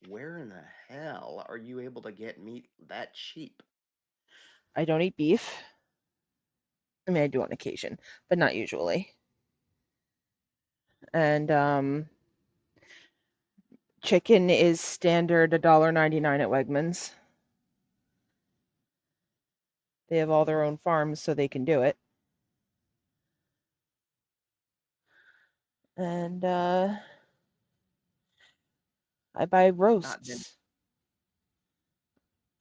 [SPEAKER 2] Where in the hell are you able to get meat that cheap?
[SPEAKER 1] I don't eat beef. I mean, I do on occasion, but not usually. And chicken is standard $1.99 at Wegmans. They have all their own farms, so they can do it. And I buy
[SPEAKER 2] Not been.
[SPEAKER 1] roasts.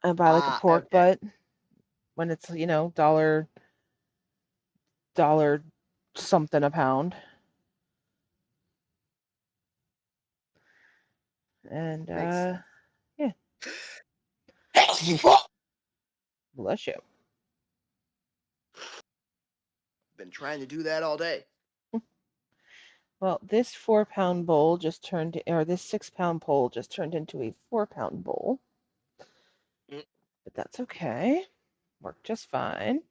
[SPEAKER 1] I buy like a
[SPEAKER 2] Ah,
[SPEAKER 1] pork
[SPEAKER 2] okay.
[SPEAKER 1] butt when it's, dollar something a pound. And
[SPEAKER 2] Makes sense.
[SPEAKER 1] yeah, bless you.
[SPEAKER 2] Been trying to do that all day.
[SPEAKER 1] Well, this 4 pound bowl just turned, or this 6 pound pole just turned into a 4 pound bowl,
[SPEAKER 2] Mm.
[SPEAKER 1] but that's okay. Worked just fine.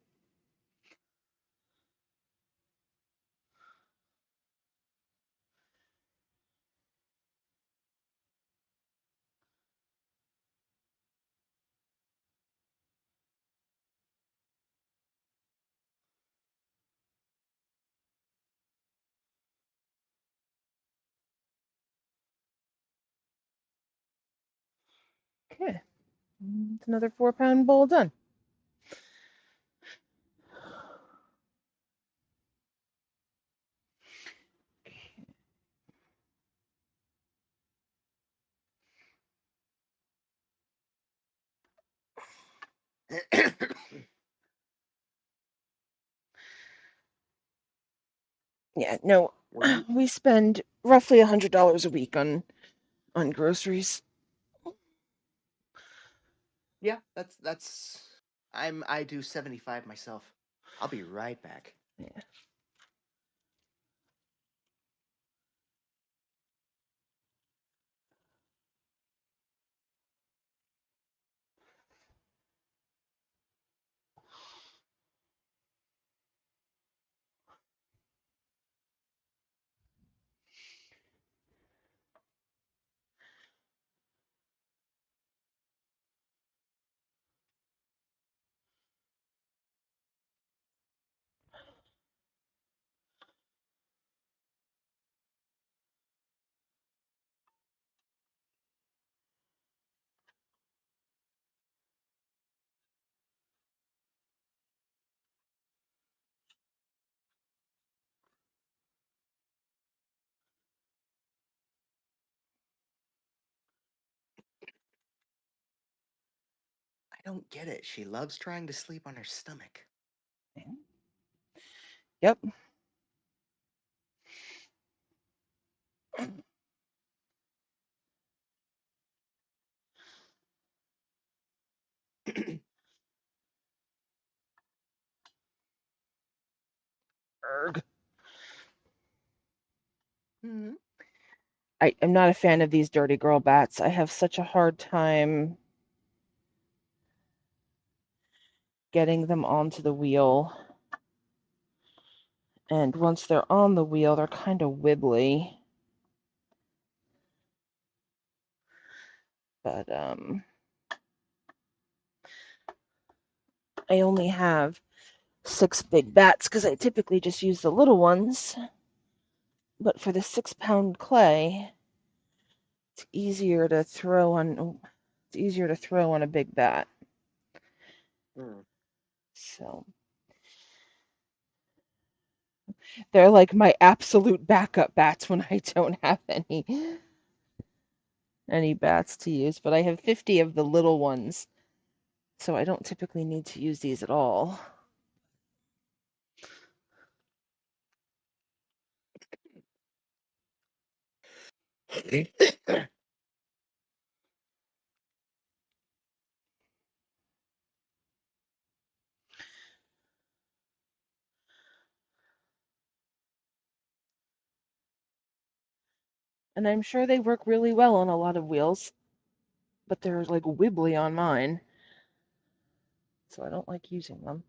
[SPEAKER 1] Okay. It's another 4-pound bowl done. Yeah, no,
[SPEAKER 2] Were you?
[SPEAKER 1] we spend roughly $100 a week on groceries.
[SPEAKER 2] Yeah, that's. I do 75 myself. I'll be right back.
[SPEAKER 1] Yeah.
[SPEAKER 2] I don't get it. She loves trying to sleep on her stomach.
[SPEAKER 1] Yep. Erg.
[SPEAKER 2] Hmm.
[SPEAKER 1] I am not a fan of these dirty girl bats. I have such a hard time getting them onto the wheel. And once they're on the wheel, they're kind of wibbly. But I only have 6 big bats because I typically just use the little ones. But for the 6-pound clay, it's easier to throw on. It's easier to throw on a big bat.
[SPEAKER 2] Hmm.
[SPEAKER 1] So they're like my absolute backup bats when I don't have any bats to use. But I have 50 of the little ones, so I don't typically need to use these at all. And I'm sure they work really well on a lot of wheels, but they're like wibbly on mine, so I don't like using them.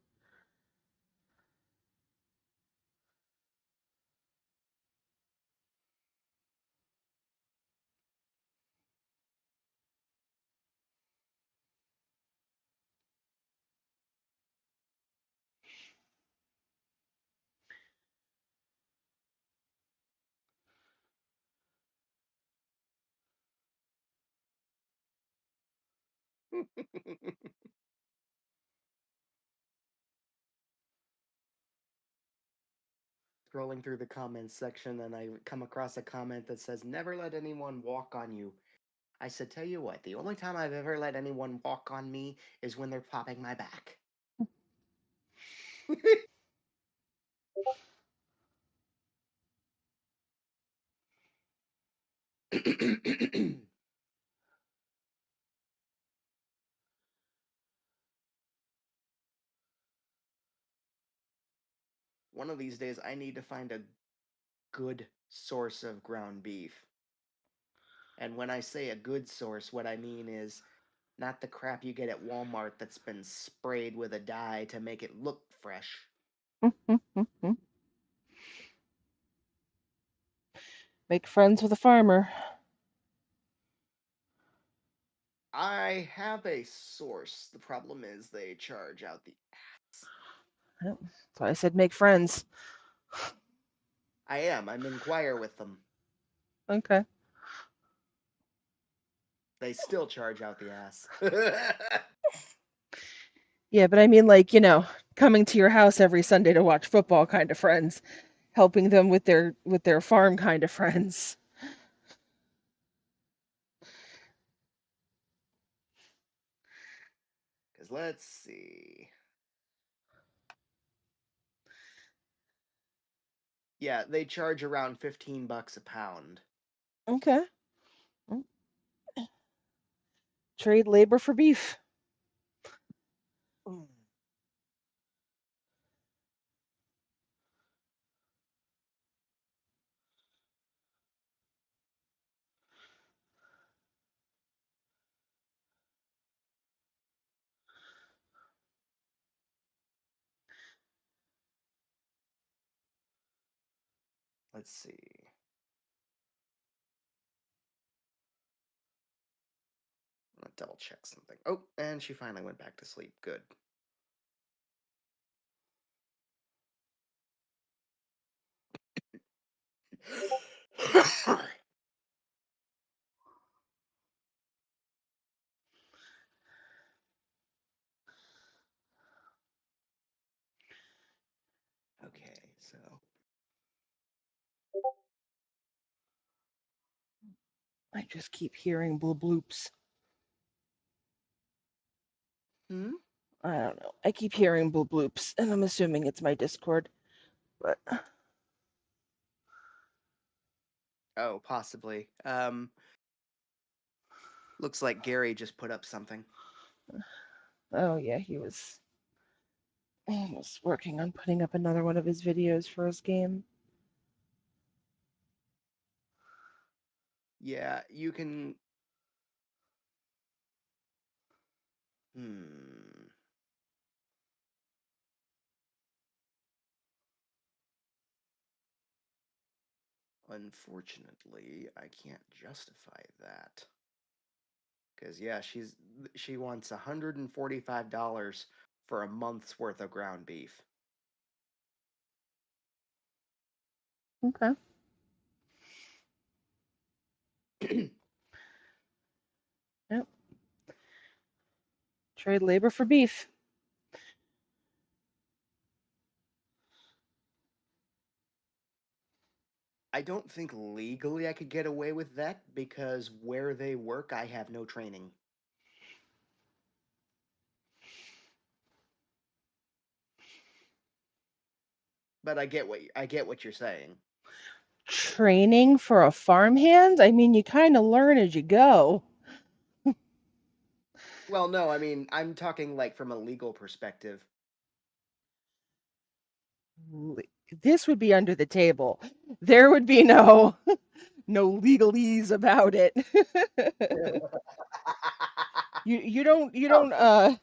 [SPEAKER 2] Scrolling through the comments section, and I come across a comment that says, "Never let anyone walk on you." I said, "Tell you what, the only time I've ever let anyone walk on me is when they're popping my back." One of these days, I need to find a good source of ground beef. And when I say a good source, what I mean is not the crap you get at Walmart that's been sprayed with a dye to make it look fresh.
[SPEAKER 1] Make friends with a farmer.
[SPEAKER 2] I have a source. The problem is they charge out the ass.
[SPEAKER 1] Yep. So I said make friends.
[SPEAKER 2] I am. I'm inquire with them.
[SPEAKER 1] Okay.
[SPEAKER 2] They still charge out the ass.
[SPEAKER 1] Yeah, but I mean, like, coming to your house every Sunday to watch football kind of friends, helping them with their farm kind of friends.
[SPEAKER 2] Because let's see. Yeah, they charge around $15 a pound.
[SPEAKER 1] Okay. Mm. Trade labor for beef.
[SPEAKER 2] Mm. Let's see. I'm gonna double check something. Oh, and she finally went back to sleep. Good. Okay, so
[SPEAKER 1] I just keep hearing blue bloops.
[SPEAKER 2] hmm?
[SPEAKER 1] I don't know. I keep hearing blue bloops, and I'm assuming it's my Discord. But
[SPEAKER 2] Oh, possibly. Looks like Gary just put up something.
[SPEAKER 1] oh yeah, he was working on putting up another one of his videos for his game.
[SPEAKER 2] Yeah, you can. Hmm. Unfortunately, I can't justify that. Because yeah, she wants $145 for a month's worth of ground beef.
[SPEAKER 1] Okay. Yep. Trade labor for beef.
[SPEAKER 2] I don't think legally I could get away with that because where they work, I have no training. But I get what you're saying.
[SPEAKER 1] Training for a farmhand? I mean, you kind of learn as you go.
[SPEAKER 2] Well, no, I mean, I'm talking like from a legal perspective.
[SPEAKER 1] This would be under the table. There would be no legalese about it. You don't
[SPEAKER 2] Oh,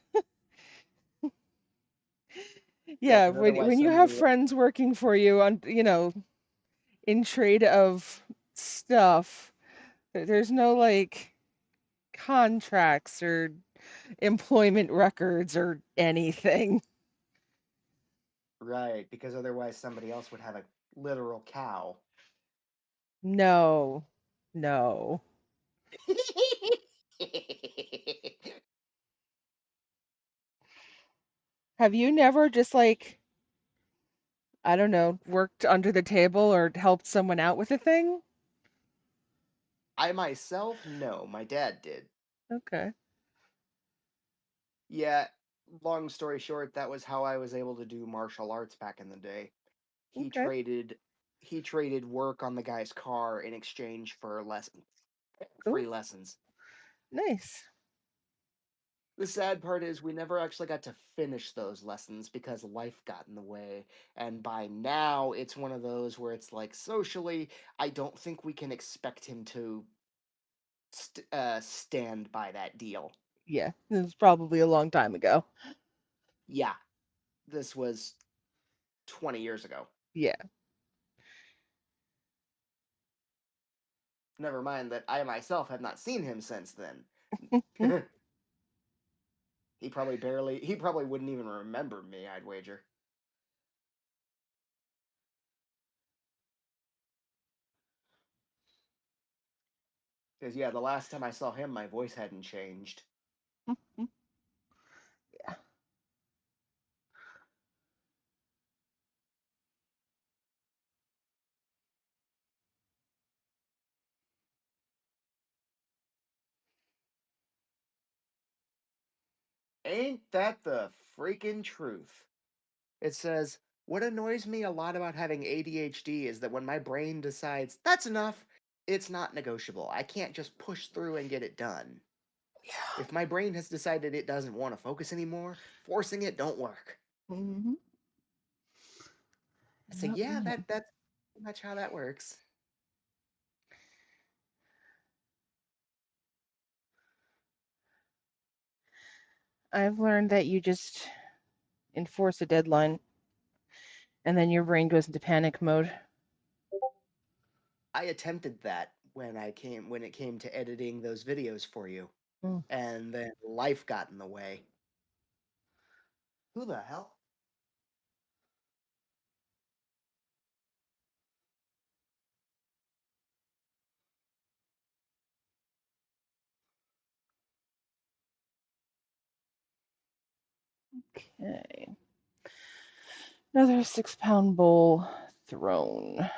[SPEAKER 2] yeah,
[SPEAKER 1] yeah,
[SPEAKER 2] because otherwise
[SPEAKER 1] when you
[SPEAKER 2] somebody
[SPEAKER 1] have
[SPEAKER 2] would.
[SPEAKER 1] friends working for you on in trade of stuff, there's no like contracts or employment records or anything.
[SPEAKER 2] Right, because otherwise somebody else would have a literal cow.
[SPEAKER 1] No. No. Have you never just like, I don't know, worked under the table or helped someone out with a thing?
[SPEAKER 2] I myself, no, my dad did.
[SPEAKER 1] Okay.
[SPEAKER 2] Yeah, long story short, that was how I was able to do martial arts back in the day. He
[SPEAKER 1] Okay.
[SPEAKER 2] traded he traded work on the guy's car in exchange for lessons,
[SPEAKER 1] Cool.
[SPEAKER 2] free lessons.
[SPEAKER 1] Nice.
[SPEAKER 2] The sad part is we never actually got to finish those lessons because life got in the way. And by now, it's one of those where it's like socially, I don't think we can expect him to stand by that deal.
[SPEAKER 1] Yeah. This was probably a long time ago.
[SPEAKER 2] Yeah, this was 20 years ago.
[SPEAKER 1] Yeah.
[SPEAKER 2] Never mind that I myself have not seen him since then. He probably wouldn't even remember me, I'd wager. Because, yeah, the last time I saw him, my voice hadn't changed.
[SPEAKER 1] Yeah.
[SPEAKER 2] Ain't that the freaking truth? It says, what annoys me a lot about having ADHD is that when my brain decides that's enough, it's not negotiable. I can't just push through and get it done.
[SPEAKER 1] Yeah.
[SPEAKER 2] If my brain has decided it doesn't want to focus anymore, forcing it don't work.
[SPEAKER 1] Mm-hmm.
[SPEAKER 2] So
[SPEAKER 1] Yep,
[SPEAKER 2] yeah,
[SPEAKER 1] yep.
[SPEAKER 2] that's pretty much how that works.
[SPEAKER 1] I've learned that you just enforce a deadline and then your brain goes into panic mode.
[SPEAKER 2] I attempted that when it came to editing those videos for you,
[SPEAKER 1] Mm.
[SPEAKER 2] and then life got in the way. Who the hell?
[SPEAKER 1] Okay. Another 6-pound bowl thrown.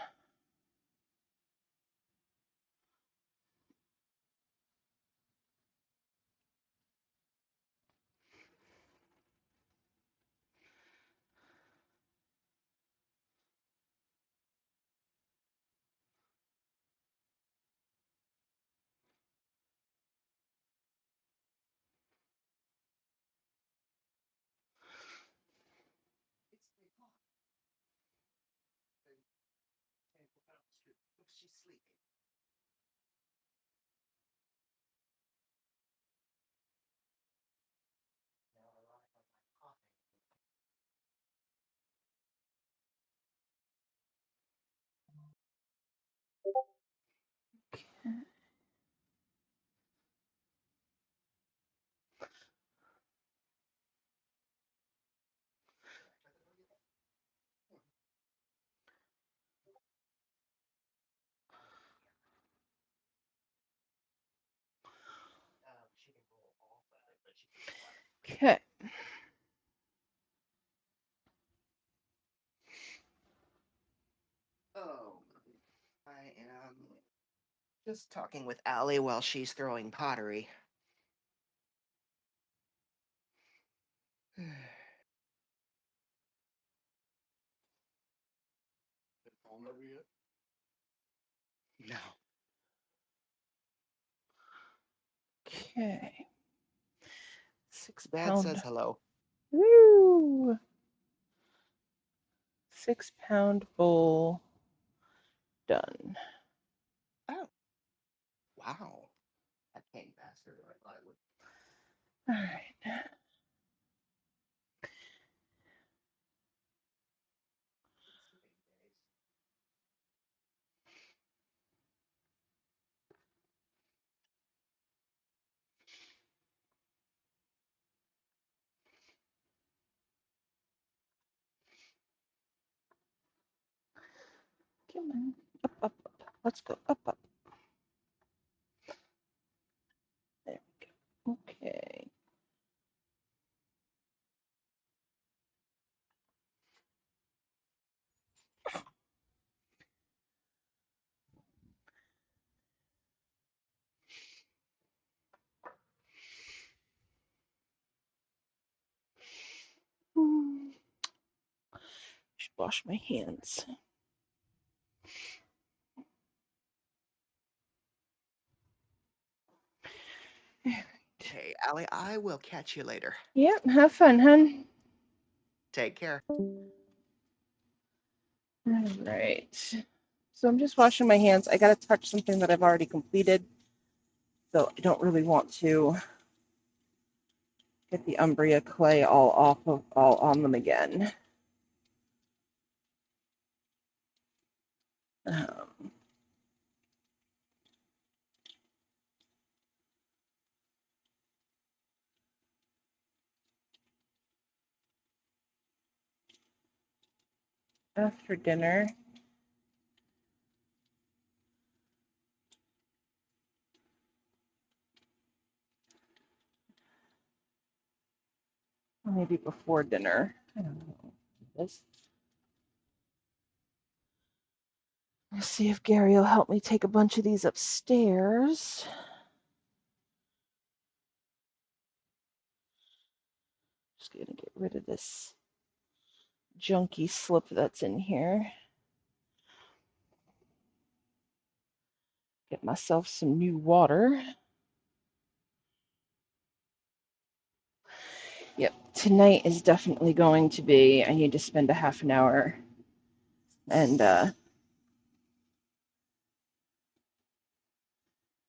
[SPEAKER 2] She's sleeping. Now I rely on my coughing. She can roll off of it, but she can't roll out.
[SPEAKER 1] Okay.
[SPEAKER 2] Oh, I am just talking with Allie while she's throwing pottery. Phone over yet? No.
[SPEAKER 1] Okay. Six
[SPEAKER 2] Dad says
[SPEAKER 1] pound.
[SPEAKER 2] hello.
[SPEAKER 1] Woo! 6-pound bowl done.
[SPEAKER 2] Oh, wow. That came faster than I thought it would.
[SPEAKER 1] All right. Come on. Up, up, up. Let's go. Up, up. There we go. Okay. Should wash my hands.
[SPEAKER 2] Okay, Allie, I will catch you later.
[SPEAKER 1] Yep. Have fun, hun.
[SPEAKER 2] Take care.
[SPEAKER 1] All right. So I'm just washing my hands. I got to touch something that I've already completed. So I don't really want to get the Umbria clay all on them again. Um, after dinner, maybe before dinner. I don't know. This. Let's see if Gary will help me take a bunch of these upstairs. Just gonna get rid of this junky slip that's in here. Get myself some new water. Yep, tonight is definitely going to be, I need to spend a half an hour and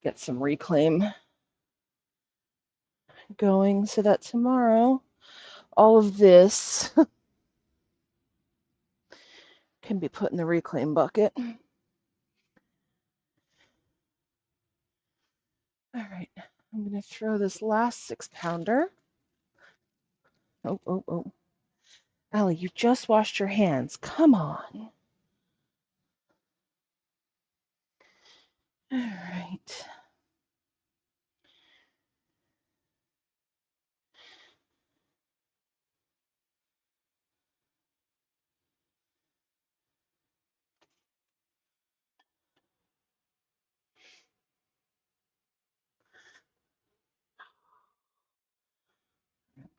[SPEAKER 1] get some reclaim going so that tomorrow all of this can be put in the reclaim bucket. All right, I'm going to throw this last 6-pounder. Oh. Allie, you just washed your hands. Come on. All right.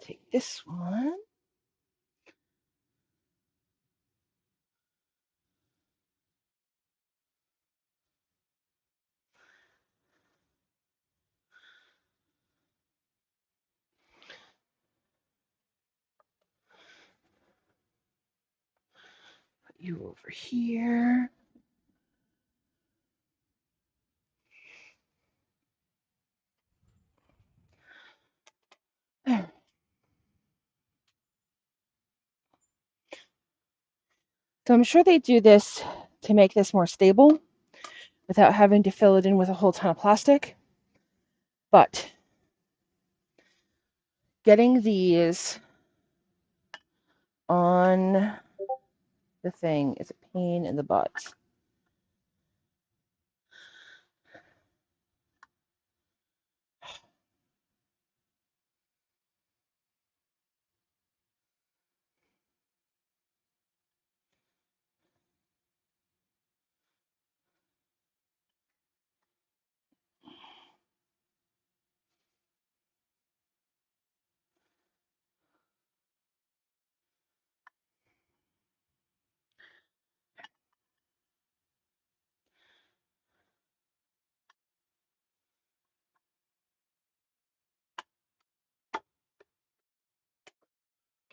[SPEAKER 1] Take this one. Put you over here. There. So I'm sure they do this to make this more stable without having to fill it in with a whole ton of plastic. But getting these on the thing is a pain in the butt.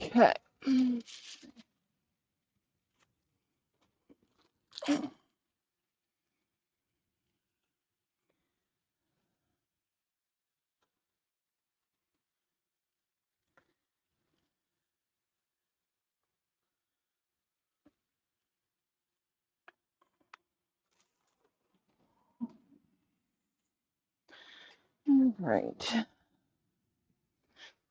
[SPEAKER 1] Okay. All right.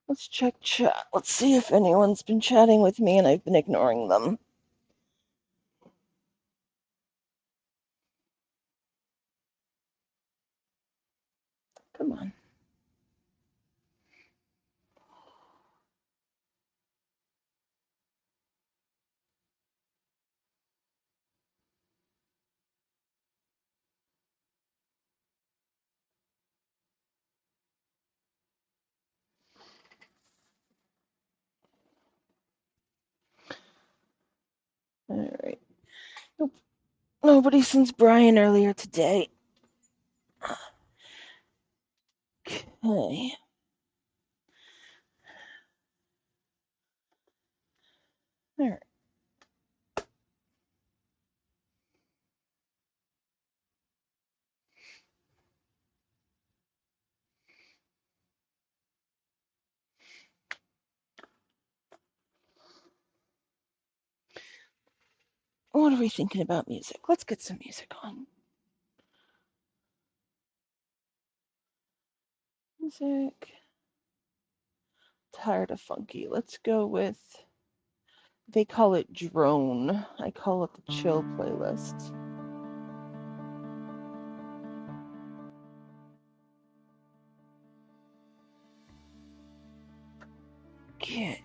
[SPEAKER 1] Let's check chat. Let's see if anyone's been chatting with me and I've been ignoring them. Come on. All right. Nope. Nobody since Brian earlier today. Okay. All right. What are we thinking about music? Let's get some music on. Music. Tired of funky. Let's go with, they call it drone. I call it the chill playlist. Okay.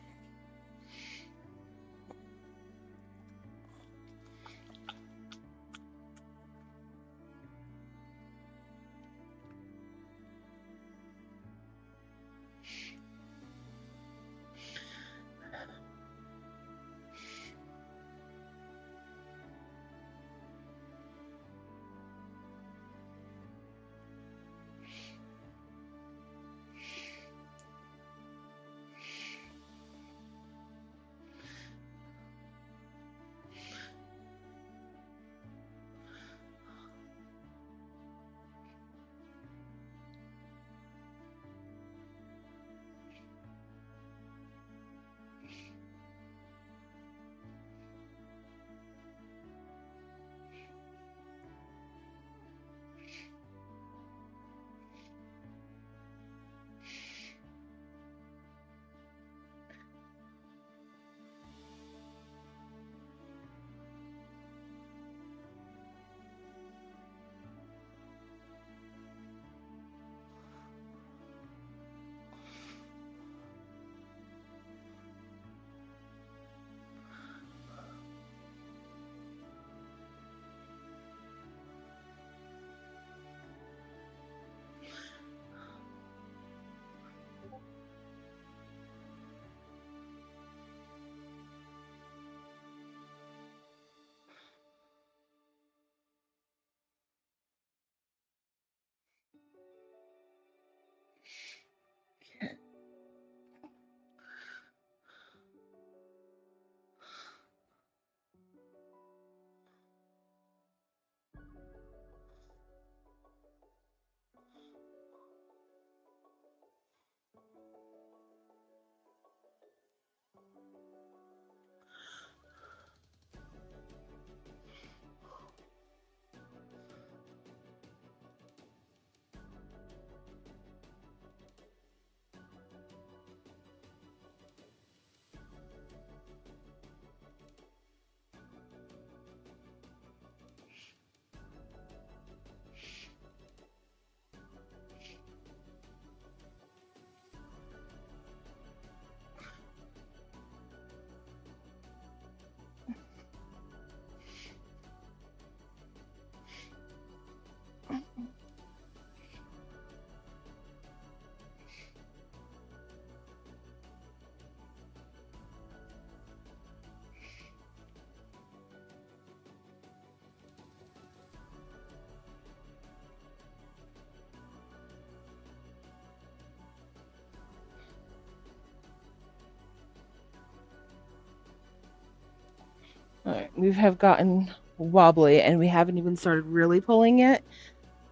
[SPEAKER 1] we have gotten wobbly and we haven't even started really pulling yet.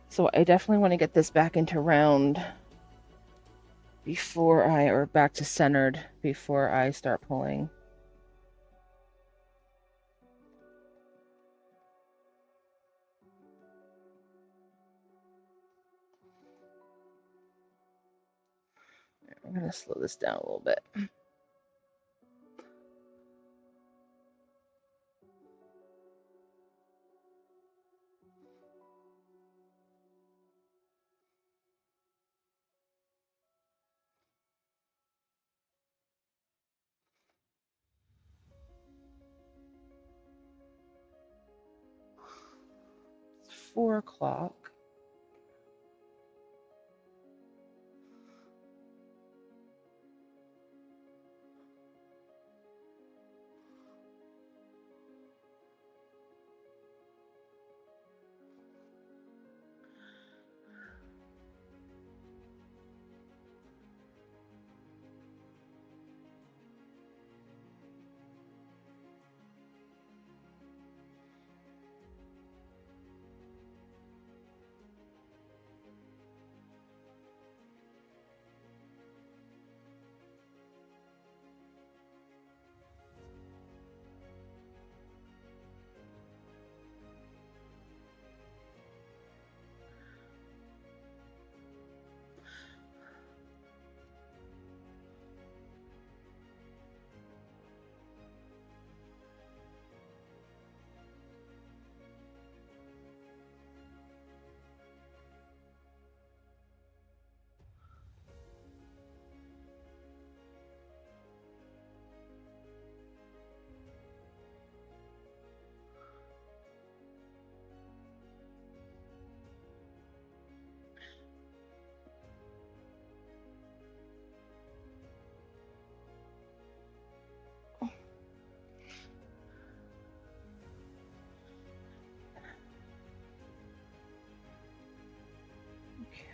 [SPEAKER 1] So I definitely want to get this back into round or back to centered before I start pulling. I'm going to slow this down a little bit. It's 4 o'clock.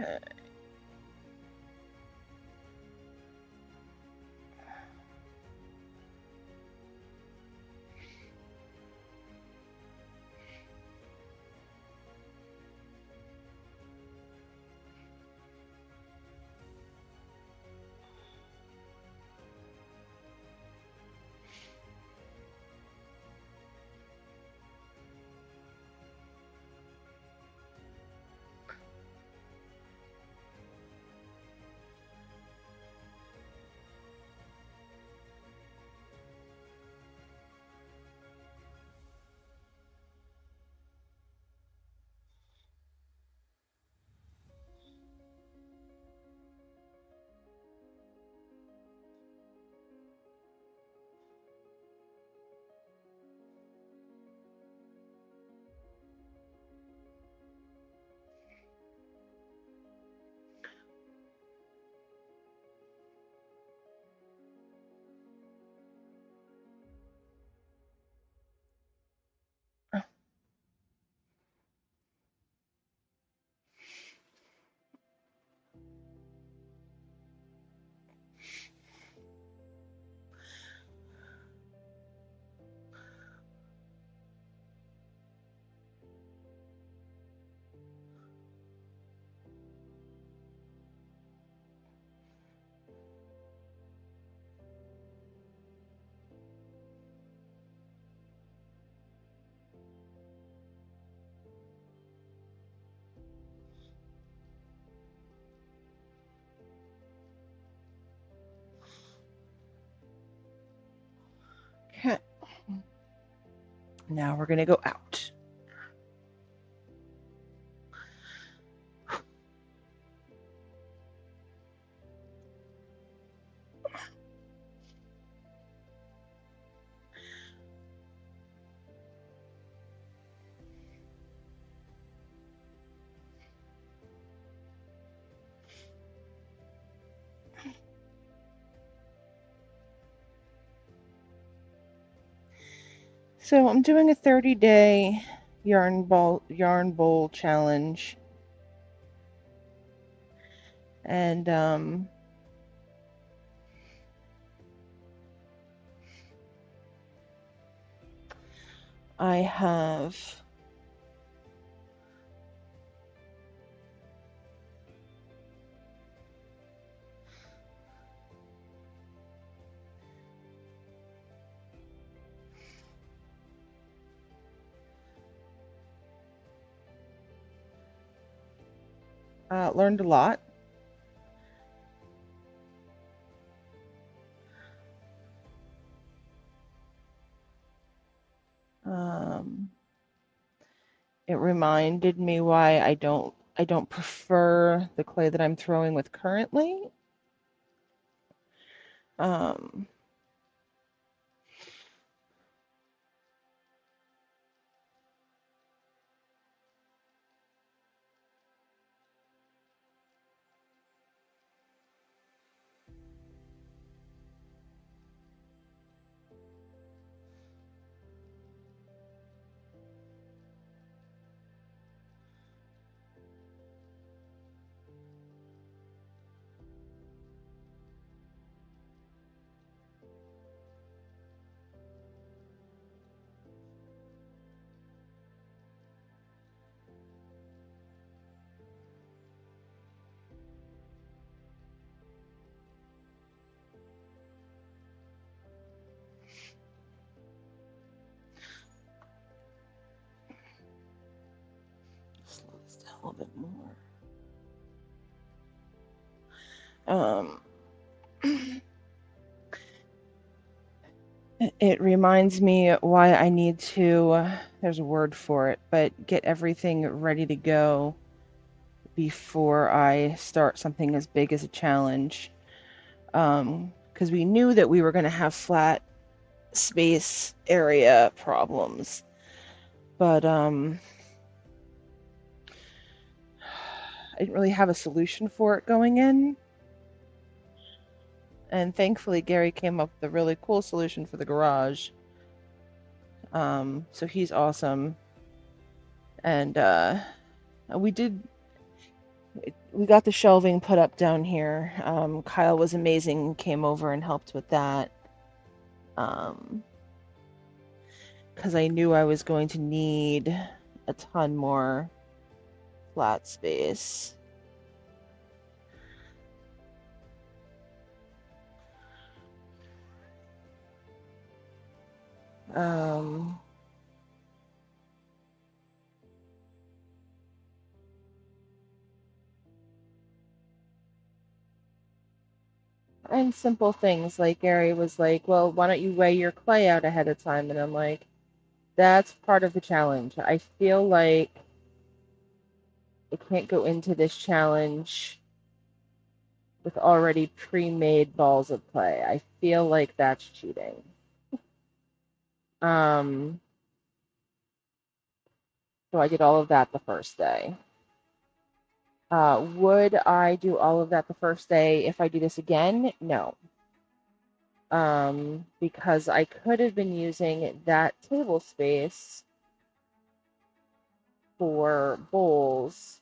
[SPEAKER 1] Okay. Okay. Now we're going to go out. So I'm doing a 30-day yarn bowl challenge, and I have learned a lot. It reminded me why I don't prefer the clay that I'm throwing with currently. Um, slow this down a little bit more. It reminds me why I need to, there's a word for it, but get everything ready to go before I start something as big as a challenge. Because we knew that we were going to have flat space area problems, but I didn't really have a solution for it going in. And thankfully, Gary came up with a really cool solution for the garage. So he's awesome. And we got the shelving put up down here. Kyle was amazing, came over and helped with that. Because I knew I was going to need a ton more flat space. And simple things like Gary was like, well, why don't you weigh your clay out ahead of time? And I'm like, that's part of the challenge. I feel like I can't go into this challenge with already pre-made balls of clay. I feel like that's cheating. So I did all of that the first day. Would I do all of that the first day if I do this again? No. Because I could have been using that table space for bowls,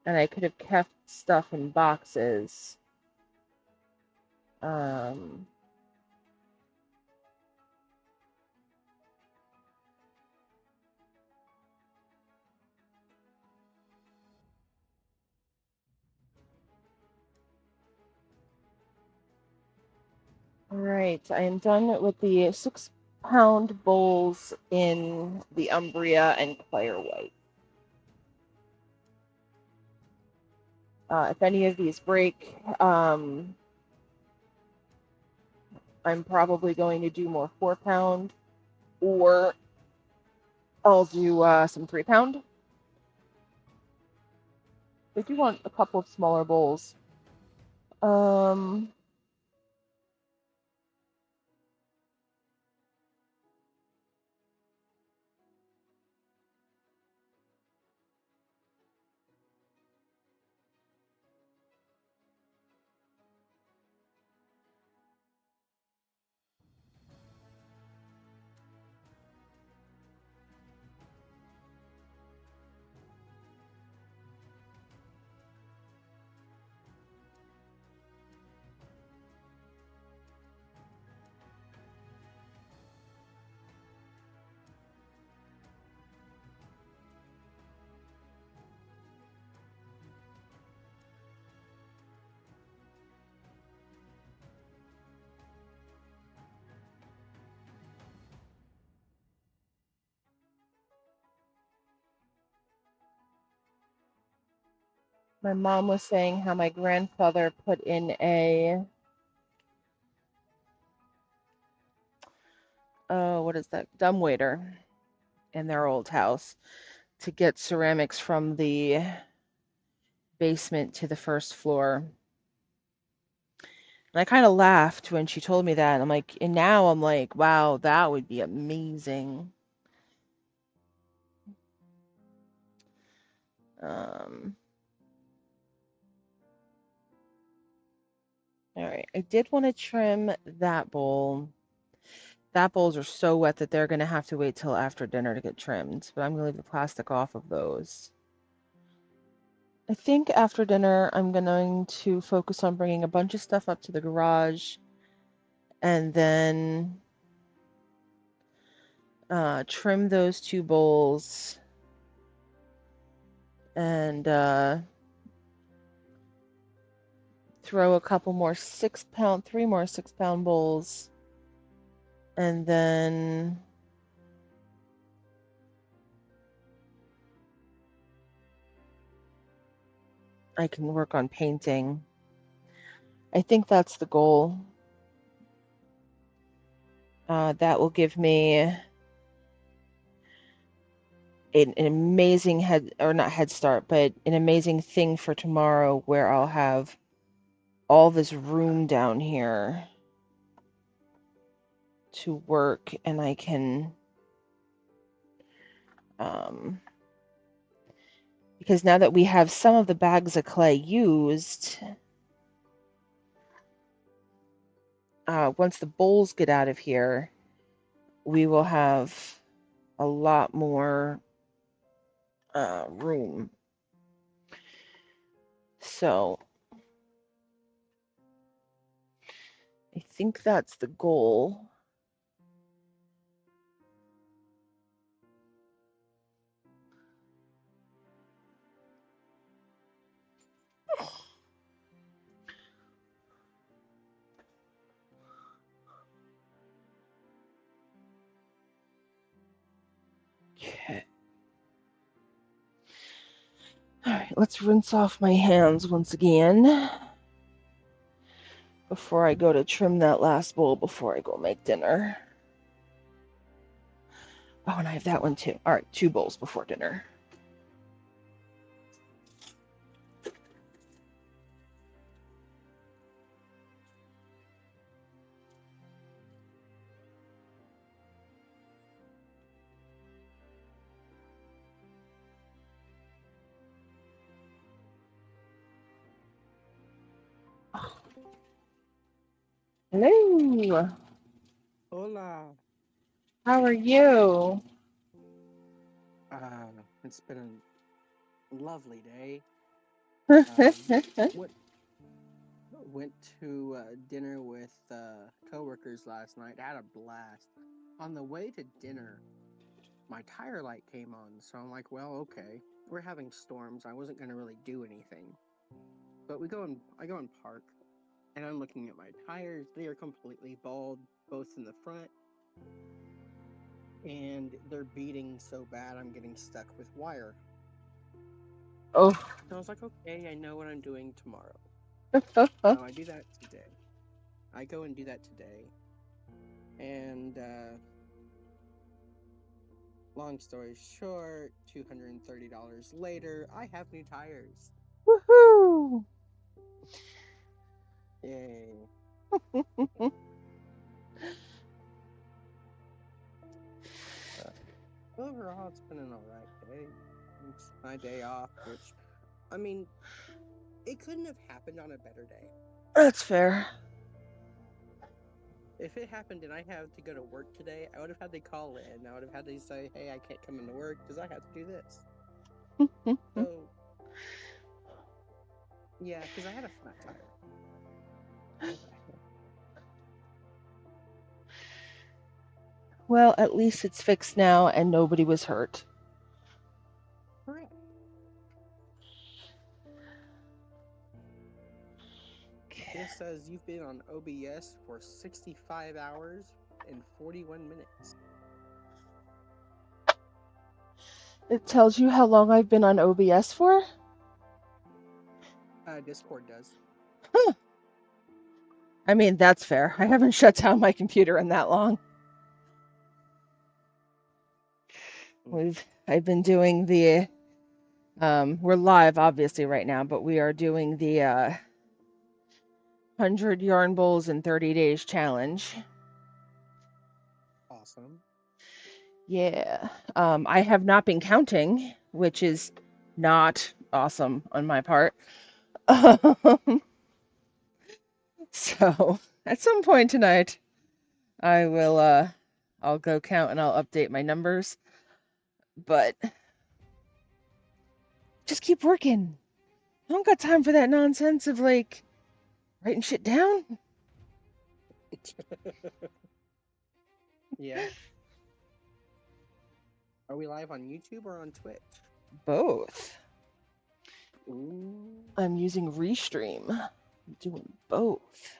[SPEAKER 1] and I could have kept stuff in boxes. All right, I am done with the 6-pound bowls in the Umbria and Claire White. If any of these break, I'm probably going to do more 4-pound, or I'll do some 3-pound. I do want a couple of smaller bowls. My mom was saying how my grandfather put in a, what is that, dumbwaiter in their old house to get ceramics from the basement to the first floor. And I kind of laughed when she told me that. I'm like, and now I'm like, wow, that would be amazing. Um, all right, I did want to trim that bowl. That bowls are so wet that they're going to have to wait till after dinner to get trimmed, but I'm going to leave the plastic off of those. I think after dinner, I'm going to focus on bringing a bunch of stuff up to the garage and then trim those two bowls and throw a couple more 6 pound, 3 more 6 pound bowls, and then I can work on painting. I think that's the goal. That will give me an amazing head, or not head start, but an amazing thing for tomorrow where I'll have all this room down here to work and I can, because now that we have some of the bags of clay used, once the bowls get out of here, we will have a lot more room. So I think that's the goal. Okay. All right, let's rinse off my hands once again before I go to trim that last bowl before I go make dinner. Oh, and I have that one too. All right, 2 bowls before dinner. Hello.
[SPEAKER 4] Hola.
[SPEAKER 1] How are you?
[SPEAKER 4] It's been a lovely day. What went to dinner with coworkers last night. Had a blast. On the way to dinner, my tire light came on, so I'm like, well, okay. We're having storms. I wasn't gonna really do anything, but I go and park, and I'm looking at my tires. They are completely bald, both in the front, and they're beating so bad I'm getting stuck with wire.
[SPEAKER 1] Oh.
[SPEAKER 4] So I was like, okay, I know what I'm doing tomorrow. So I do that today. I go and do that today. And long story short, $230 later, I have new tires.
[SPEAKER 1] Woohoo!
[SPEAKER 4] Yay. Overall, it's been an alright day. It's my day off, which, I mean, it couldn't have happened on a better day.
[SPEAKER 1] That's fair.
[SPEAKER 4] If it happened and I had to go to work today, I would have had to call in. I would have had to say, hey, I can't come into work because I have to do this. So, yeah, because I had a flat tire.
[SPEAKER 1] Well, at least it's fixed now and nobody was hurt.
[SPEAKER 4] Correct. This says you've been on OBS for 65 hours and 41 minutes.
[SPEAKER 1] It tells you how long I've been on OBS for?
[SPEAKER 4] Discord does.
[SPEAKER 1] I mean, that's fair. I haven't shut down my computer in that long. I've been doing the we're live obviously right now, but we are doing the 100 yarn bowls in 30 days challenge.
[SPEAKER 4] Awesome.
[SPEAKER 1] Yeah. I have not been counting, which is not awesome on my part. So at some point tonight, I will I'll go count and I'll update my numbers. But just keep working. I don't got time for that nonsense of like writing shit down.
[SPEAKER 4] Yeah. Are we live on YouTube or on Twitch?
[SPEAKER 1] Both.
[SPEAKER 4] Ooh.
[SPEAKER 1] I'm using Restream. I'm doing both.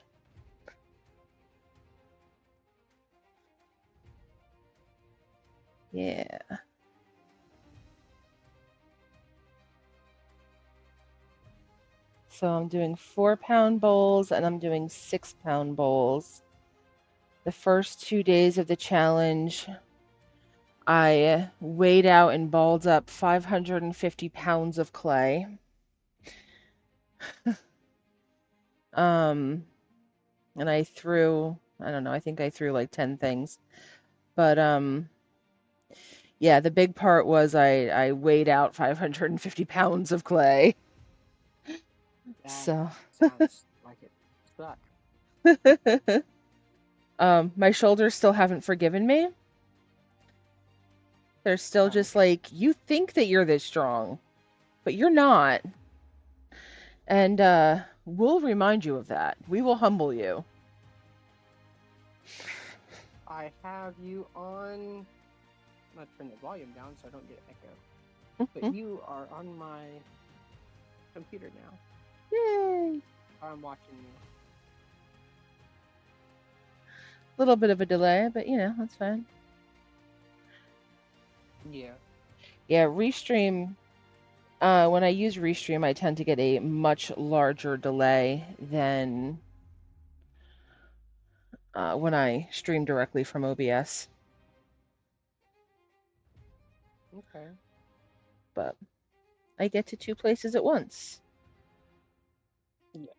[SPEAKER 1] Yeah. So I'm doing 4-pound bowls and I'm doing 6-pound bowls. The first 2 days of the challenge, I weighed out and balled up 550 pounds of clay. And I threw, I don't know, I think I threw like 10 things. But yeah, the big part was I weighed out 550 pounds of clay.
[SPEAKER 4] That
[SPEAKER 1] So
[SPEAKER 4] sounds like it sucked.
[SPEAKER 1] my shoulders still haven't forgiven me. They're still just like, you think that you're this strong, but you're not. And we'll remind you of that. We will humble you.
[SPEAKER 4] I have you on. I'm gonna turn the volume down so I don't get echo. But you are on my computer now.
[SPEAKER 1] Yay!
[SPEAKER 4] I'm watching you.
[SPEAKER 1] A little bit of a delay, but you know, that's fine.
[SPEAKER 4] Yeah.
[SPEAKER 1] Yeah, Restream. When I use Restream, I tend to get a much larger delay than when I stream directly from OBS.
[SPEAKER 4] Okay.
[SPEAKER 1] But I get to 2 places at once.
[SPEAKER 4] Yeah.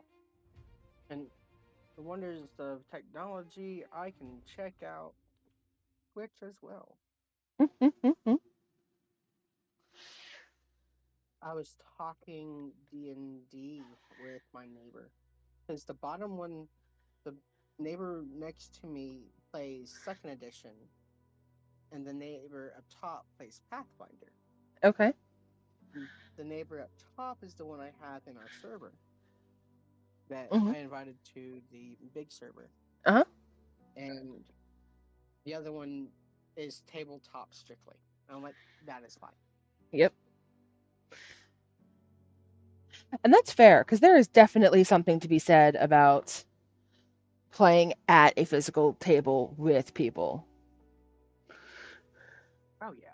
[SPEAKER 4] And the wonders of technology, I can check out Twitch as well. I was talking D&D with my neighbor. Because the bottom one, the neighbor next to me plays 2nd edition, and the neighbor up top plays Pathfinder.
[SPEAKER 1] Okay.
[SPEAKER 4] The neighbor up top is the one I have in our server that
[SPEAKER 1] Mhm.
[SPEAKER 4] I invited to the big server.
[SPEAKER 1] Uh-huh.
[SPEAKER 4] And the other one is tabletop strictly. And I'm like, that is fine.
[SPEAKER 1] Yep. And that's fair, because there is definitely something to be said about playing at a physical table with people.
[SPEAKER 4] Oh yeah.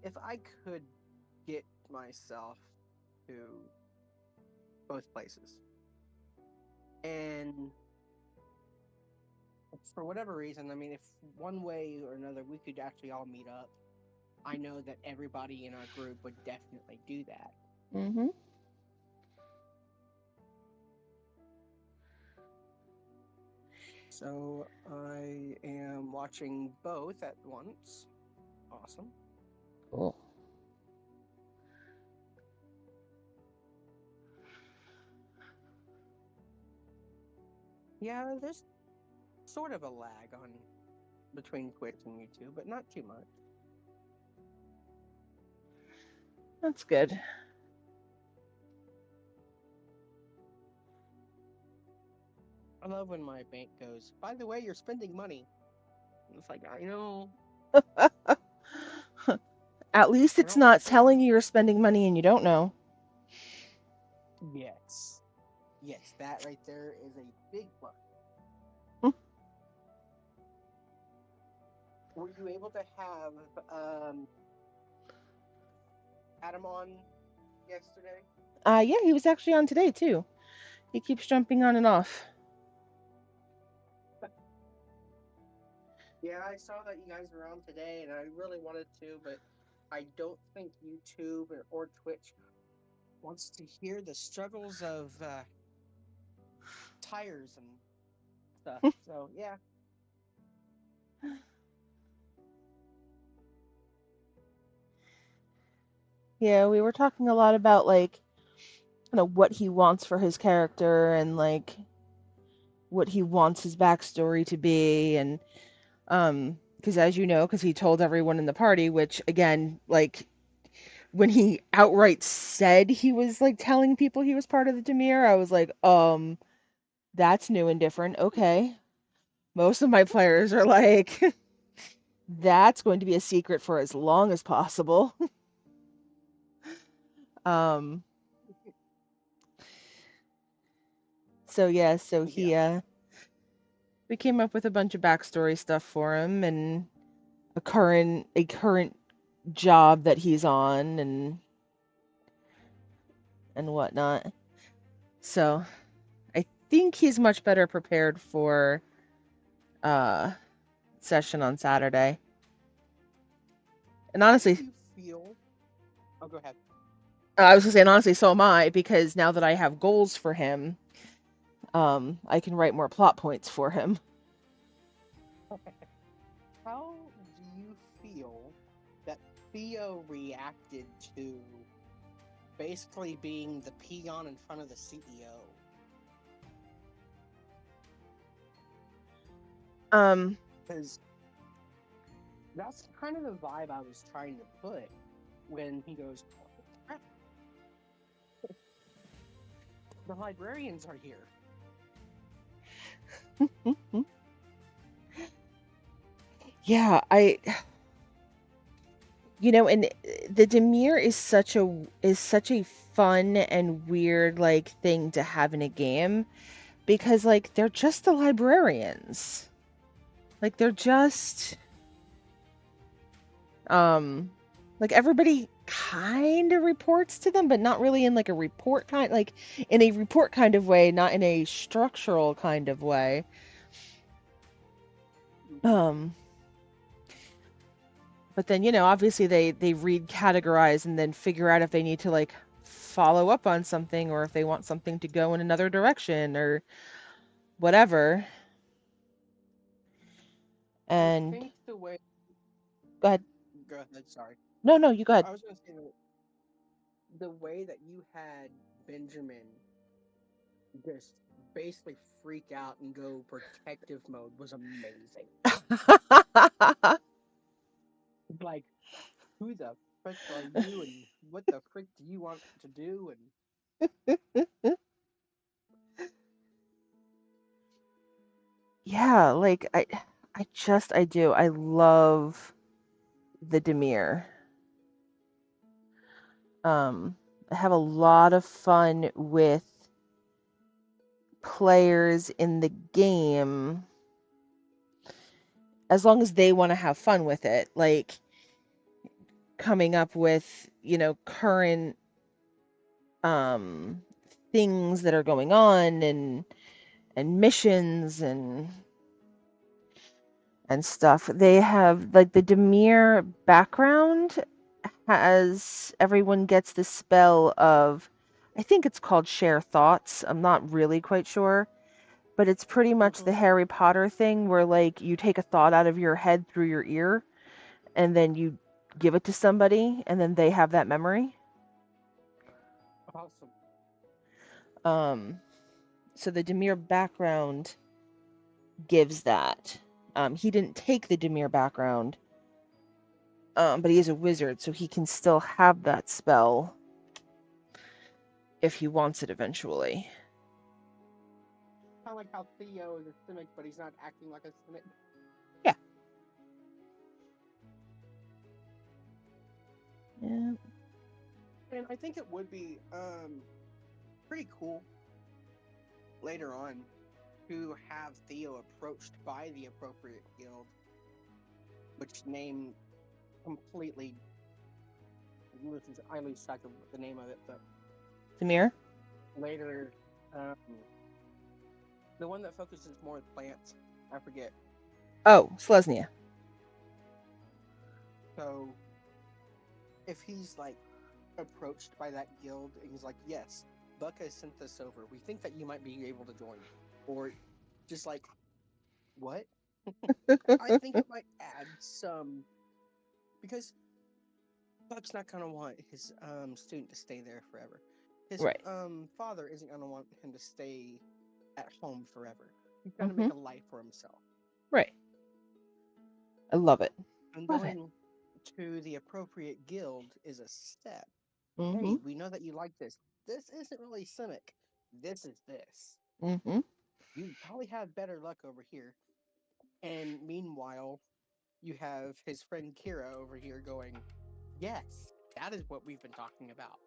[SPEAKER 4] If I could get myself to both places, and for whatever reason, I mean, if one way or another we could actually all meet up, I know that everybody in our group would definitely do that.
[SPEAKER 1] Mm-hmm.
[SPEAKER 4] So I am watching both at once. Awesome.
[SPEAKER 1] Cool.
[SPEAKER 4] Yeah, there's sort of a lag on between Twitch and YouTube, but not too much.
[SPEAKER 1] That's good.
[SPEAKER 4] I love when my bank goes, by the way, you're spending money. And it's like, I know.
[SPEAKER 1] At least
[SPEAKER 4] I
[SPEAKER 1] it's
[SPEAKER 4] don't like
[SPEAKER 1] not
[SPEAKER 4] saying
[SPEAKER 1] telling you you're spending money and you don't know.
[SPEAKER 4] yes. Yes, that right there is a big plus. Were you able to have had him on yesterday?
[SPEAKER 1] Yeah, he was actually on today too. He keeps jumping on and off.
[SPEAKER 4] Yeah, I saw that you guys were on today, and I really wanted to, but I don't think YouTube or Twitch wants to hear the struggles of tires and stuff. So yeah.
[SPEAKER 1] Yeah, we were talking a lot about like what he wants for his character and like what he wants his backstory to be and because as you know, because he told everyone in the party, which again, like when he outright said he was like telling people he was part of the Demir, I was like, that's new and different. Okay. Most of my players are like, that's going to be a secret for as long as possible. um, so yeah, so he
[SPEAKER 4] Yeah.
[SPEAKER 1] we came up with a bunch of backstory stuff for him and a current job that he's on and whatnot. So I think he's much better prepared for uh session on Saturday. And
[SPEAKER 4] How do
[SPEAKER 1] honestly,
[SPEAKER 4] you feel? Oh, go ahead.
[SPEAKER 1] I was gonna say, and honestly, so am I, because now that I have goals for him, I can write more plot points for him.
[SPEAKER 4] How do you feel that Theo reacted to basically being the peon in front of the CEO?
[SPEAKER 1] Um,
[SPEAKER 4] Because that's kind of the vibe I was trying to put when he goes, "Holy crap, the librarians are here."
[SPEAKER 1] yeah, and the Demir is such a fun and weird like thing to have in a game because like they're just the librarians. Like they're just um like everybody kind of reports to them but not really in like a report kind like in a report kind of way, not in a structural kind of way. Um but then obviously they read, categorize, and then figure out if they need to like follow up on something or if they want something to go in another direction or whatever.
[SPEAKER 4] I
[SPEAKER 1] And
[SPEAKER 4] think the way.
[SPEAKER 1] go ahead.
[SPEAKER 4] Go ahead, sorry.
[SPEAKER 1] No, no, you go ahead.
[SPEAKER 4] I was going to say that the way that you had Benjamin just basically freak out and go protective mode was amazing. Like, who the frick are you and what the frick do you want to do?
[SPEAKER 1] Yeah, like I do. I love the Demir. I have a lot of fun with players in the game as long as they want to have fun with it. Like coming up with, current um things that are going on and missions and stuff. They have like the Demir background has everyone gets the spell of, I think it's called share thoughts. I'm not really quite sure, but it's pretty much the Harry Potter thing where like you take a thought out of your head through your ear and then you give it to somebody and then they have that memory.
[SPEAKER 4] Awesome.
[SPEAKER 1] Um so the Demir background gives that. He didn't take the Demir background, but he is a wizard, so he can still have that spell if he wants it eventually.
[SPEAKER 4] Kind of like how Theo is a cynic, but he's not acting like a cynic.
[SPEAKER 1] Yeah. Yeah.
[SPEAKER 4] And I think it would be pretty cool later on to have Theo approached by the appropriate guild, which name completely I lose track of the name of it, but
[SPEAKER 1] Samir?
[SPEAKER 4] later, the one that focuses more on plants, I forget.
[SPEAKER 1] Oh, Selesnya.
[SPEAKER 4] So, if he's like approached by that guild and he's like, yes, Buck has sent this over. We think that you might be able to join. Or just like, what? I think it might add some, because Buck's not going to want his student to stay there forever. His
[SPEAKER 1] Right.
[SPEAKER 4] father isn't going to want him to stay at home forever. He's going to
[SPEAKER 1] Mm-hmm.
[SPEAKER 4] make a life for himself.
[SPEAKER 1] Right. I love it.
[SPEAKER 4] And
[SPEAKER 1] Love it.
[SPEAKER 4] going to the appropriate guild is a step.
[SPEAKER 1] Mm-hmm.
[SPEAKER 4] Hey, we know that you like this. This isn't really Simic. This is this.
[SPEAKER 1] Mm-hmm.
[SPEAKER 4] You probably have better luck over here. And meanwhile, you have his friend Kira over here going, yes, that is what we've been talking about.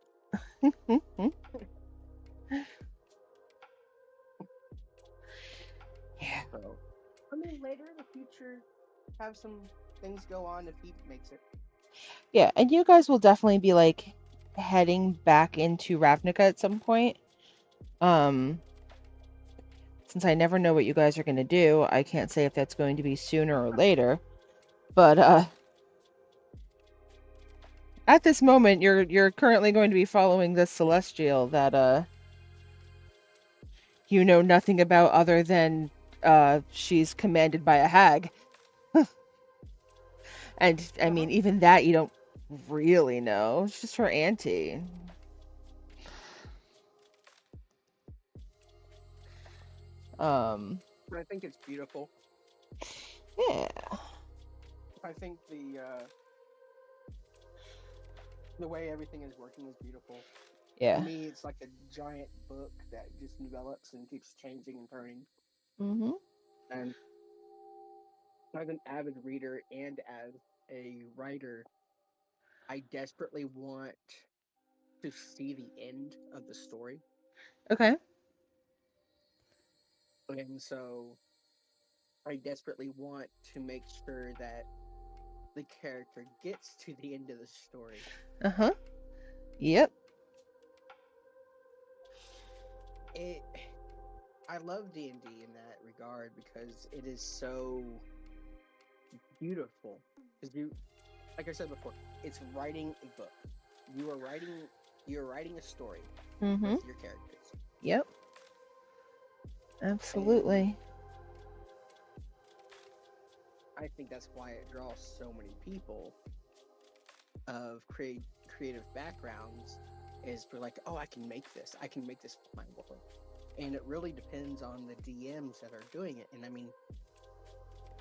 [SPEAKER 1] Yeah.
[SPEAKER 4] So, I mean, later in the future, have some things go on if he makes it.
[SPEAKER 1] Yeah, and you guys will definitely be like heading back into Ravnica at some point. Since I never know what you guys are going to do, I can't say if that's going to be sooner or later. But at this moment, you're currently going to be following this celestial that you know nothing about other than she's commanded by a hag. And I mean, even that you don't really know. It's just her auntie.
[SPEAKER 4] But I think it's beautiful.
[SPEAKER 1] Yeah.
[SPEAKER 4] I think the way everything is working is beautiful.
[SPEAKER 1] Yeah.
[SPEAKER 4] To me, it's like a giant book that just develops and keeps changing and turning.
[SPEAKER 1] Mm-hmm.
[SPEAKER 4] And as an avid reader and as a writer, I desperately want to see the end of the story.
[SPEAKER 1] Okay.
[SPEAKER 4] And so I desperately want to make sure that the character gets to the end of the story.
[SPEAKER 1] Uh-huh. Yep.
[SPEAKER 4] I love D&D in that regard because it is so beautiful. Because like I said before, it's writing a book. You are writing a story
[SPEAKER 1] Mm-hmm.
[SPEAKER 4] with your characters.
[SPEAKER 1] Yep. Absolutely.
[SPEAKER 4] I think that's why it draws so many people of creative backgrounds, is for like, oh, I can make this my world. And it really depends on the DMs that are doing it. And I mean,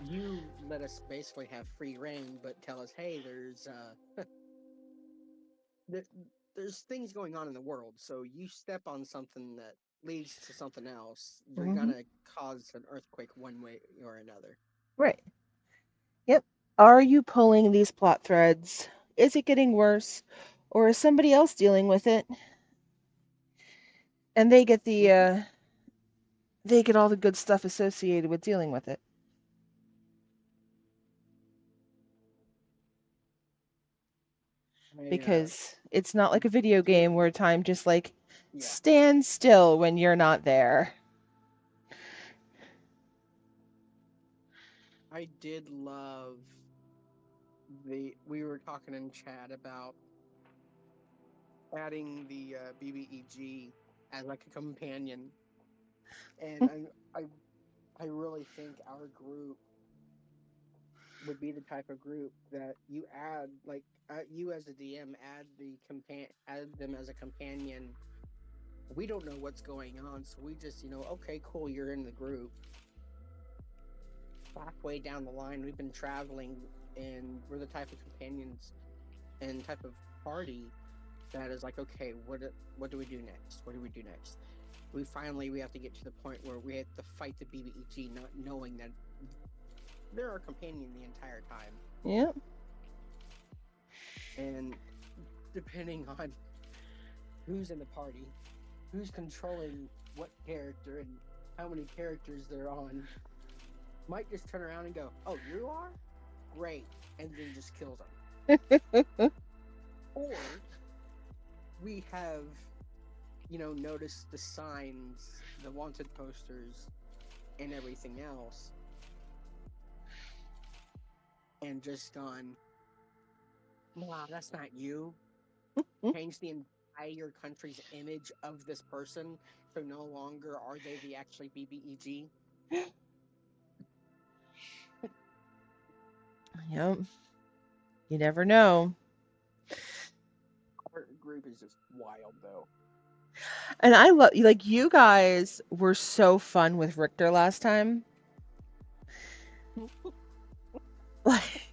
[SPEAKER 4] you let us basically have free reign, but tell us, hey, there's things going on in the world, so you step on something that leads to something else, you're
[SPEAKER 1] Mm-hmm.
[SPEAKER 4] gonna cause an earthquake one way or another.
[SPEAKER 1] Right. Yep. Are you pulling these plot threads? Is it getting worse? Or is somebody else dealing with it? And they get they get all the good stuff associated with dealing with it. Because it's not like a video game where time just like stands still when you're not there.
[SPEAKER 4] I did love we were talking in chat about adding the BBEG as like a companion, and I really think our group would be the type of group that you add, like you as a DM add them as a companion. We don't know what's going on, so we just, okay, cool, you're in the group. Halfway down the line, we've been traveling, and we're the type of companions and type of party that is like, okay, what do we do next? What do we do next? We have to get to the point where we have to fight the BBEG, not knowing that they're our companion the entire time.
[SPEAKER 1] Yep.
[SPEAKER 4] And depending on who's in the party, who's controlling what character, and how many characters they're on, might just turn around and go, oh, you are? Great. And then just kills them. Or we have, noticed the signs, the wanted posters, and everything else, and just gone, nah, that's not you. Change the entire country's image of this person, so no longer are they the actually BBEG.
[SPEAKER 1] Yep. You never know.
[SPEAKER 4] Our group is just wild, though.
[SPEAKER 1] And I love, like, you guys were so fun with Richter last time. Like,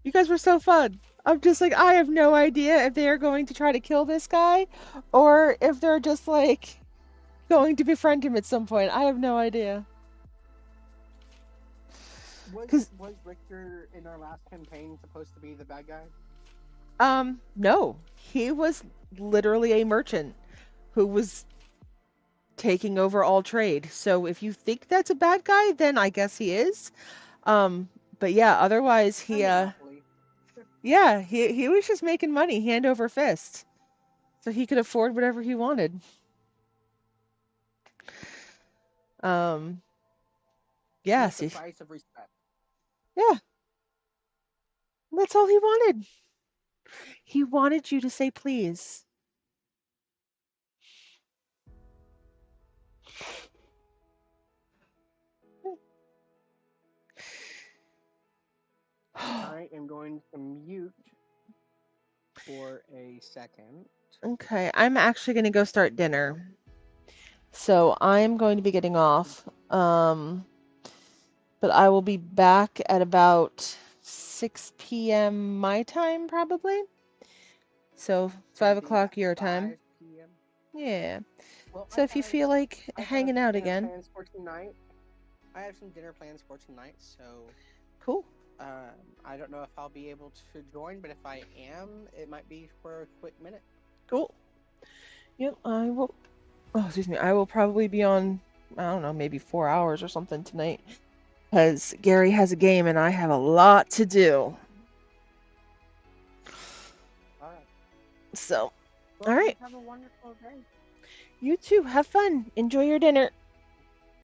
[SPEAKER 1] you guys were so fun. I'm just like, I have no idea if they are going to try to kill this guy or if they're just like going to befriend him at some point. I have no idea.
[SPEAKER 4] Was Richter in our last campaign supposed to be the bad guy?
[SPEAKER 1] No. He was literally a merchant who was taking over all trade. So if you think that's a bad guy, then I guess he is. But yeah, otherwise he yeah, he was just making money hand over fist. So he could afford whatever he wanted. Yeah,
[SPEAKER 4] With the price of respect.
[SPEAKER 1] Yeah. That's all he wanted. He wanted you to say please.
[SPEAKER 4] I am going to mute for a second.
[SPEAKER 1] Okay, I'm actually going to go start dinner. So I'm going to be getting off. But I will be back at about 6 p.m. my time, probably. So 5 o'clock your time.
[SPEAKER 4] 5 p.m.
[SPEAKER 1] Yeah.
[SPEAKER 4] Well,
[SPEAKER 1] So if you feel like hanging out again.
[SPEAKER 4] Plans for tonight. I have some dinner plans for tonight, so
[SPEAKER 1] cool.
[SPEAKER 4] I don't know if I'll be able to join, but if I am, it might be for a quick minute.
[SPEAKER 1] Cool. Yep, I will. Oh, excuse me. I will probably be on, I don't know, maybe 4 hours or something tonight. Because Gary has a game and I have a lot to do.
[SPEAKER 4] All right.
[SPEAKER 1] So,
[SPEAKER 4] well,
[SPEAKER 1] all right.
[SPEAKER 4] Have a wonderful day.
[SPEAKER 1] You too. Have fun. Enjoy your dinner.